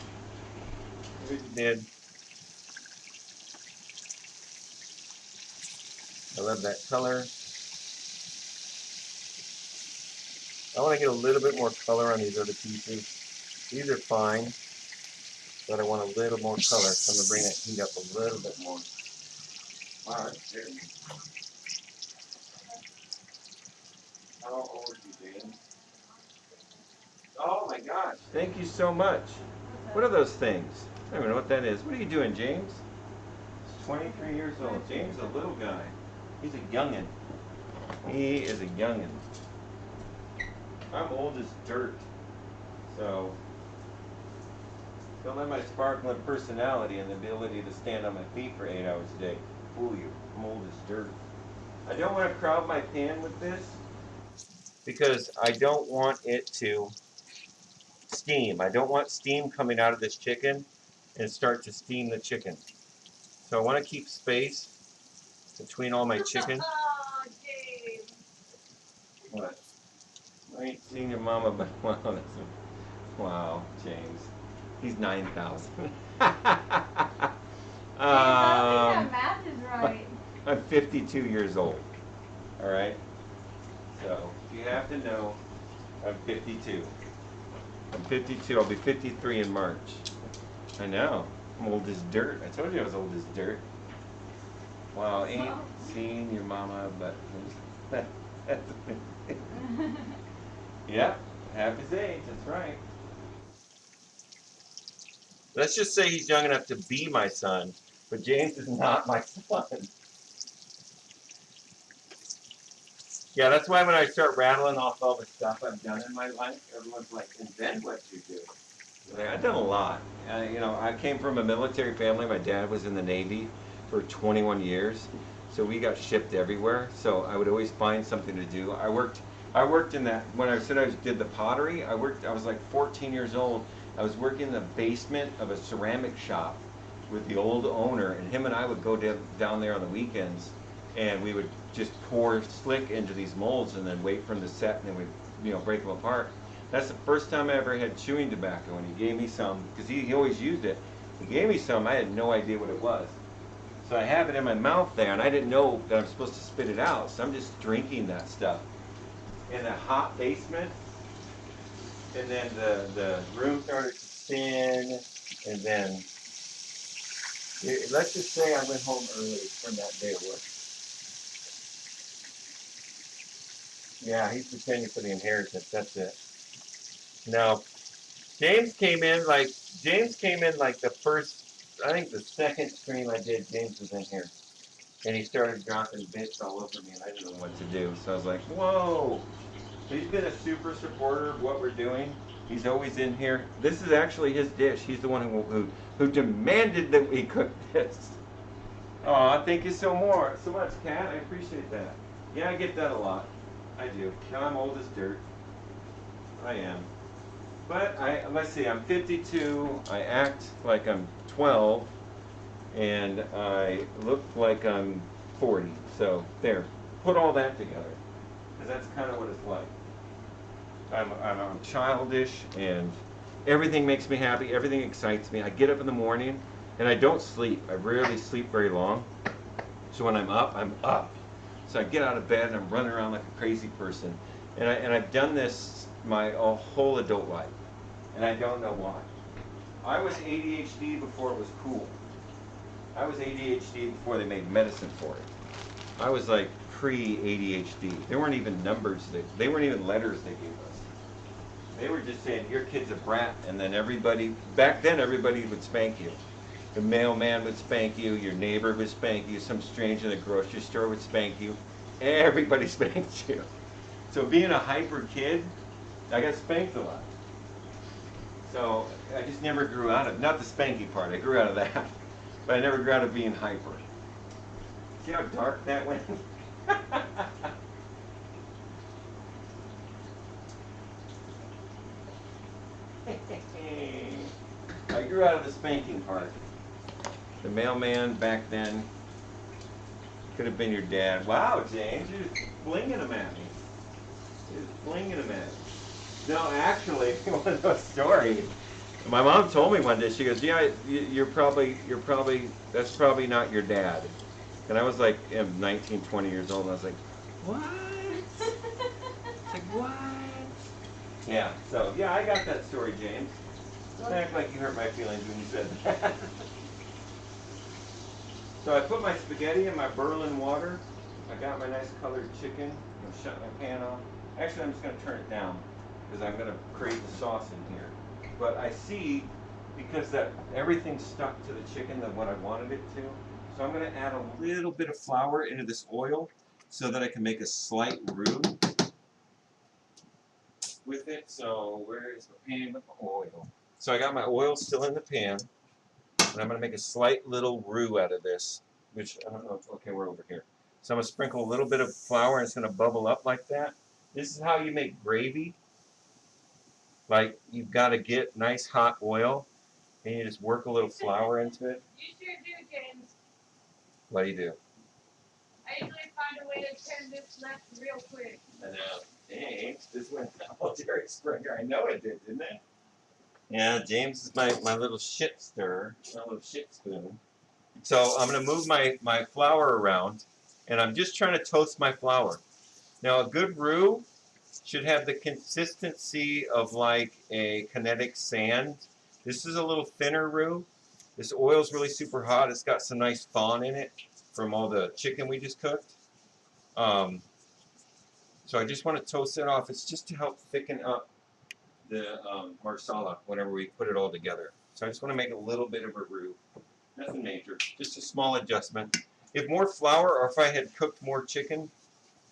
See what you did. I love that color. I want to get a little bit more color on these other pieces. These are fine, but I want a little more color, so I'm going to bring that heat up a little bit more. Wow, that's very good. How old are you, James? Oh my gosh, thank you so much. What are those things? I don't even know what that is. What are you doing, James? He's 23 years old. James is a little guy. He's a youngin'. He is a youngin'. I'm old as dirt. So, don't let my sparkling personality and the ability to stand on my feet for 8 hours a day fool you. I'm old as dirt. I don't want to crowd my pan with this because I don't want it to steam. I don't want steam coming out of this chicken and start to steam the chicken. So I want to keep space between all my chicken. Oh, James. What? I ain't seen your mama, but wow, James. He's 9,000. James, I don't think that math is right. I'm 52 years old. All right. So you have to know, I'm 52. I'm 52. I'll be 53 in March. I know. I'm old as dirt. I told you I was old as dirt. Wow, ain't seen your mama, but yeah, half his age. That's right. Let's just say he's young enough to be my son, but James is not my son. Yeah, that's why when I start rattling off all the stuff I've done in my life, everyone's like, and then what you do? Like, I've done a lot. I came from a military family. My dad was in the Navy for 21 years, so we got shipped everywhere. So I would always find something to do. I worked in that, when I said I did the pottery, I was like 14 years old. I was working in the basement of a ceramic shop with the old owner, and him and I would go down there on the weekends, and we would just pour slick into these molds and then wait for them to set, and then we'd break them apart. That's the first time I ever had chewing tobacco, and he gave me some, because he always used it. He gave me some, I had no idea what it was. So I have it in my mouth there, and I didn't know that I'm supposed to spit it out, so I'm just drinking that stuff. In a hot basement, and then the room started to spin, and then, let's just say I went home early from that day of work. Yeah, he's pretending for the inheritance. That's it. No, James came in like James came in like the first. I think the second stream I did, James was in here, and he started dropping bits all over me, and I didn't know what to do. So I was like, "Whoa!" He's been a super supporter of what we're doing. He's always in here. This is actually his dish. He's the one who demanded that we cook this. Aw, thank you so much, Kat. I appreciate that. Yeah, I get that a lot. I do. Now I'm old as dirt. I am. But let's see. I'm 52. I act like I'm 12, and I look like I'm 40. So there. Put all that together, because that's kind of what it's like. I'm childish, and everything makes me happy. Everything excites me. I get up in the morning, and I don't sleep. I rarely sleep very long. So when I'm up, I'm up. So I get out of bed and I'm running around like a crazy person. I've done this my whole adult life, and I don't know why. I was ADHD before it was cool. I was ADHD before they made medicine for it. I was like pre-ADHD. There weren't even numbers. They weren't even letters they gave us. They were just saying your kid's a brat, and then everybody back then everybody would spank you. The mailman would spank you, your neighbor would spank you, some stranger in the grocery store would spank you. Everybody spanked you. So being a hyper kid, I got spanked a lot. So I just never grew out of not the spanking part. I grew out of that, but I never grew out of being hyper. See how dark that went? I grew out of the spanking part. The mailman back then could have been your dad. Wow, James, you're just flinging them at me. You're just flinging them at me. No, actually, if you want to know a story, my mom told me one day. She goes, "Yeah, that's probably not your dad." And I was like, 19, 20 years old, and I was like, "What?" It's like, "What?" Yeah. So yeah, I got that story, James. Don't act like you hurt my feelings when you said that. So I put my spaghetti in my Berlin water. I got my nice colored chicken. I'm gonna shut my pan off. Actually, I'm just gonna turn it down because I'm gonna create the sauce in here. But I see because that everything stuck to the chicken than what I wanted it to. So I'm gonna add a little bit of flour into this oil so that I can make a slight roux with it. So where is the pan with the oil? So I got my oil still in the pan, and I'm gonna make a slight little roux out of this, which I don't know. Okay, we're over here. So I'm gonna sprinkle a little bit of flour, and it's gonna bubble up like that. This is how you make gravy. Like you've got to get nice hot oil, and you just work a little flour into it. You sure do, James. What do you do? I usually find a way to turn this left real quick. I know. Dang, this went all Jerry Springer. I know it did, didn't it? Yeah, James is my little shit stirrer, my little shit spoon. So I'm going to move my flour around, and I'm just trying to toast my flour. Now, a good roux should have the consistency of like a kinetic sand. This is a little thinner roux. This oil's really super hot. It's got some nice fond in it from all the chicken we just cooked. Um, so I just want to toast it off. It's just to help thicken up the marsala whenever we put it all together. So I just want to make a little bit of a roux. Nothing major, just a small adjustment. If more flour or if I had cooked more chicken,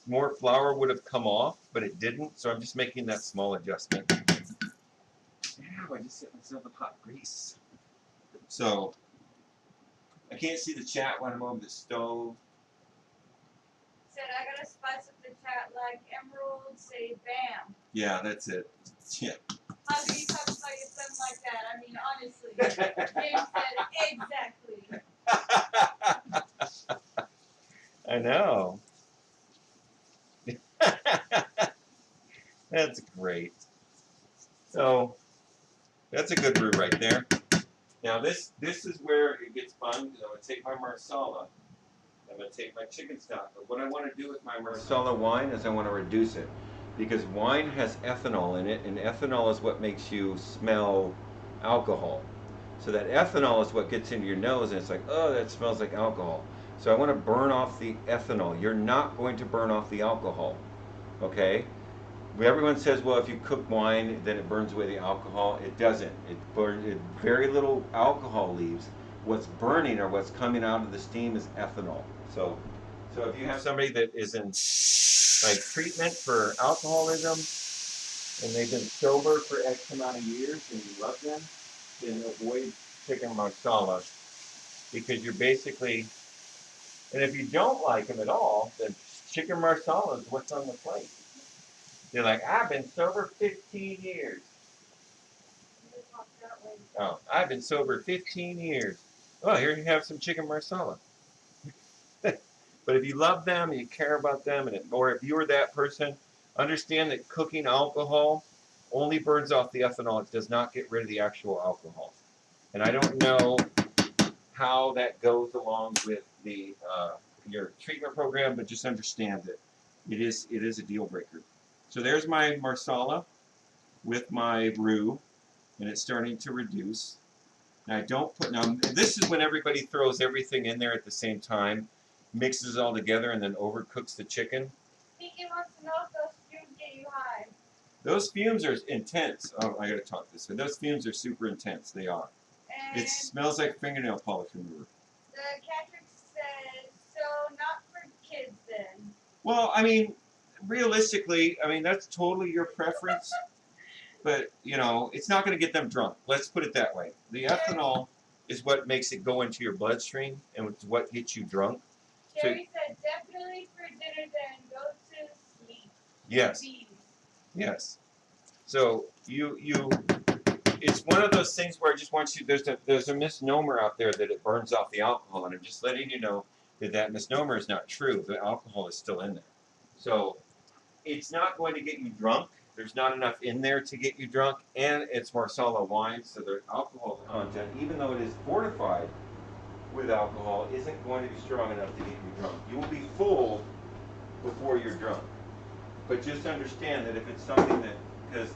more flour would have come off, but it didn't. So I'm just making that small adjustment. Ow, I just set myself with hot grease. So I can't see the chat when I'm over the stove. Said I gotta spice up the chat like Emerald, say bam. Yeah, that's it. Yeah. How do you talk about your son like that? I mean, honestly. James said exactly. I know. That's great. So that's a good roux right there. Now this is where it gets fun. I'm gonna take my marsala. I'm gonna take my chicken stock. But what I want to do with my marsala wine is I want to reduce it because wine has ethanol in it, and ethanol is what makes you smell alcohol. So that ethanol is what gets into your nose, and it's like, oh, that smells like alcohol. So I want to burn off the ethanol. You're not going to burn off the alcohol. Okay? Everyone says, well, if you cook wine, then it burns away the alcohol. It doesn't. Very little alcohol leaves. What's burning or what's coming out of the steam is ethanol. So, so if you have somebody that is in like treatment for alcoholism and they've been sober for X amount of years and you love them, then avoid chicken marsala because you're basically, and if you don't like them at all, then chicken marsala is what's on the plate. You're like, I've been sober 15 years. Oh, I've been sober 15 years. Oh, here you have some chicken marsala. But if you love them, you care about them, or if you're that person, understand that cooking alcohol only burns off the ethanol. It does not get rid of the actual alcohol. And I don't know how that goes along with the your treatment program, but just understand that it is a deal breaker. So there's my marsala with my roux, and it's starting to reduce. And I don't put, now this is when everybody throws everything in there at the same time, mixes it all together, and then overcooks the chicken. Pinky wants to know if those fumes get you high. Those fumes are intense. Oh, I gotta talk this way. Those fumes are super intense. They are. And it smells like fingernail polish remover. The Catrick says, so not for kids then. Well, I mean, realistically, I mean, that's totally your preference. But, you know, it's not going to get them drunk. Let's put it that way. The ethanol is what makes it go into your bloodstream and it's what gets you drunk. Jerry said, definitely for dinner then. Go to sleep. Yes. Yes. So it's one of those things where I just want you, there's a misnomer out there that it burns off the alcohol, and I'm just letting you know that misnomer is not true. The alcohol is still in there. So it's not going to get you drunk. There's not enough in there to get you drunk, and it's Marsala wine, so the alcohol content, even though it is fortified with alcohol, isn't going to be strong enough to get you drunk. You will be full before you're drunk. But just understand that if it's something that, because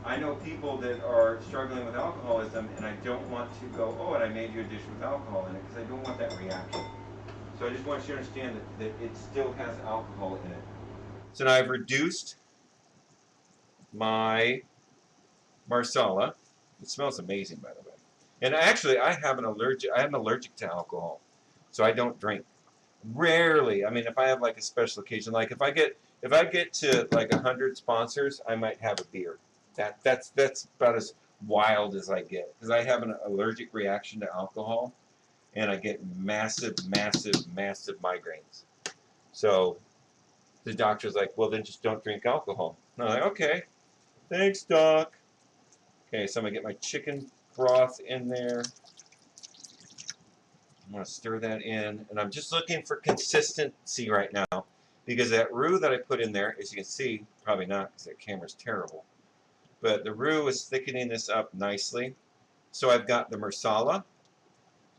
I know people that are struggling with alcoholism, and I don't want to go, oh, and I made you a dish with alcohol in it, because I don't want that reaction. So I just want you to understand that it still has alcohol in it. So now I've reduced my Marsala. It smells amazing, by the way. And actually, I'm allergic to alcohol, so I don't drink. Rarely. I mean, if I have like a special occasion, like if I get to like 100 sponsors, I might have a beer. That's about as wild as I get because I have an allergic reaction to alcohol, and I get massive migraines. So the doctor's like, well, then just don't drink alcohol. And I'm like, okay, thanks, doc. Okay, so I'm gonna get my chicken broth in there. I'm going to stir that in, and I'm just looking for consistency right now because that roux that I put in there, as you can see, probably not because that camera's terrible, but the roux is thickening this up nicely. So I've got the Marsala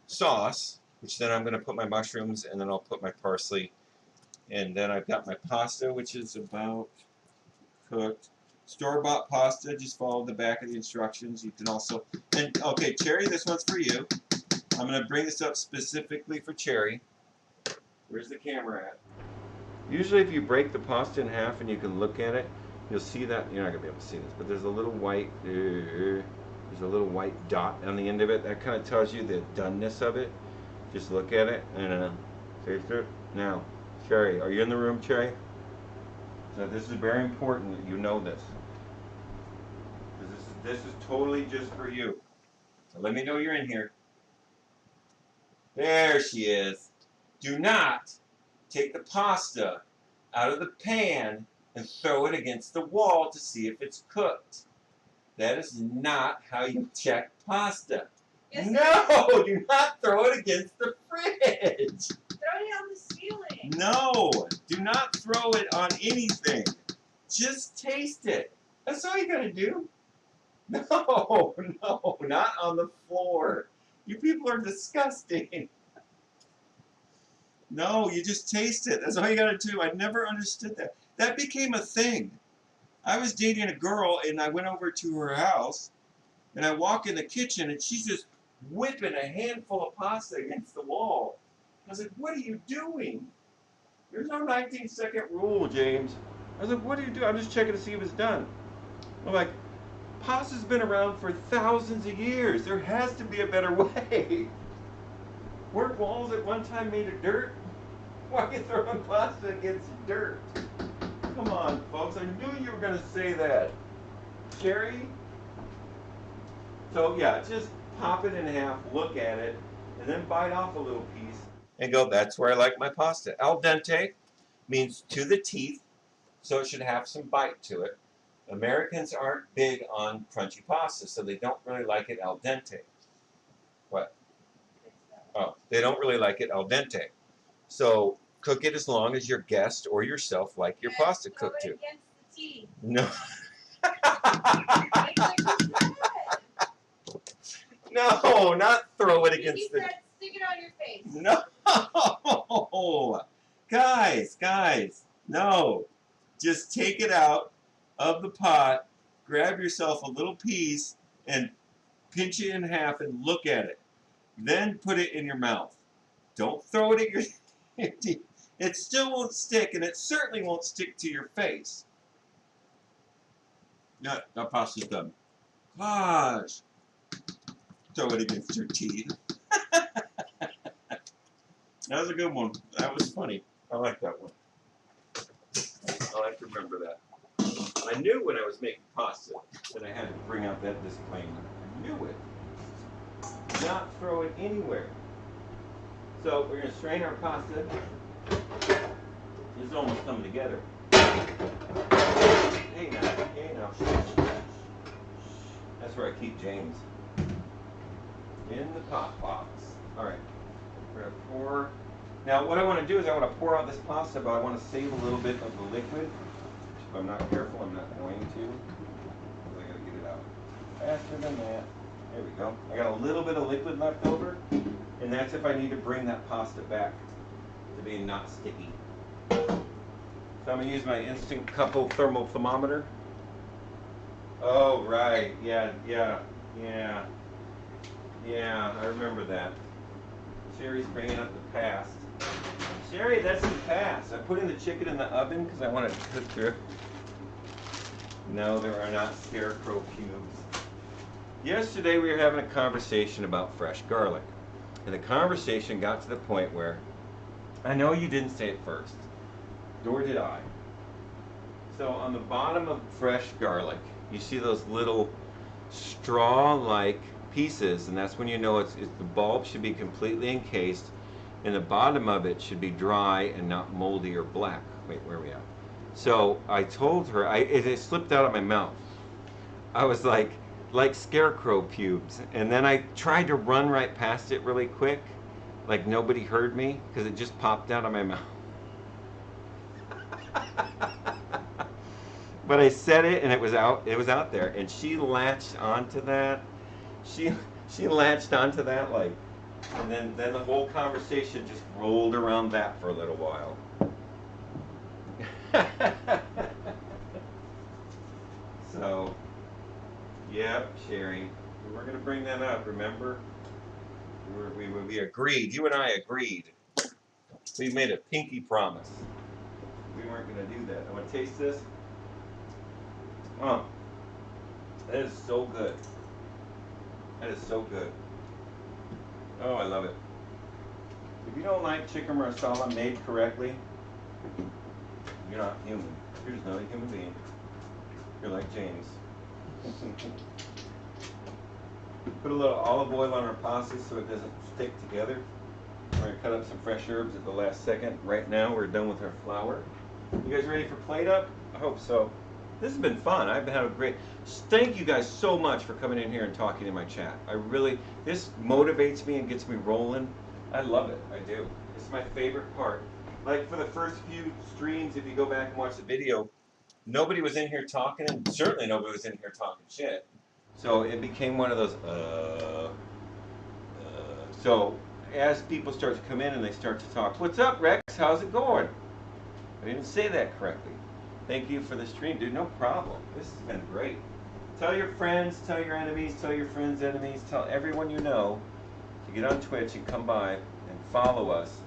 sauce, which then I'm going to put my mushrooms, and then I'll put my parsley, and then I've got my pasta, which is about cooked. Store-bought pasta, just follow the back of the instructions. You can also, and okay, Cherry, this one's for you. I'm going to bring this up specifically for Cherry. Where's the camera at? Usually if you break the pasta in half and you can look at it, you'll see that, you're not going to be able to see this, but there's a little white dot on the end of it. That kind of tells you the doneness of it. Just look at it and taste it. Now, Cherry, are you in the room, Cherry? So this is very important that you know this. This is totally just for you. So let me know you're in here. There she is. Do not take the pasta out of the pan and throw it against the wall to see if it's cooked. That is not how you check pasta. Yes, no, do not throw it against the fridge. Throw it on the ceiling. No, do not throw it on anything. Just taste it. That's all you gotta do. No, not on the floor. You people are disgusting. No, you just taste it. That's all you gotta do. I never understood that. That became a thing. I was dating a girl and I went over to her house and I walk in the kitchen and she's just whipping a handful of pasta against the wall. I was like, what are you doing? There's no 19-second rule, James. I was like, what do you do? I'm just checking to see if it's done. I'm like, pasta's been around for thousands of years. There has to be a better way. Weren't walls at one time made of dirt? Why are you throwing pasta against dirt? Come on, folks. I knew you were going to say that. Sherry? So, yeah, just pop it in half, look at it, and then bite off a little piece and go, that's where I like my pasta. Al dente means to the teeth, so it should have some bite to it. Americans aren't big on crunchy pasta, so they don't really like it al dente. What? Oh, they don't really like it al dente. So cook it as long as your guest or yourself like your pasta cooked too. Against the teeth. No. Like you said. No, not throw it against He the. said, stick it on your face. No, guys, no. Just take it out of the pot, grab yourself a little piece, and pinch it in half and look at it. Then put it in your mouth. Don't throw it at your teeth. It still won't stick, and it certainly won't stick to your face. No, that pasta's done. Gosh. Throw it against your teeth. That was a good one. That was funny. I like that one. I'll have to remember that. I knew when I was making pasta that I had to bring out that disclaimer. I knew it. Do not throw it anywhere. So we're going to strain our pasta. It's almost coming together. Hey now. That's where I keep James. In the pot box. All right. We're going to pour. Now what I want to do is I want to pour out this pasta, but I want to save a little bit of the liquid. If I'm not careful, I'm not going to. I got to get it out faster than that. There we go. I got a little bit of liquid left over, and that's if I need to bring that pasta back to being not sticky. So I'm going to use my instant couple thermal thermometer. Oh, right. Yeah, I remember that. Sherry's bringing up the past. Sherry, that's the past. I'm putting the chicken in the oven because I want it to cook through. No, there are not scarecrow cubes. Yesterday we were having a conversation about fresh garlic. And the conversation got to the point where, I know you didn't say it first, nor did I. So on the bottom of fresh garlic, you see those little straw-like pieces, and that's when you know it's the bulb should be completely encased, and the bottom of it should be dry and not moldy or black. Wait, where are we at? So I told her, it slipped out of my mouth. I was like scarecrow pubes, and then I tried to run right past it really quick, like nobody heard me, because it just popped out of my mouth. But I said it, and it was out there, and she latched onto that. She latched onto that, like, and then the whole conversation just rolled around that for a little while. So, yep, Sherry, we're gonna bring that up. Remember, we agreed. You and I agreed. We made a pinky promise. We weren't gonna do that. I want to taste this. Oh, that is so good. That is so good. Oh, I love it. If you don't like chicken marsala made correctly, you're not human. You're just not a human being. You're like James. Put a little olive oil on our pasta so it doesn't stick together. We're going to cut up some fresh herbs at the last second. Right now, we're done with our flour. You guys ready for plate up? I hope so. This has been fun. I've had a great. Thank you guys so much for coming in here and talking in my chat. This motivates me and gets me rolling. I love it. I do. It's my favorite part. Like for the first few streams, if you go back and watch the video, nobody was in here talking, and certainly nobody was in here talking shit. So it became one of those. So as people start to come in and they start to talk, what's up, Rex? How's it going? I didn't say that correctly. Thank you for the stream, dude. No problem. This has been great. Tell your friends, tell your enemies, tell your friends' enemies, tell everyone you know to get on Twitch and come by and follow us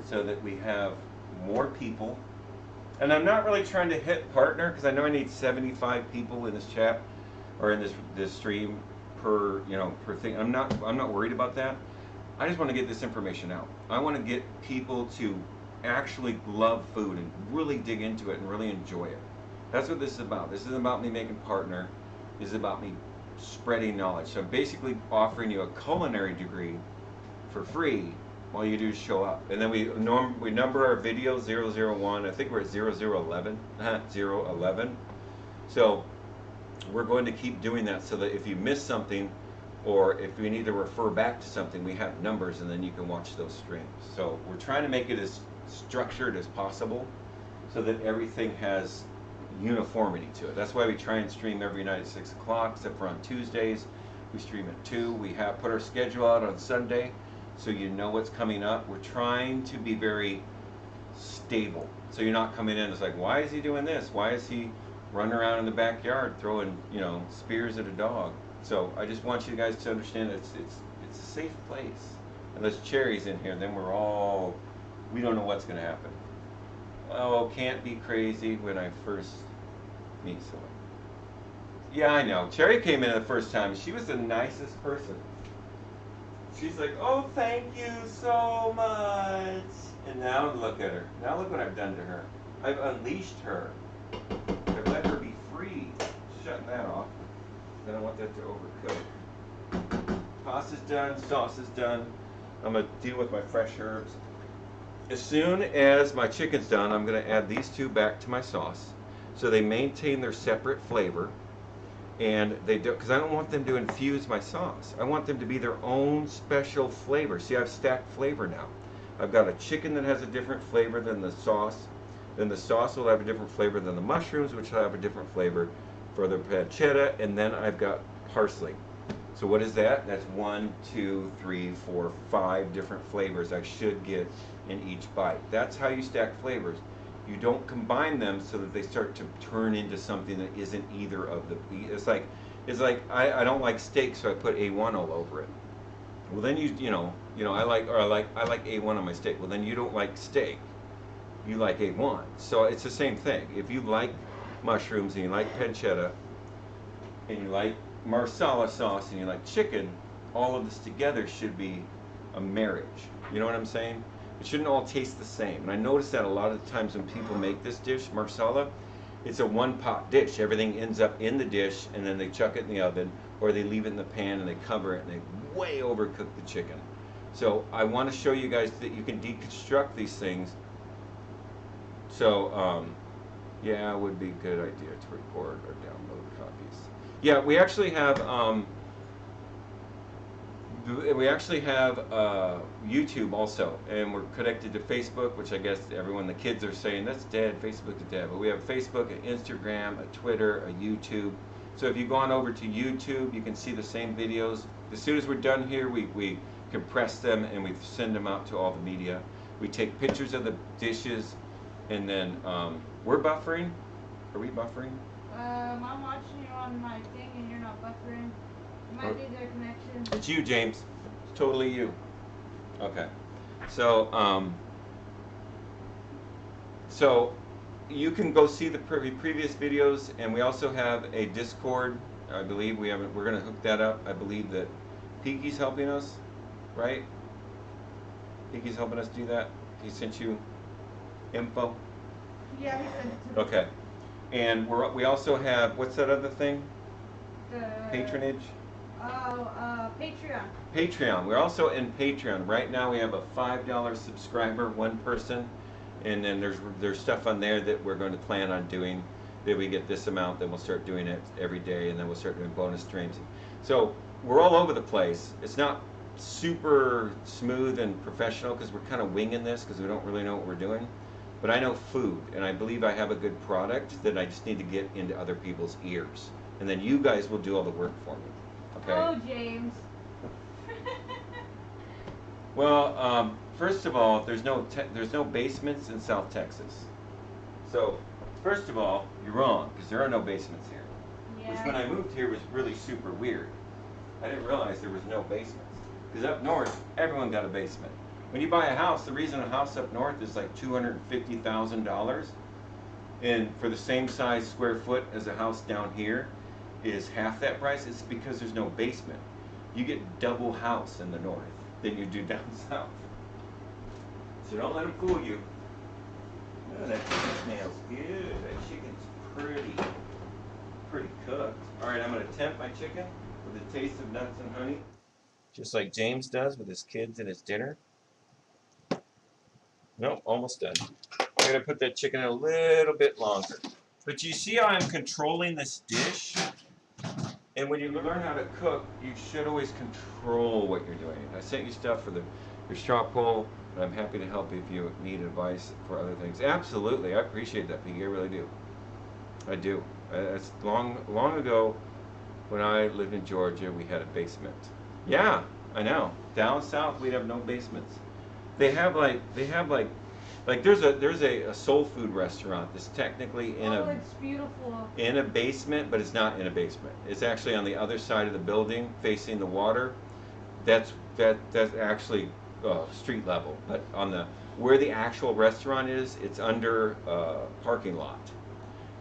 so that we have more people. And I'm not really trying to hit partner because I know I need 75 people in this chat or in this stream per per thing. I'm not worried about that. I just want to get this information out. I want to get people to actually love food and really dig into it and really enjoy it. That's what this is about. This isn't about me making partner. This is about me spreading knowledge. So I'm basically offering you a culinary degree for free. All you do is show up. And then we number our video 001. I think we're at 0011. 011. So we're going to keep doing that so that if you miss something or if we need to refer back to something, we have numbers and then you can watch those streams. So we're trying to make it as structured as possible so that everything has uniformity to it. That's why we try and stream every night at 6 o'clock, except for on Tuesdays. We stream at 2. We have put our schedule out on Sunday so you know what's coming up. We're trying to be very stable. So you're not coming in, it's like, why is he doing this? Why is he running around in the backyard throwing, spears at a dog? So I just want you guys to understand it's a safe place. And there's cherries in here, then we don't know what's going to happen. Oh, can't be crazy when I first meet someone. Yeah, I know. Cherry came in the first time. She was the nicest person. She's like, oh, thank you so much. And now look at her. Now look what I've done to her. I've unleashed her. I've let her be free. Shut that off. Then I want that to overcook. Pasta's done. Sauce is done. I'm going to deal with my fresh herbs. As soon as my chicken's done, I'm going to add these two back to my sauce so they maintain their separate flavor. And they do, because I don't want them to infuse my sauce. I want them to be their own special flavor. See, I've stacked flavor now. I've got a chicken that has a different flavor than the sauce. Then the sauce will have a different flavor than the mushrooms, which will have a different flavor for the pancetta. And then I've got parsley. So what is that? That's 1, 2, 3, 4, 5 different flavors I should get in each bite. That's how you stack flavors. You don't combine them so that they start to turn into something that isn't either of the. It's like I don't like steak, so I put A1 all over it. Well, then I like A1 on my steak. Well, then you don't like steak. You like A1. So it's the same thing. If you like mushrooms and you like pancetta and you like Marsala sauce and you like chicken, all of this together should be a marriage. You know what I'm saying? It shouldn't all taste the same. And I notice that a lot of the times when people make this dish, Marsala, it's a one-pot dish. Everything ends up in the dish and then they chuck it in the oven or they leave it in the pan and they cover it and they way overcook the chicken. So I want to show you guys that you can deconstruct these things. So yeah, it would be a good idea to record or download copies. Yeah, we actually have YouTube also, and we're connected to Facebook, which I guess the kids are saying that's dead. Facebook is dead, but we have Facebook, an Instagram, a Twitter, a YouTube. So if you go on over to YouTube, you can see the same videos. As soon as we're done here, we compress them and we send them out to all the media. We take pictures of the dishes, and then we're buffering. Are we buffering? I'm watching you on my thing and you're not buffering. It might be their connection. It's you, James. It's totally you. Okay. So, so you can go see the previous videos, and we also have a Discord. I believe we're going to hook that up. I believe that Peaky's helping us, right? Peaky's helping us do that. He sent you info. Yeah, he sent it to me. Okay. And we also have, what's that other thing? The Patronage. Patreon. Patreon. We're also in Patreon. Right now we have a $5 subscriber, one person, and then there's stuff on there that we're going to plan on doing. That we get this amount, then we'll start doing it every day, and then we'll start doing bonus streams. So we're all over the place. It's not super smooth and professional because we're kind of winging this because we don't really know what we're doing. But I know food, and I believe I have a good product that I just need to get into other people's ears. And then you guys will do all the work for me. Okay? Oh, James. Well, first of all, there's no basements in South Texas. So, first of all, you're wrong, because there are no basements here. Yeah. Which when I moved here was really super weird. I didn't realize there was no basements. Because up north, everyone got a basement. When you buy a house, the reason a house up north is like $250,000, and for the same size square foot as a house down here is half that price. It's because there's no basement. You get double house in the north than you do down south. So don't let them fool you. Oh, that chicken smells good. That chicken's pretty cooked. All right, I'm gonna tempt my chicken with a taste of nuts and honey, just like James does with his kids and his dinner. Nope, almost done. I'm gonna put that chicken in a little bit longer. But you see how I'm controlling this dish? And when you learn how to cook, you should always control what you're doing. I sent you stuff for your straw poll, and I'm happy to help if you need advice for other things. Absolutely, I appreciate that, Piggy. I really do. I do. It's long ago when I lived in Georgia, we had a basement. Yeah, I know. Down south, we'd have no basements. They have like there's a soul food restaurant that's technically in Oh, a it's beautiful. in a basement, but it's not in a basement. It's actually on the other side of the building, facing the water. That's actually street level, but on the where the actual restaurant is, it's under a parking lot.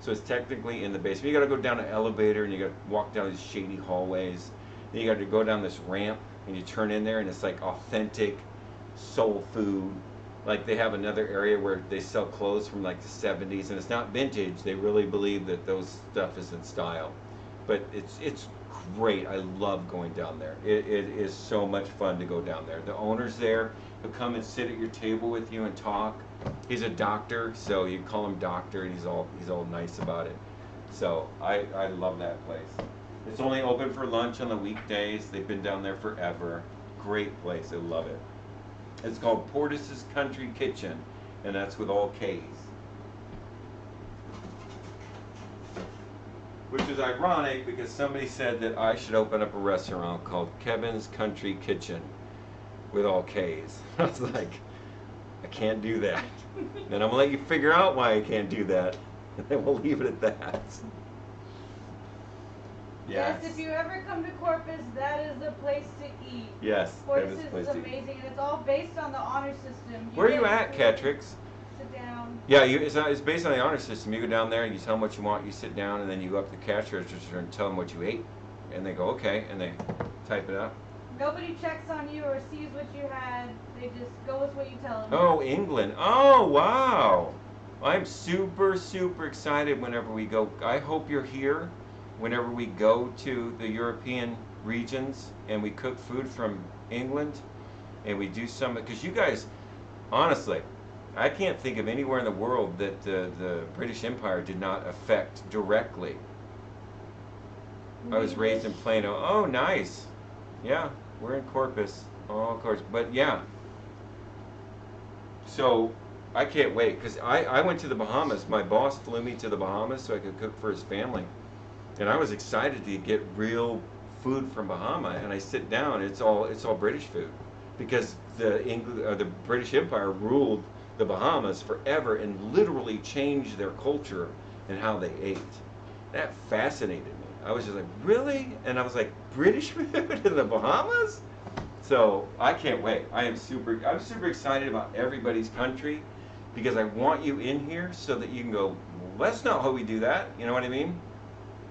So it's technically in the basement. You got to go down an elevator and you got to walk down these shady hallways. Then you got to go down this ramp and you turn in there and it's like authentic soul food. Like they have another area where they sell clothes from like the 70s and it's not vintage. They really believe that those stuff is in style. But it's great. I love going down there. It is so much fun to go down there. The owner's there. He'll come and sit at your table with you and talk. He's a doctor, so you call him doctor, and he's all nice about it. So I love that place. It's only open for lunch on the weekdays. They've been down there forever. Great place. I love it. It's called Portis's Country Kitchen, and that's with all K's. Which is ironic because somebody said that I should open up a restaurant called Kevin's Country Kitchen with all K's. I was like, I can't do that. And I'm gonna let you figure out why I can't do that, and then we'll leave it at that. Yes, if you ever come to Corpus, that is the place to eat. Yes, Corpus Kevin's place is to eat. amazing, and it's all based on the honor system. Where are you at, Catrix? Sit down. Yeah, it's based on the honor system. You go down there and you tell them what you want, you sit down, and then you go up to the cash register and tell them what you ate. And they go, okay, and they type it up. Nobody checks on you or sees what you had. They just go with what you tell them. Oh, England. Oh, wow. I'm super excited whenever we go. I hope you're here whenever we go to the European regions and we cook food from England and we do some, because you guys, honestly, I can't think of anywhere in the world that the British Empire did not affect directly. I was raised in Plano. Oh, nice. Yeah, we're in Corpus. Oh, of course. But yeah. So I can't wait because I went to the Bahamas. My boss flew me to the Bahamas so I could cook for his family. And I was excited to get real food from Bahama. And I sit down, it's all British food because the British Empire ruled the Bahamas forever and literally changed their culture and how they ate. That fascinated me. I was just like, really? And I was like, British food in the Bahamas? So I can't wait. I'm super excited about everybody's country because I want you in here so that you can go, well, that's not how we do that. You know what I mean?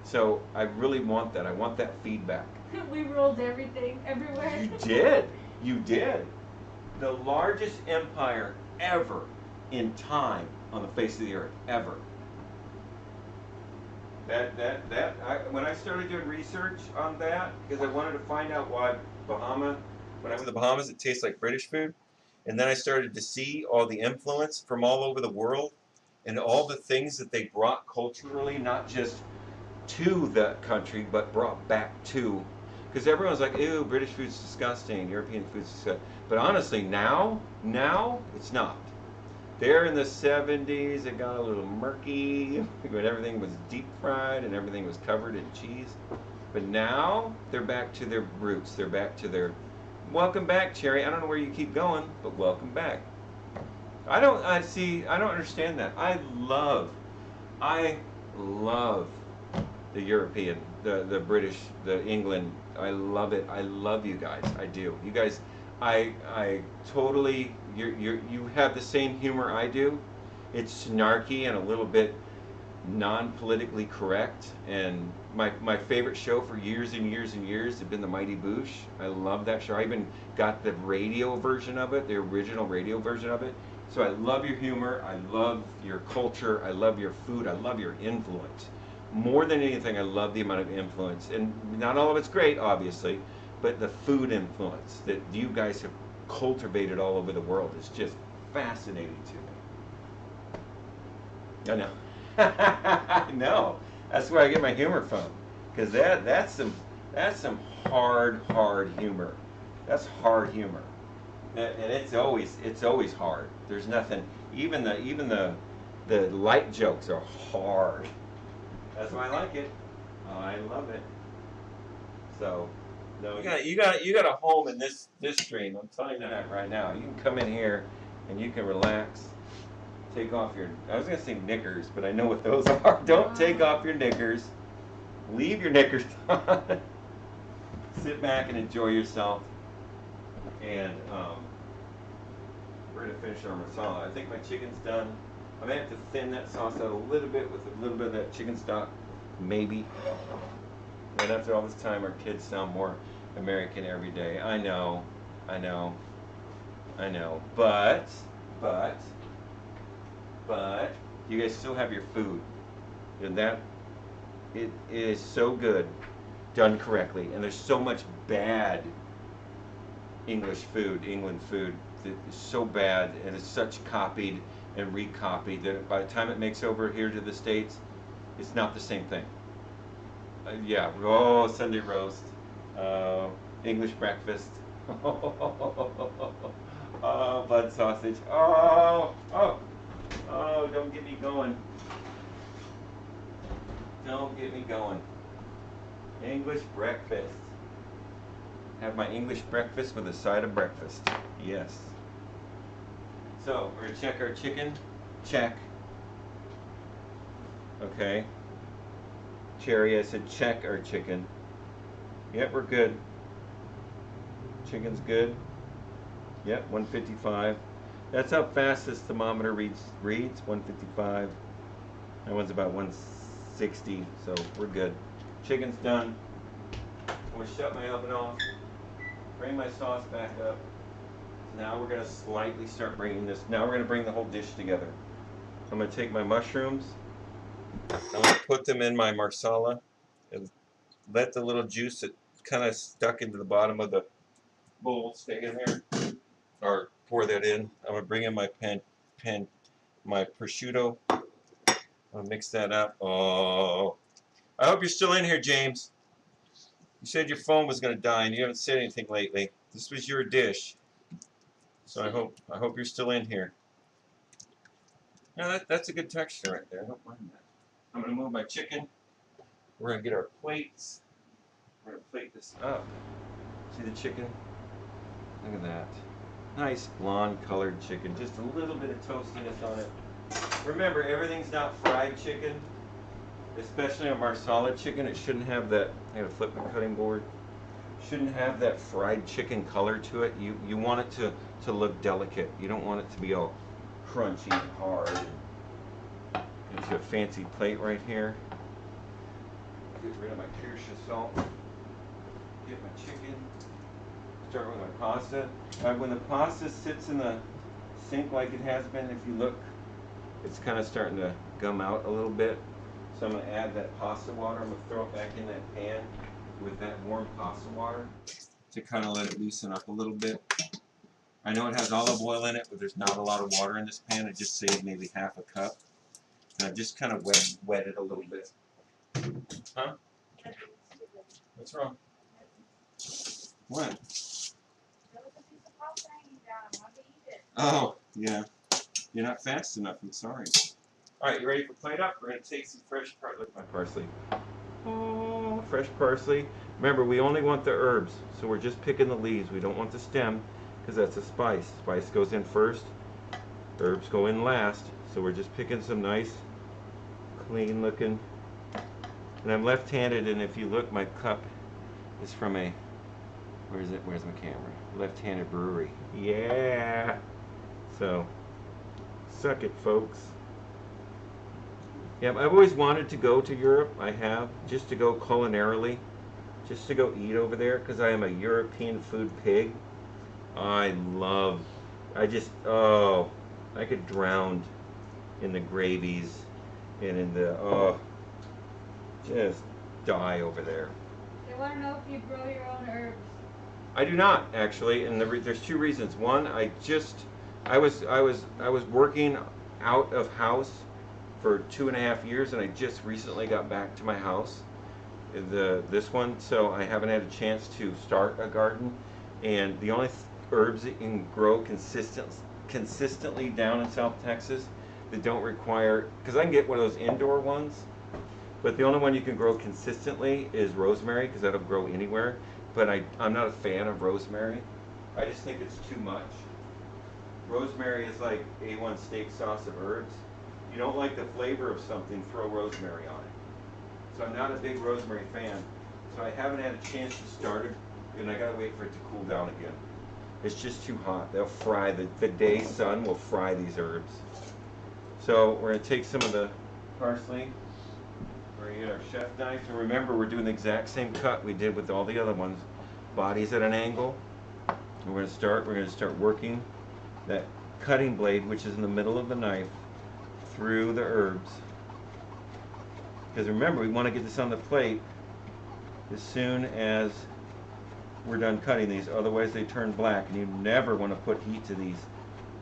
So I really want that. I want that feedback. We ruled everything, everywhere. You did. You did. The largest empire ever in time on the face of the earth, ever. When I started doing research on that, because I wanted to find out why when I went to the Bahamas, it tastes like British food. And then I started to see all the influence from all over the world and all the things that they brought culturally, not just to the country, but brought back to. Because everyone's like, ew, British food's disgusting, European food's disgusting. But honestly, now, it's not. There in the 70s, it got a little murky when everything was deep fried and everything was covered in cheese. But now, they're back to their roots. They're back to their, welcome back, Cherry. I don't know where you keep going, but welcome back. I don't understand that. I love the European, the British, the England. I love it. I love you guys. I do. You guys, I totally you have the same humor I do. It's snarky and a little bit non-politically correct. And my favorite show for years and years and years has been the Mighty Boosh. I love that show. I even got the radio version of it, the original radio version of it. So I love your humor. I love your culture. I love your food. I love your influence. More than anything, I love the amount of influence. And not all of it's great, obviously, but the food influence that you guys have cultivated all over the world is just fascinating to me. I know. I know. That's where I get my humor from, because that's some hard humor. That's hard humor, and it's always hard. There's nothing. Even the light jokes are hard. That's why I like it. I love it. So, no, you got a home in this stream. I'm telling you that right now. You can come in here, and you can relax. Take off your, I was gonna say knickers, but I know what those are. Don't take off your knickers. Leave your knickers on. Sit back and enjoy yourself. And we're gonna finish our masala. I think my chicken's done. I may have to thin that sauce out a little bit with a little bit of that chicken stock, maybe. And after all this time, our kids sound more American every day. I know, I know, I know. But you guys still have your food, and that it is so good done correctly. And there's so much bad England food that is so bad, and it's such copied and recopied that by the time it makes over here to the States, it's not the same thing. Yeah, oh, Sunday roast, English breakfast, oh, blood sausage, oh, don't get me going. Don't get me going. English breakfast. Have my English breakfast with a side of breakfast. Yes. So, we're going to check our chicken. Check. Okay. Cherry, I said check our chicken. Yep, we're good. Chicken's good. Yep, 155. That's how fast this thermometer reads 155. That one's about 160, so we're good. Chicken's done. I'm gonna shut my oven off, bring my sauce back up. Now we're gonna slightly start bringing this. Now we're gonna bring the whole dish together. I'm gonna take my mushrooms. I'm gonna put them in my marsala and let the little juice that kind of stuck into the bottom of the bowl stay in there, or pour that in. I'm gonna bring in my my prosciutto. I'll mix that up. Oh, I hope you're still in here, James. You said your phone was gonna die, and you haven't said anything lately. This was your dish, so I hope you're still in here. Yeah, that's a good texture right there. I don't mind that. I'm gonna move my chicken. We're gonna get our plates. We're gonna plate this up. See the chicken? Look at that. Nice blonde colored chicken. Just a little bit of toastiness on it. Remember, everything's not fried chicken. Especially a Marsala chicken. It shouldn't have that. I gotta flip my cutting board. Shouldn't have that fried chicken color to it. You want it to look delicate. You don't want it to be all crunchy and hard. Into a fancy plate right here. Get rid of my Kirsch salt. Get my chicken. Start with my pasta. When the pasta sits in the sink like it has been, if you look, it's kind of starting to gum out a little bit. So I'm going to add that pasta water. I'm going to throw it back in that pan with that warm pasta water to kind of let it loosen up a little bit. I know it has olive oil in it, but there's not a lot of water in this pan. I just saved maybe half a cup. And I've just kind of wet it a little bit. Huh? What's wrong? What? Oh, yeah. You're not fast enough. I'm sorry. All right, you ready for plate up? We're going to take some fresh parsley. Oh, fresh parsley. Remember, we only want the herbs, so we're just picking the leaves. We don't want the stem, because that's a spice. Spice goes in first. Herbs go in last. So we're just picking some nice, clean looking. And I'm left-handed, and if you look, my cup is from a Where's it? Where's my camera? Left-handed brewery. Yeah. So, suck it, folks. Yeah, I've always wanted to go to Europe. I have, just to go culinarily, just to go eat over there, because I am a European food pig. I love, I just, oh, I could drown in the gravies and in the, oh, just die over there. They want to know if you grow your own herbs. I do not actually, and there's two reasons. One, I was working out of house for 2.5 years, and I just recently got back to my house. This one, so I haven't had a chance to start a garden, and the only herbs that you can grow consistently down in South Texas that don't require, because I can get one of those indoor ones, but the only one you can grow consistently is rosemary, because that'll grow anywhere. But I'm not a fan of rosemary. I just think it's too much. Rosemary is like A1 steak sauce of herbs. You don't like the flavor of something, throw rosemary on it. So I'm not a big rosemary fan. So I haven't had a chance to start it, and I gotta wait for it to cool down again. It's just too hot. They'll fry, the day sun will fry these herbs. So we're gonna take some of the parsley. We're gonna get our chef knife, and remember, we're doing the exact same cut we did with all the other ones. Bodies at an angle. And we're gonna start working that cutting blade, which is in the middle of the knife, through the herbs. Because remember, we want to get this on the plate as soon as we're done cutting these, otherwise they turn black, and you never want to put heat to these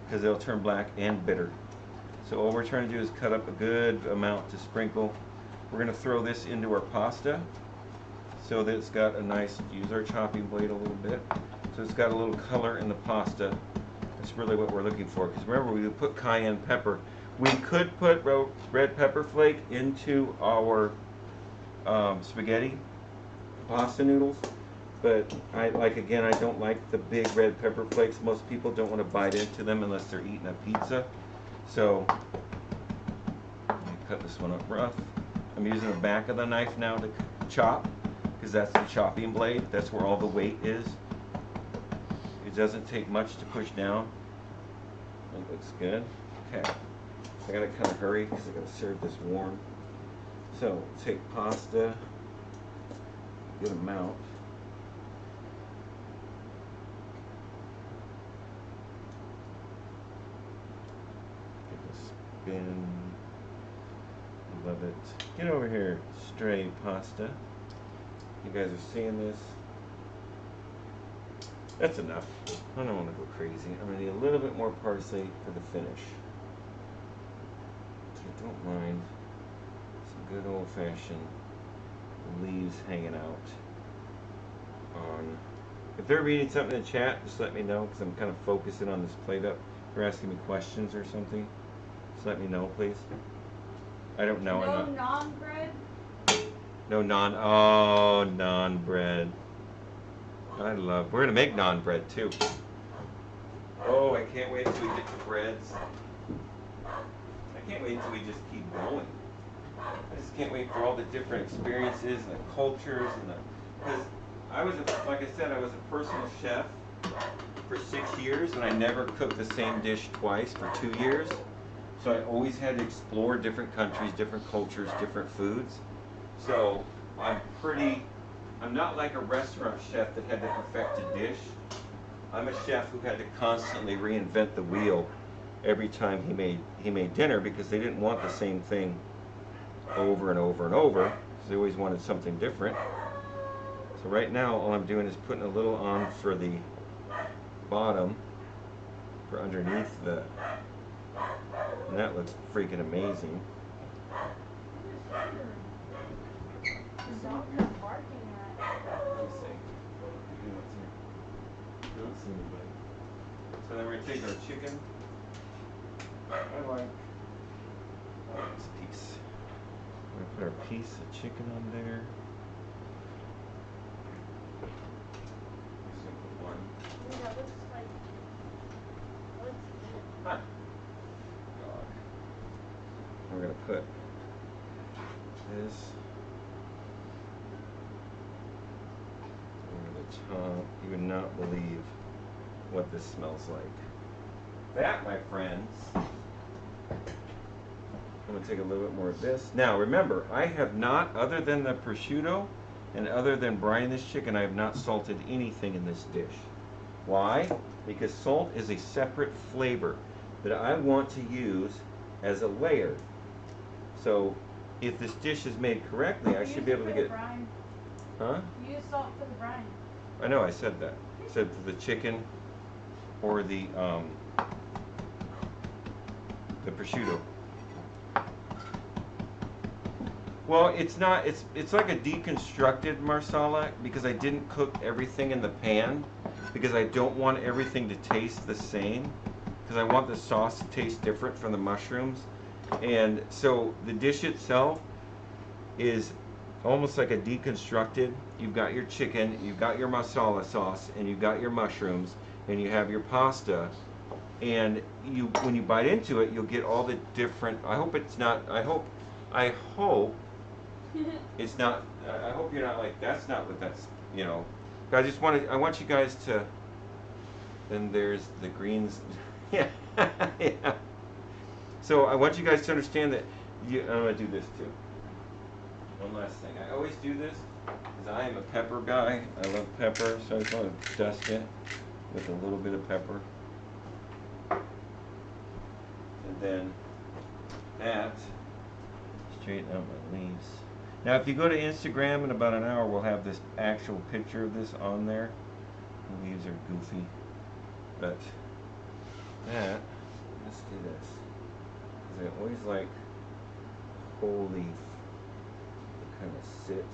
because they'll turn black and bitter. So all we're trying to do is cut up a good amount to sprinkle. We're going to throw this into our pasta so that it's got a nice, use our chopping blade a little bit, so it's got a little color in the pasta. That's really what we're looking for, because remember, we would put cayenne pepper. We could put red pepper flake into our spaghetti pasta noodles, but I don't like the big red pepper flakes. Most people don't want to bite into them unless they're eating a pizza. So let me cut this one up rough. I'm using the back of the knife now to chop, because that's the chopping blade. That's where all the weight is. It doesn't take much to push down. That looks good. Okay. I gotta kind of hurry because I gotta serve this warm. So take pasta, good amount. Get the spin. Love it. Get over here, stray pasta. You guys are seeing this. That's enough. I don't want to go crazy. I'm gonna need a little bit more parsley for the finish. I don't mind some good old-fashioned leaves hanging out on. If they're reading something in the chat, just let me know, because I'm kind of focusing on this plate up. If they're asking me questions or something, just let me know, please. I don't know. No naan bread? No naan. Oh, naan bread. We're going to make naan bread too. Oh, I can't wait till we get to breads. I can't wait till we just keep going. I just can't wait for all the different experiences and the cultures and because like I said, I was a personal chef for 6 years, and I never cooked the same dish twice for 2 years. So I always had to explore different countries, different cultures, different foods. So I'm not like a restaurant chef that had to perfect a dish. I'm a chef who had to constantly reinvent the wheel every time he made dinner, because they didn't want the same thing over and over and over, because they always wanted something different. So right now, all I'm doing is putting a little on for the bottom, for underneath and that looks freaking amazing. The dog is barking at. Let me see. I don't see anybody. So then we're going to take our chicken. I like this piece. We're going to put our piece of chicken on there. Just going to put one. Yeah, that looks like. Huh. God. We're going to put this. We're going the top. You would not believe what this smells like. That, my friends, I'm going to take a little bit more of this. Now, remember, I have not, other than the prosciutto and other than brining this chicken, I have not salted anything in this dish. Why? Because salt is a separate flavor that I want to use as a layer. So, if this dish is made correctly, I should be able to get... Brine. Huh? Use salt for the brine. I know, I said that. I said for the chicken or the prosciutto. Well, it's not, it's like a deconstructed marsala because I didn't cook everything in the pan because I don't want everything to taste the same because I want the sauce to taste different from the mushrooms. And so the dish itself is almost like a deconstructed. You've got your chicken, you've got your masala sauce, and you've got your mushrooms, and you have your pasta. And you, when you bite into it, you'll get all the different. I hope it's not. I hope it's not. I hope you're not like that's not what that's. You know. I just want to. I want you guys to. Then there's the greens. Yeah. Yeah. So I want you guys to understand that. I'm gonna do this too. One last thing. I always do this because I am a pepper guy. I love pepper, so I just want to dust it with a little bit of pepper. And then that, straighten out my leaves. Now if you go to Instagram in about an hour, we'll have this actual picture of this on there. The leaves are goofy. But that, let's do this. Because I always like whole leaf to kind of sit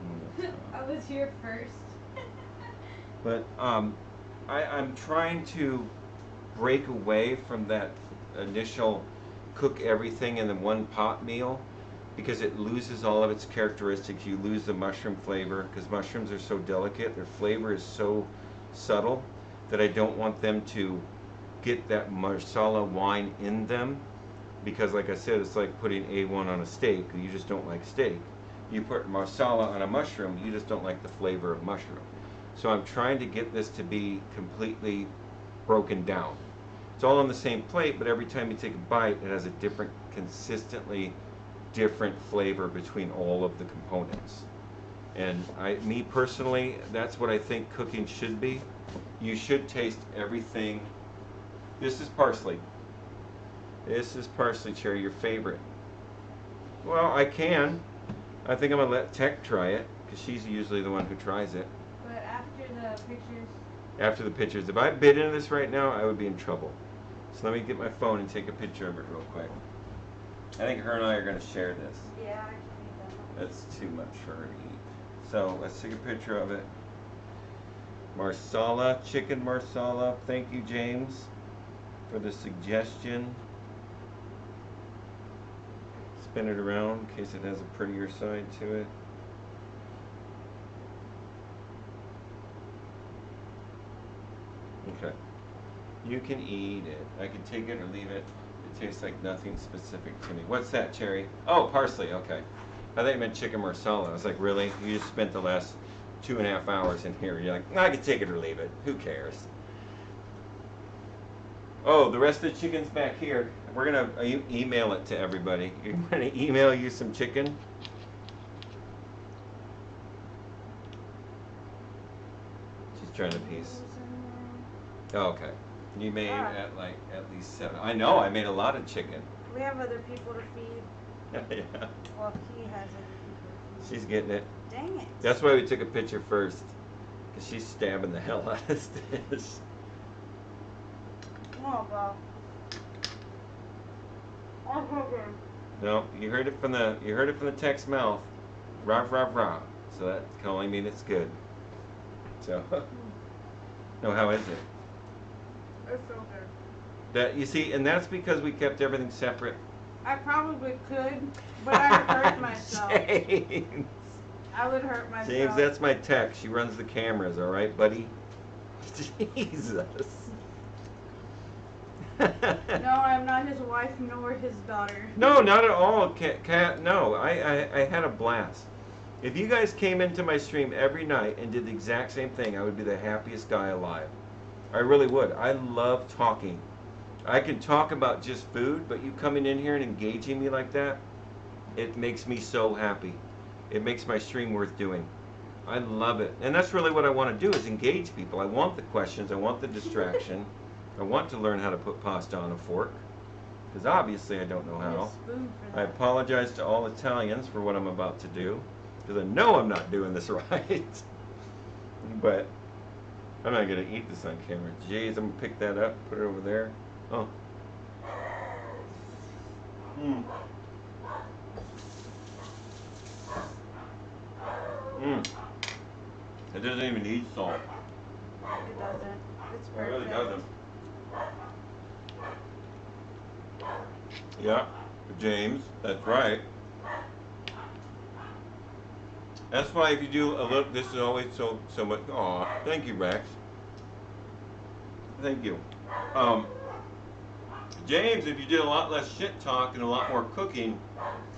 on the top. I was here first. But I'm trying to break away from that initial cook everything in the one pot meal because it loses all of its characteristics. You lose the mushroom flavor because mushrooms are so delicate. Their flavor is so subtle that I don't want them to get that marsala wine in them because like I said, it's like putting A1 on a steak. You just don't like steak. You put marsala on a mushroom, you just don't like the flavor of mushroom. So I'm trying to get this to be completely broken down. It's all on the same plate, but every time you take a bite, it has a different, consistently different flavor between all of the components. And me personally, that's what I think cooking should be. You should taste everything. This is parsley. This is parsley, Cherry, your favorite. Well, I can. I think I'm gonna let Tech try it, because she's usually the one who tries it. But after the pictures. After the pictures. If I bit into this right now, I would be in trouble. So let me get my phone and take a picture of it real quick. I think her and I are gonna share this. Yeah, I can eat that. That's too much for her to eat. So let's take a picture of it. Marsala, chicken marsala. Thank you, James, for the suggestion. Spin it around in case it has a prettier side to it. Okay. You can eat it. I can take it or leave it. It tastes like nothing specific to me. What's that, Cherry? Oh, parsley. Okay. I thought you meant chicken marsala. I was like, really? You just spent the last 2.5 hours in here. You're like, I can take it or leave it. Who cares? Oh, the rest of the chicken's back here. We're going to email it to everybody. You're going to email you some chicken? She's trying to piece. Oh, okay. You made at least 7. I know, I made a lot of chicken. We have other people to feed. Yeah. Well, he has it. She's getting it. Dang it. That's why we took a picture first. Because she's stabbing the hell out of this. Oh, well. Okay. No, you heard it from the tech's mouth. Rah rah rah. So that can only mean it's good. So no, how is it? It's so good. That you see, and that's because we kept everything separate. I probably could, but I would hurt myself. James. I would hurt myself. James, that's my tech. She runs the cameras, all right, buddy? Jesus. No, I'm not his wife nor his daughter. No, not at all, Cat. No, I had a blast. If you guys came into my stream every night and did the exact same thing, I would be the happiest guy alive. I really would. I love talking. I can talk about just food, but you coming in here and engaging me like that, it makes me so happy. It makes my stream worth doing. I love it. And that's really what I want to do is engage people. I want the questions. I want the distraction. I want to learn how to put pasta on a fork. Because obviously I don't know how. I apologize to all Italians for what I'm about to do. Because I know I'm not doing this right. But I'm not going to eat this on camera. Jeez, I'm going to pick that up, put it over there. Oh. Mmm. Mmm. It doesn't even need salt. It doesn't. It's perfect. It really doesn't. Yeah, James, that's right. That's why if you do a look, this is always so much. Aw, thank you, Rex. Thank you. James, if you did a lot less shit talk and a lot more cooking,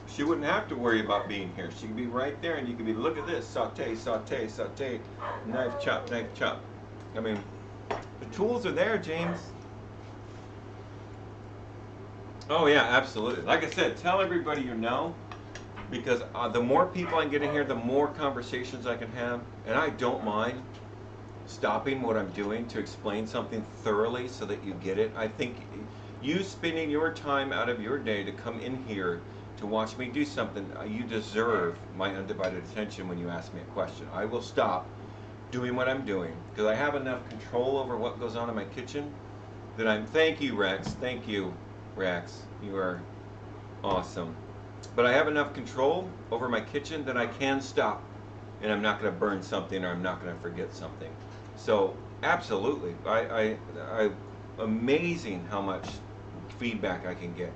she wouldn't have to worry about being here. She could be right there, and you could be, look at this, saute, saute, saute, knife chop, knife chop. I mean, the tools are there, James. Oh yeah, absolutely. Like I said, tell everybody you know, because the more people I get in here, the more conversations I can have, and I don't mind stopping what I'm doing to explain something thoroughly so that you get it. I think you spending your time out of your day to come in here to watch me do something, you deserve my undivided attention when you ask me a question. I will stop doing what I'm doing because I have enough control over what goes on in my kitchen that thank you, Rex. Thank you, Rex. You are awesome. But I have enough control over my kitchen that I can stop and I'm not going to burn something or I'm not going to forget something. So absolutely, amazing how much feedback I can get.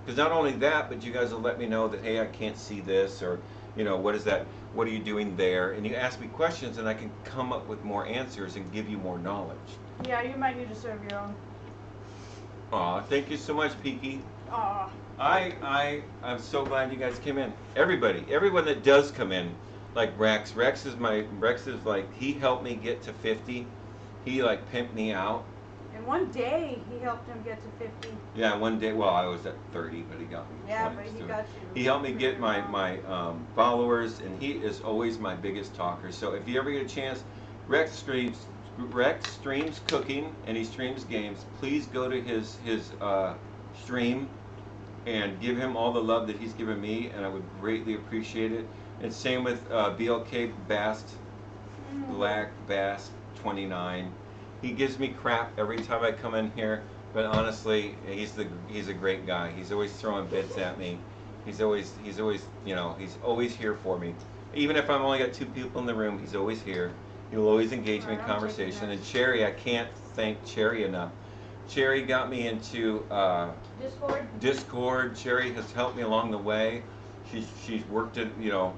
Because not only that, but you guys will let me know that, hey, I can't see this, or, you know, what is that? What are you doing there? And you ask me questions, and I can come up with more answers and give you more knowledge. Yeah, you might need to serve your own. Aw, thank you so much, Peaky. Aw. I'm so glad you guys came in. Everybody, everyone that does come in, like Rex. Rex is like, he helped me get to 50. He like pimped me out. And one day he helped him get to 50. Yeah, one day. Well, I was at 30, but he got me. Yeah, but he got you. He helped me get my followers, and he is always my biggest talker. So if you ever get a chance, Rex streams cooking and he streams games. Please go to his stream and give him all the love that he's given me, and I would greatly appreciate it. And same with BLK Bast, Black Bast 29. He gives me crap every time I come in here, but honestly, he's a great guy. He's always throwing bits at me. He's always you know, he's always here for me. Even if I've only got 2 people in the room, he's always here. He'll always engage me in conversation. And Cherry, I can't thank Cherry enough. Cherry got me into Discord. Cherry has helped me along the way. She's worked it, you know.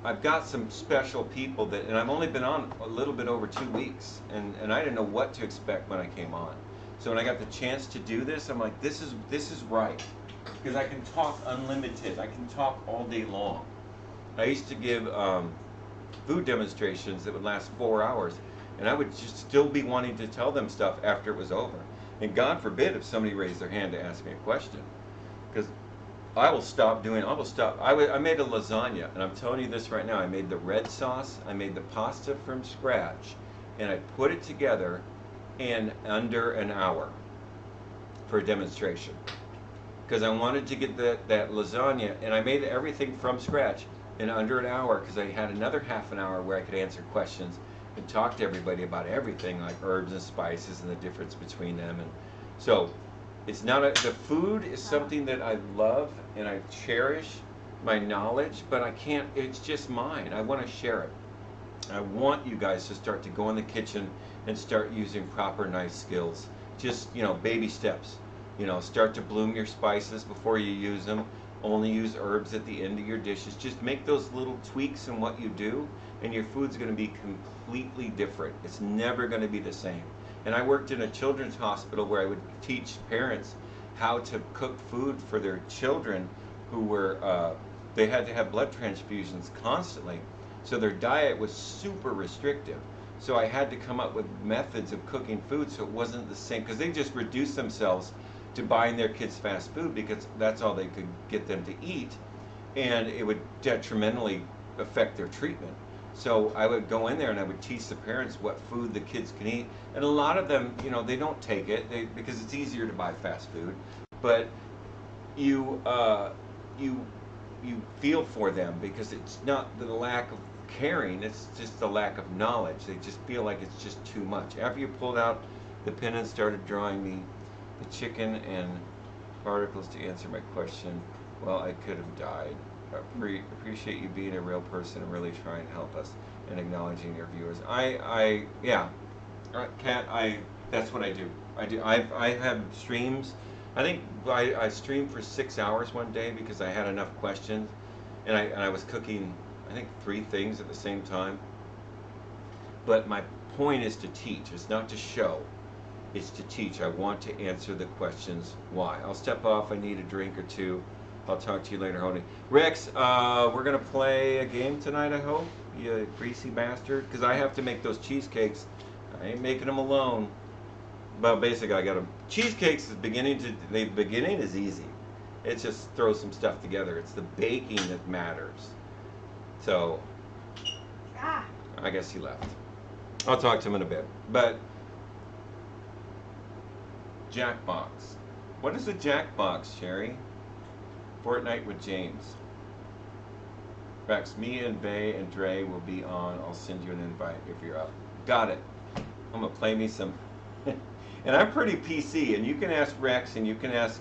I've got some special people and I've only been on a little bit over 2 weeks, and I didn't know what to expect when I came on. So when I got the chance to do this, I'm like, this is right, because I can talk unlimited. I can talk all day long. I used to give food demonstrations that would last 4 hours, and I would just still be wanting to tell them stuff after it was over. And God forbid if somebody raised their hand to ask me a question, because I will stop. I made a lasagna, and I'm telling you this right now. I made the red sauce. I made the pasta from scratch, and I put it together in under an hour for a demonstration, because I wanted to get that lasagna, and I made everything from scratch in under an hour, because I had another half an hour where I could answer questions and talk to everybody about everything, like herbs and spices and the difference between them. And so it's not the food is something that I love and I cherish my knowledge, but I can't, it's just mine. I want to share it. I want you guys to start to go in the kitchen and start using proper knife skills. Just, you know, baby steps. You know, start to bloom your spices before you use them. Only use herbs at the end of your dishes. Just make those little tweaks in what you do, and your food's going to be completely different. It's never going to be the same. And I worked in a children's hospital where I would teach parents how to cook food for their children who were they had to have blood transfusions constantly. So their diet was super restrictive. So I had to come up with methods of cooking food so it wasn't the same, because they just reduced themselves to buying their kids fast food because that's all they could get them to eat, and it would detrimentally affect their treatment. So I would go in there and I would teach the parents what food the kids can eat, and a lot of them, they don't take it because it's easier to buy fast food, but you you you feel for them because it's not the lack of caring, it's just the lack of knowledge. They just feel like it's just too much. After you pulled out the pen and started drawing me the chicken and particles to answer my question, well, I could have died. Appreciate you being a real person and really trying to help us and acknowledging your viewers. Yeah, Kat, that's what I do. I have streams. I think I streamed for 6 hours one day because I had enough questions, and I was cooking, I think, 3 things at the same time. But my point is to teach. It's not to show. It's to teach. I want to answer the questions why. I'll step off. I need a drink or two. I'll talk to you later, honey. Rex, we're going to play a game tonight, I hope. You greasy bastard. Because I have to make those cheesecakes. I ain't making them alone. But basically, I got them. Cheesecakes the beginning is easy. It just throws some stuff together. It's the baking that matters. So, I guess he left. I'll talk to him in a bit. But, Jackbox. What is a Jackbox, Sherry? Fortnite with James. Rex, me and Bay and Dre will be on. I'll send you an invite if you're up. Got it. I'm going to play me some. And I'm pretty PC, and you can ask Rex, and you can ask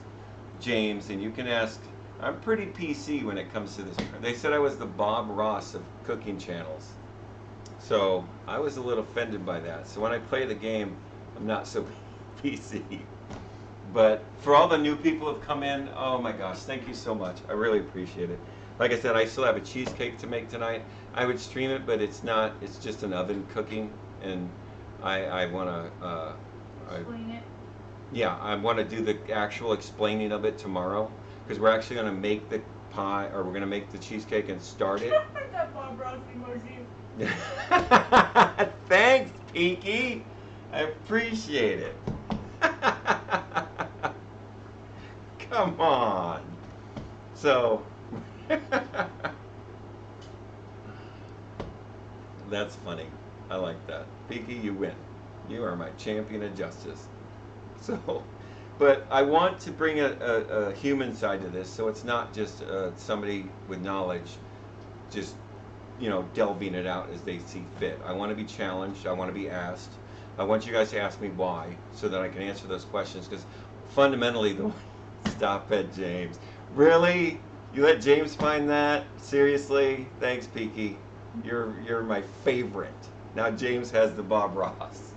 James, and you can ask. I'm pretty PC when it comes to this. They said I was the Bob Ross of cooking channels. So I was a little offended by that. So when I play the game, I'm not so PC. But for all the new people who have come in, oh my gosh, thank you so much. I really appreciate it. Like I said, I still have a cheesecake to make tonight. I would stream it, but it's not. It's just an oven cooking, and I want to. Explain it. Yeah, I want to do the actual explaining of it tomorrow, because we're actually going to make the pie, or we're going to make the cheesecake and start it. That Bob Ross emoji. Thanks, Pinky. I appreciate it. Come on. So, that's funny. I like that. Pinky, you win. You are my champion of justice. So, but I want to bring a human side to this, so it's not just somebody with knowledge just, delving it out as they see fit. I want to be challenged. I want to be asked. I want you guys to ask me why, so that I can answer those questions, because fundamentally, stop it, James. Really? You let James find that? Seriously? Thanks, Peaky. You're my favorite. Now James has the Bob Ross.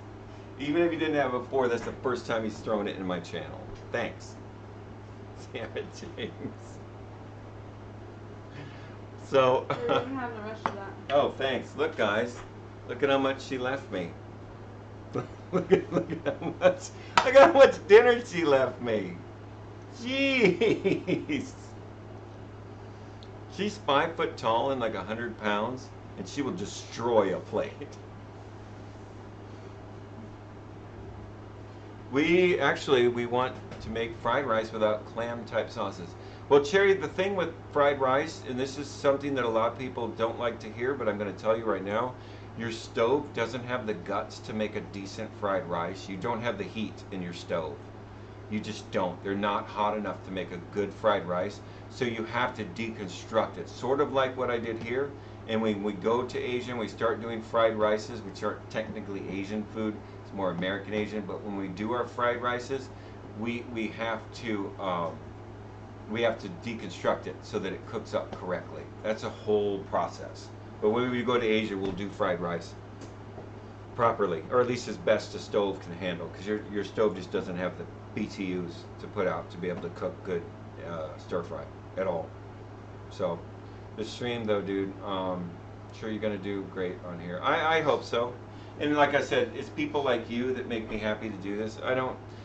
Even if he didn't have it before, that's the first time he's thrown it in my channel. Thanks. Damn it, James. So. We're gonna have the rest of that. Oh, thanks. Look, guys. Look at how much she left me. look at how much dinner she left me. Jeez. She's 5 foot tall and like 100 pounds, and she will destroy a plate. We want to make fried rice without clam type sauces. Well, Cherry, the thing with fried rice, and this is something that a lot of people don't like to hear, but I'm going to tell you right now, your stove doesn't have the guts to make a decent fried rice. You don't have the heat in your stove. You just don't. They're not hot enough to make a good fried rice, so you have to deconstruct it. Sort of like what I did here. And when we go to Asia and we start doing fried rices, which aren't technically Asian food, it's more American Asian, but when we do our fried rices, we have to deconstruct it so that it cooks up correctly. That's a whole process. But when we go to Asia, we'll do fried rice properly, or at least as best a stove can handle, because your stove just doesn't have the BTUs to put out to be able to cook good stir fry at all. So the stream though, dude, sure you're gonna do great on here. I hope so. And like I said, it's people like you that make me happy to do this.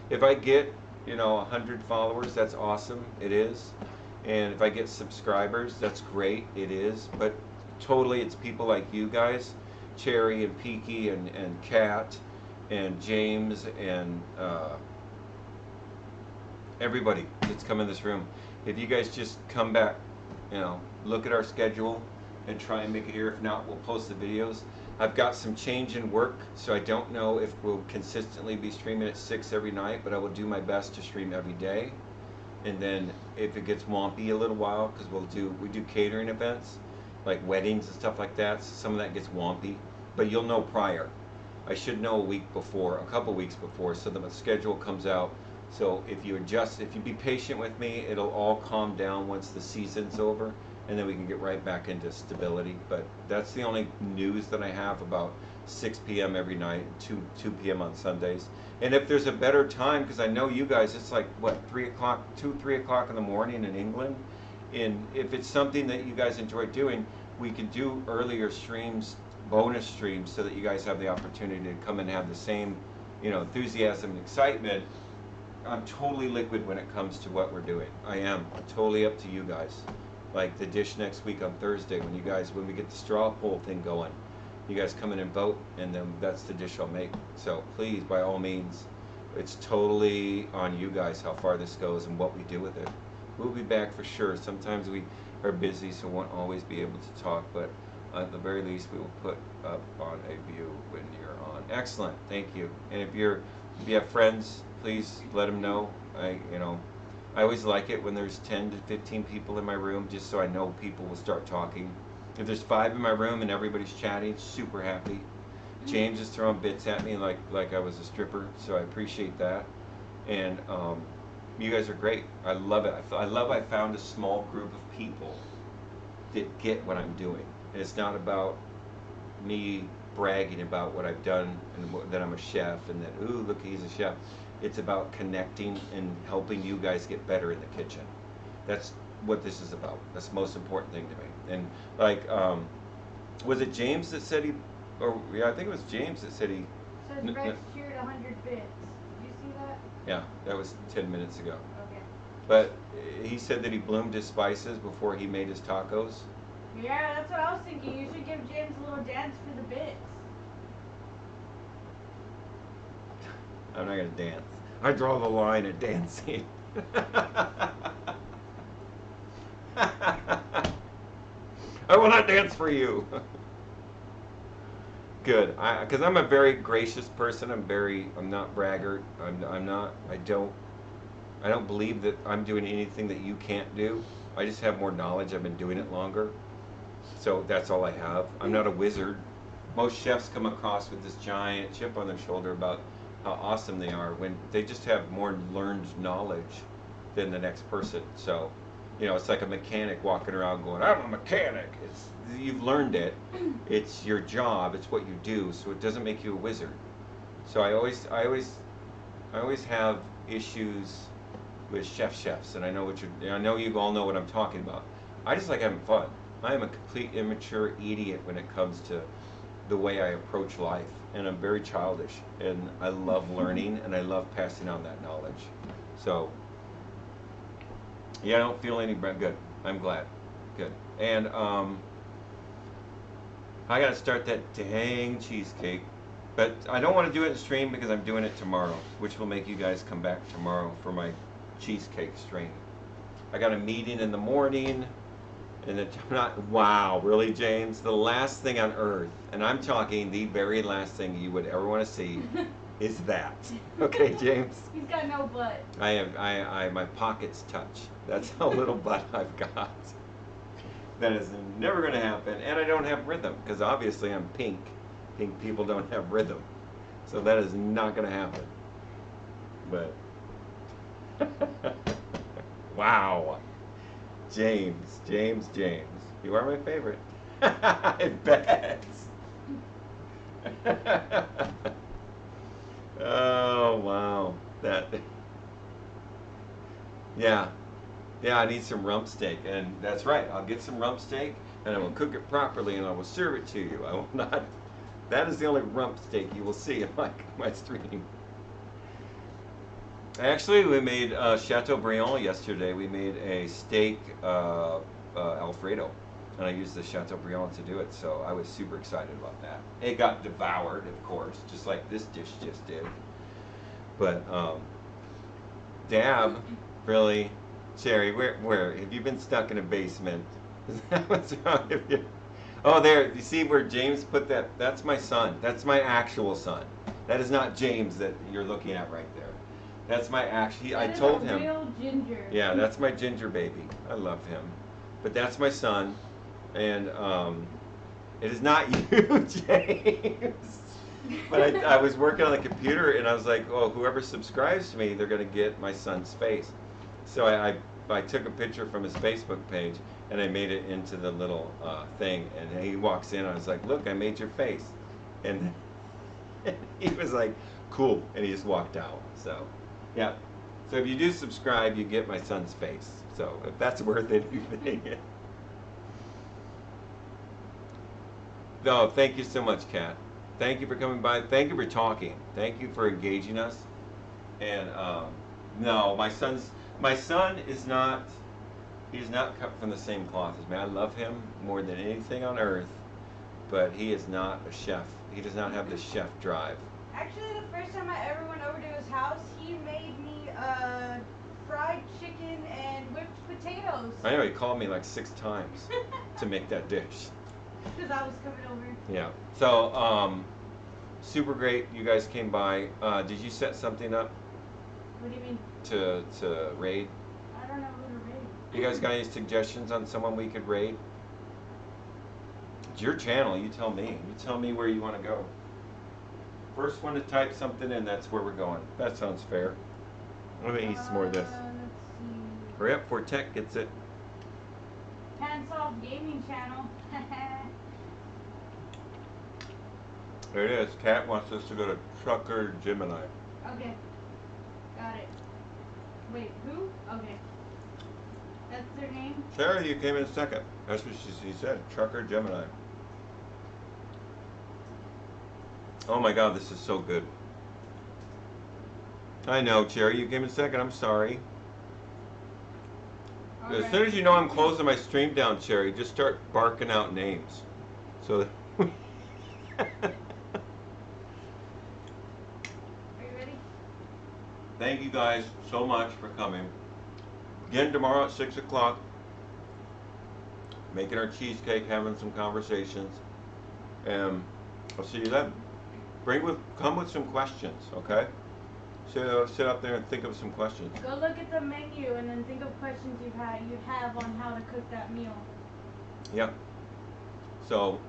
If I get 100 followers, that's awesome. It is. And if I get subscribers, that's great. It is, but totally, it's people like you guys, Cherry and Peaky and Kat and James and everybody that's come in this room. If you guys just come back, look at our schedule and try and make it here. If not, we'll post the videos. I've got some change in work, so I don't know if we'll consistently be streaming at 6 every night, but I will do my best to stream every day. And then if it gets wompy a little while, because we do catering events, like weddings and stuff like that, so some of that gets wompy. But you'll know prior. I should know a couple weeks before, so that my schedule comes out. So if you be patient with me, it'll all calm down once the season's over, and then we can get right back into stability. But that's the only news that I have about 6 p.m. every night, 2 p.m. on Sundays. And if there's a better time, because I know you guys, it's like, what, 3 o'clock in the morning in England? And if it's something that you guys enjoy doing, we can do earlier streams, bonus streams, so that you guys have the opportunity to come and have the same, enthusiasm and excitement. I'm totally liquid when it comes to what we're doing. I am. Totally up to you guys. Like the dish next week on Thursday, when we get the straw poll thing going, you guys come in and vote, and then that's the dish I'll make. So please, by all means, it's totally on you guys how far this goes and what we do with it. We'll be back for sure. Sometimes we are busy, so won't always be able to talk, but at the very least, we will put up on a view when you're on. Excellent, thank you. And if you have friends, please let them know. I always like it when there's 10 to 15 people in my room, just so I know people will start talking. If there's 5 in my room and everybody's chatting, super happy. James is throwing bits at me like I was a stripper, so I appreciate that. And you guys are great. I love it. I found a small group of people that get what I'm doing. And it's not about me bragging about what I've done and that I'm a chef and that, ooh, look, he's a chef. It's about connecting and helping you guys get better in the kitchen. That's what this is about. That's the most important thing to me. And was it James that said I think it was James that said he... Says Rex cheered 100 bits. Did you see that? Yeah, that was 10 minutes ago. Okay. But he said that he bloomed his spices before he made his tacos. Yeah, that's what I was thinking. You should give James a little dance for the bits. I'm not going to dance. I draw the line at dancing. I will not dance for you. Good, because I'm a very gracious person. I'm not braggart. I don't believe that I'm doing anything that you can't do. I just have more knowledge. I've been doing it longer. So that's all I have. I'm not a wizard. Most chefs come across with this giant chip on their shoulder about how awesome they are when they just have more learned knowledge than the next person. So, it's like a mechanic walking around going, I'm a mechanic. You've learned it. It's your job. It's what you do. So it doesn't make you a wizard. So I always have issues with chefs, and I know you all know what I'm talking about. I just like having fun. I am a complete immature idiot when it comes to the way I approach life, and I'm very childish, and I love learning, and I love passing on that knowledge. So, yeah, I don't feel any good. I'm glad. Good. And I gotta start that dang cheesecake, but I don't want to do it in stream because I'm doing it tomorrow, which will make you guys come back tomorrow for my cheesecake stream. I got a meeting in the morning. And it's not, wow, really, James? The last thing on earth, and I'm talking the very last thing you would ever want to see, is that. Okay, James? He's got no butt. My pockets touch. That's how little butt I've got. That is never going to happen. And I don't have rhythm, because obviously I'm pink. Pink people don't have rhythm. So that is not going to happen. But, wow. James, you are my favorite. I bet. Oh, wow. Yeah, I need some rump steak, and that's right. I'll get some rump steak, and I will cook it properly, and I will serve it to you. I will not. That is the only rump steak you will see in my stream. Actually, we made Chateaubriand yesterday. We made a steak Alfredo, and I used the Chateaubriand to do it. So I was super excited about that. It got devoured, of course, just like this dish just did. But Dab, really, Cherry, where have you been stuck in a basement? Is that what's wrong with you? Oh, there. You see where James put that? That's my son. That's my actual son. That is not James that you're looking at right there. That's my actual. I That is told a him. real ginger. Yeah, that's my ginger baby. I love him. But that's my son, and it is not you, James. But I was working on the computer, and I was like, oh, whoever subscribes to me, they're gonna get my son's face. So I took a picture from his Facebook page, and I made it into the little thing. And he walks in, and I was like, look, I made your face, and he was like, cool, and he just walked out. So, yeah. So if you do subscribe, you get my son's face. So if that's worth anything. No, thank you so much, Kat. Thank you for coming by. Thank you for talking. Thank you for engaging us. And no, my son is not. He's not cut from the same cloth as me. I love him more than anything on earth, but he is not a chef. He does not have the chef drive. Actually, the first time I ever went over to his house, he made me fried chicken and whipped potatoes. I know he called me like 6 times to make that dish. Because I was coming over. Yeah. So, super great. You guys came by. Did you set something up What do you mean? to raid? I don't know who to raid. You guys got any suggestions on someone we could raid? It's your channel. You tell me. You tell me where you want to go. First one to type something in, that's where we're going. That sounds fair. Let me eat some more of this. Let's see. Hurry up before Tech gets it. Hands Off Gaming Channel. There it is. Kat wants us to go to Trucker Gemini. Okay. Got it. Wait, who? Okay. That's their name? Sarah, you came in second. That's what she said. Trucker Gemini. Oh my God, this is so good. I know, Cherry, you came in second. I'm sorry. All As right. soon as you know I'm closing my stream down, Cherry, just start barking out names. So. Are you ready? Thank you guys so much for coming. Again tomorrow at 6 o'clock. Making our cheesecake, having some conversations. And I'll see you then. Come with some questions, okay? Sit up there and think of some questions. Go look at the menu and then think of questions you have on how to cook that meal. Yeah. So,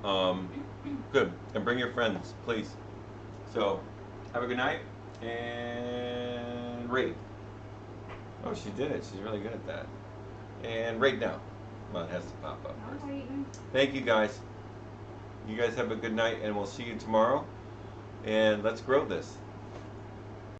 good. And bring your friends, please. So, have a good night and rate. Oh, she did it. She's really good at that. And rate now. Well, it has to pop up first. I'm waiting. Thank you guys. You guys have a good night, and we'll see you tomorrow. And let's grow this.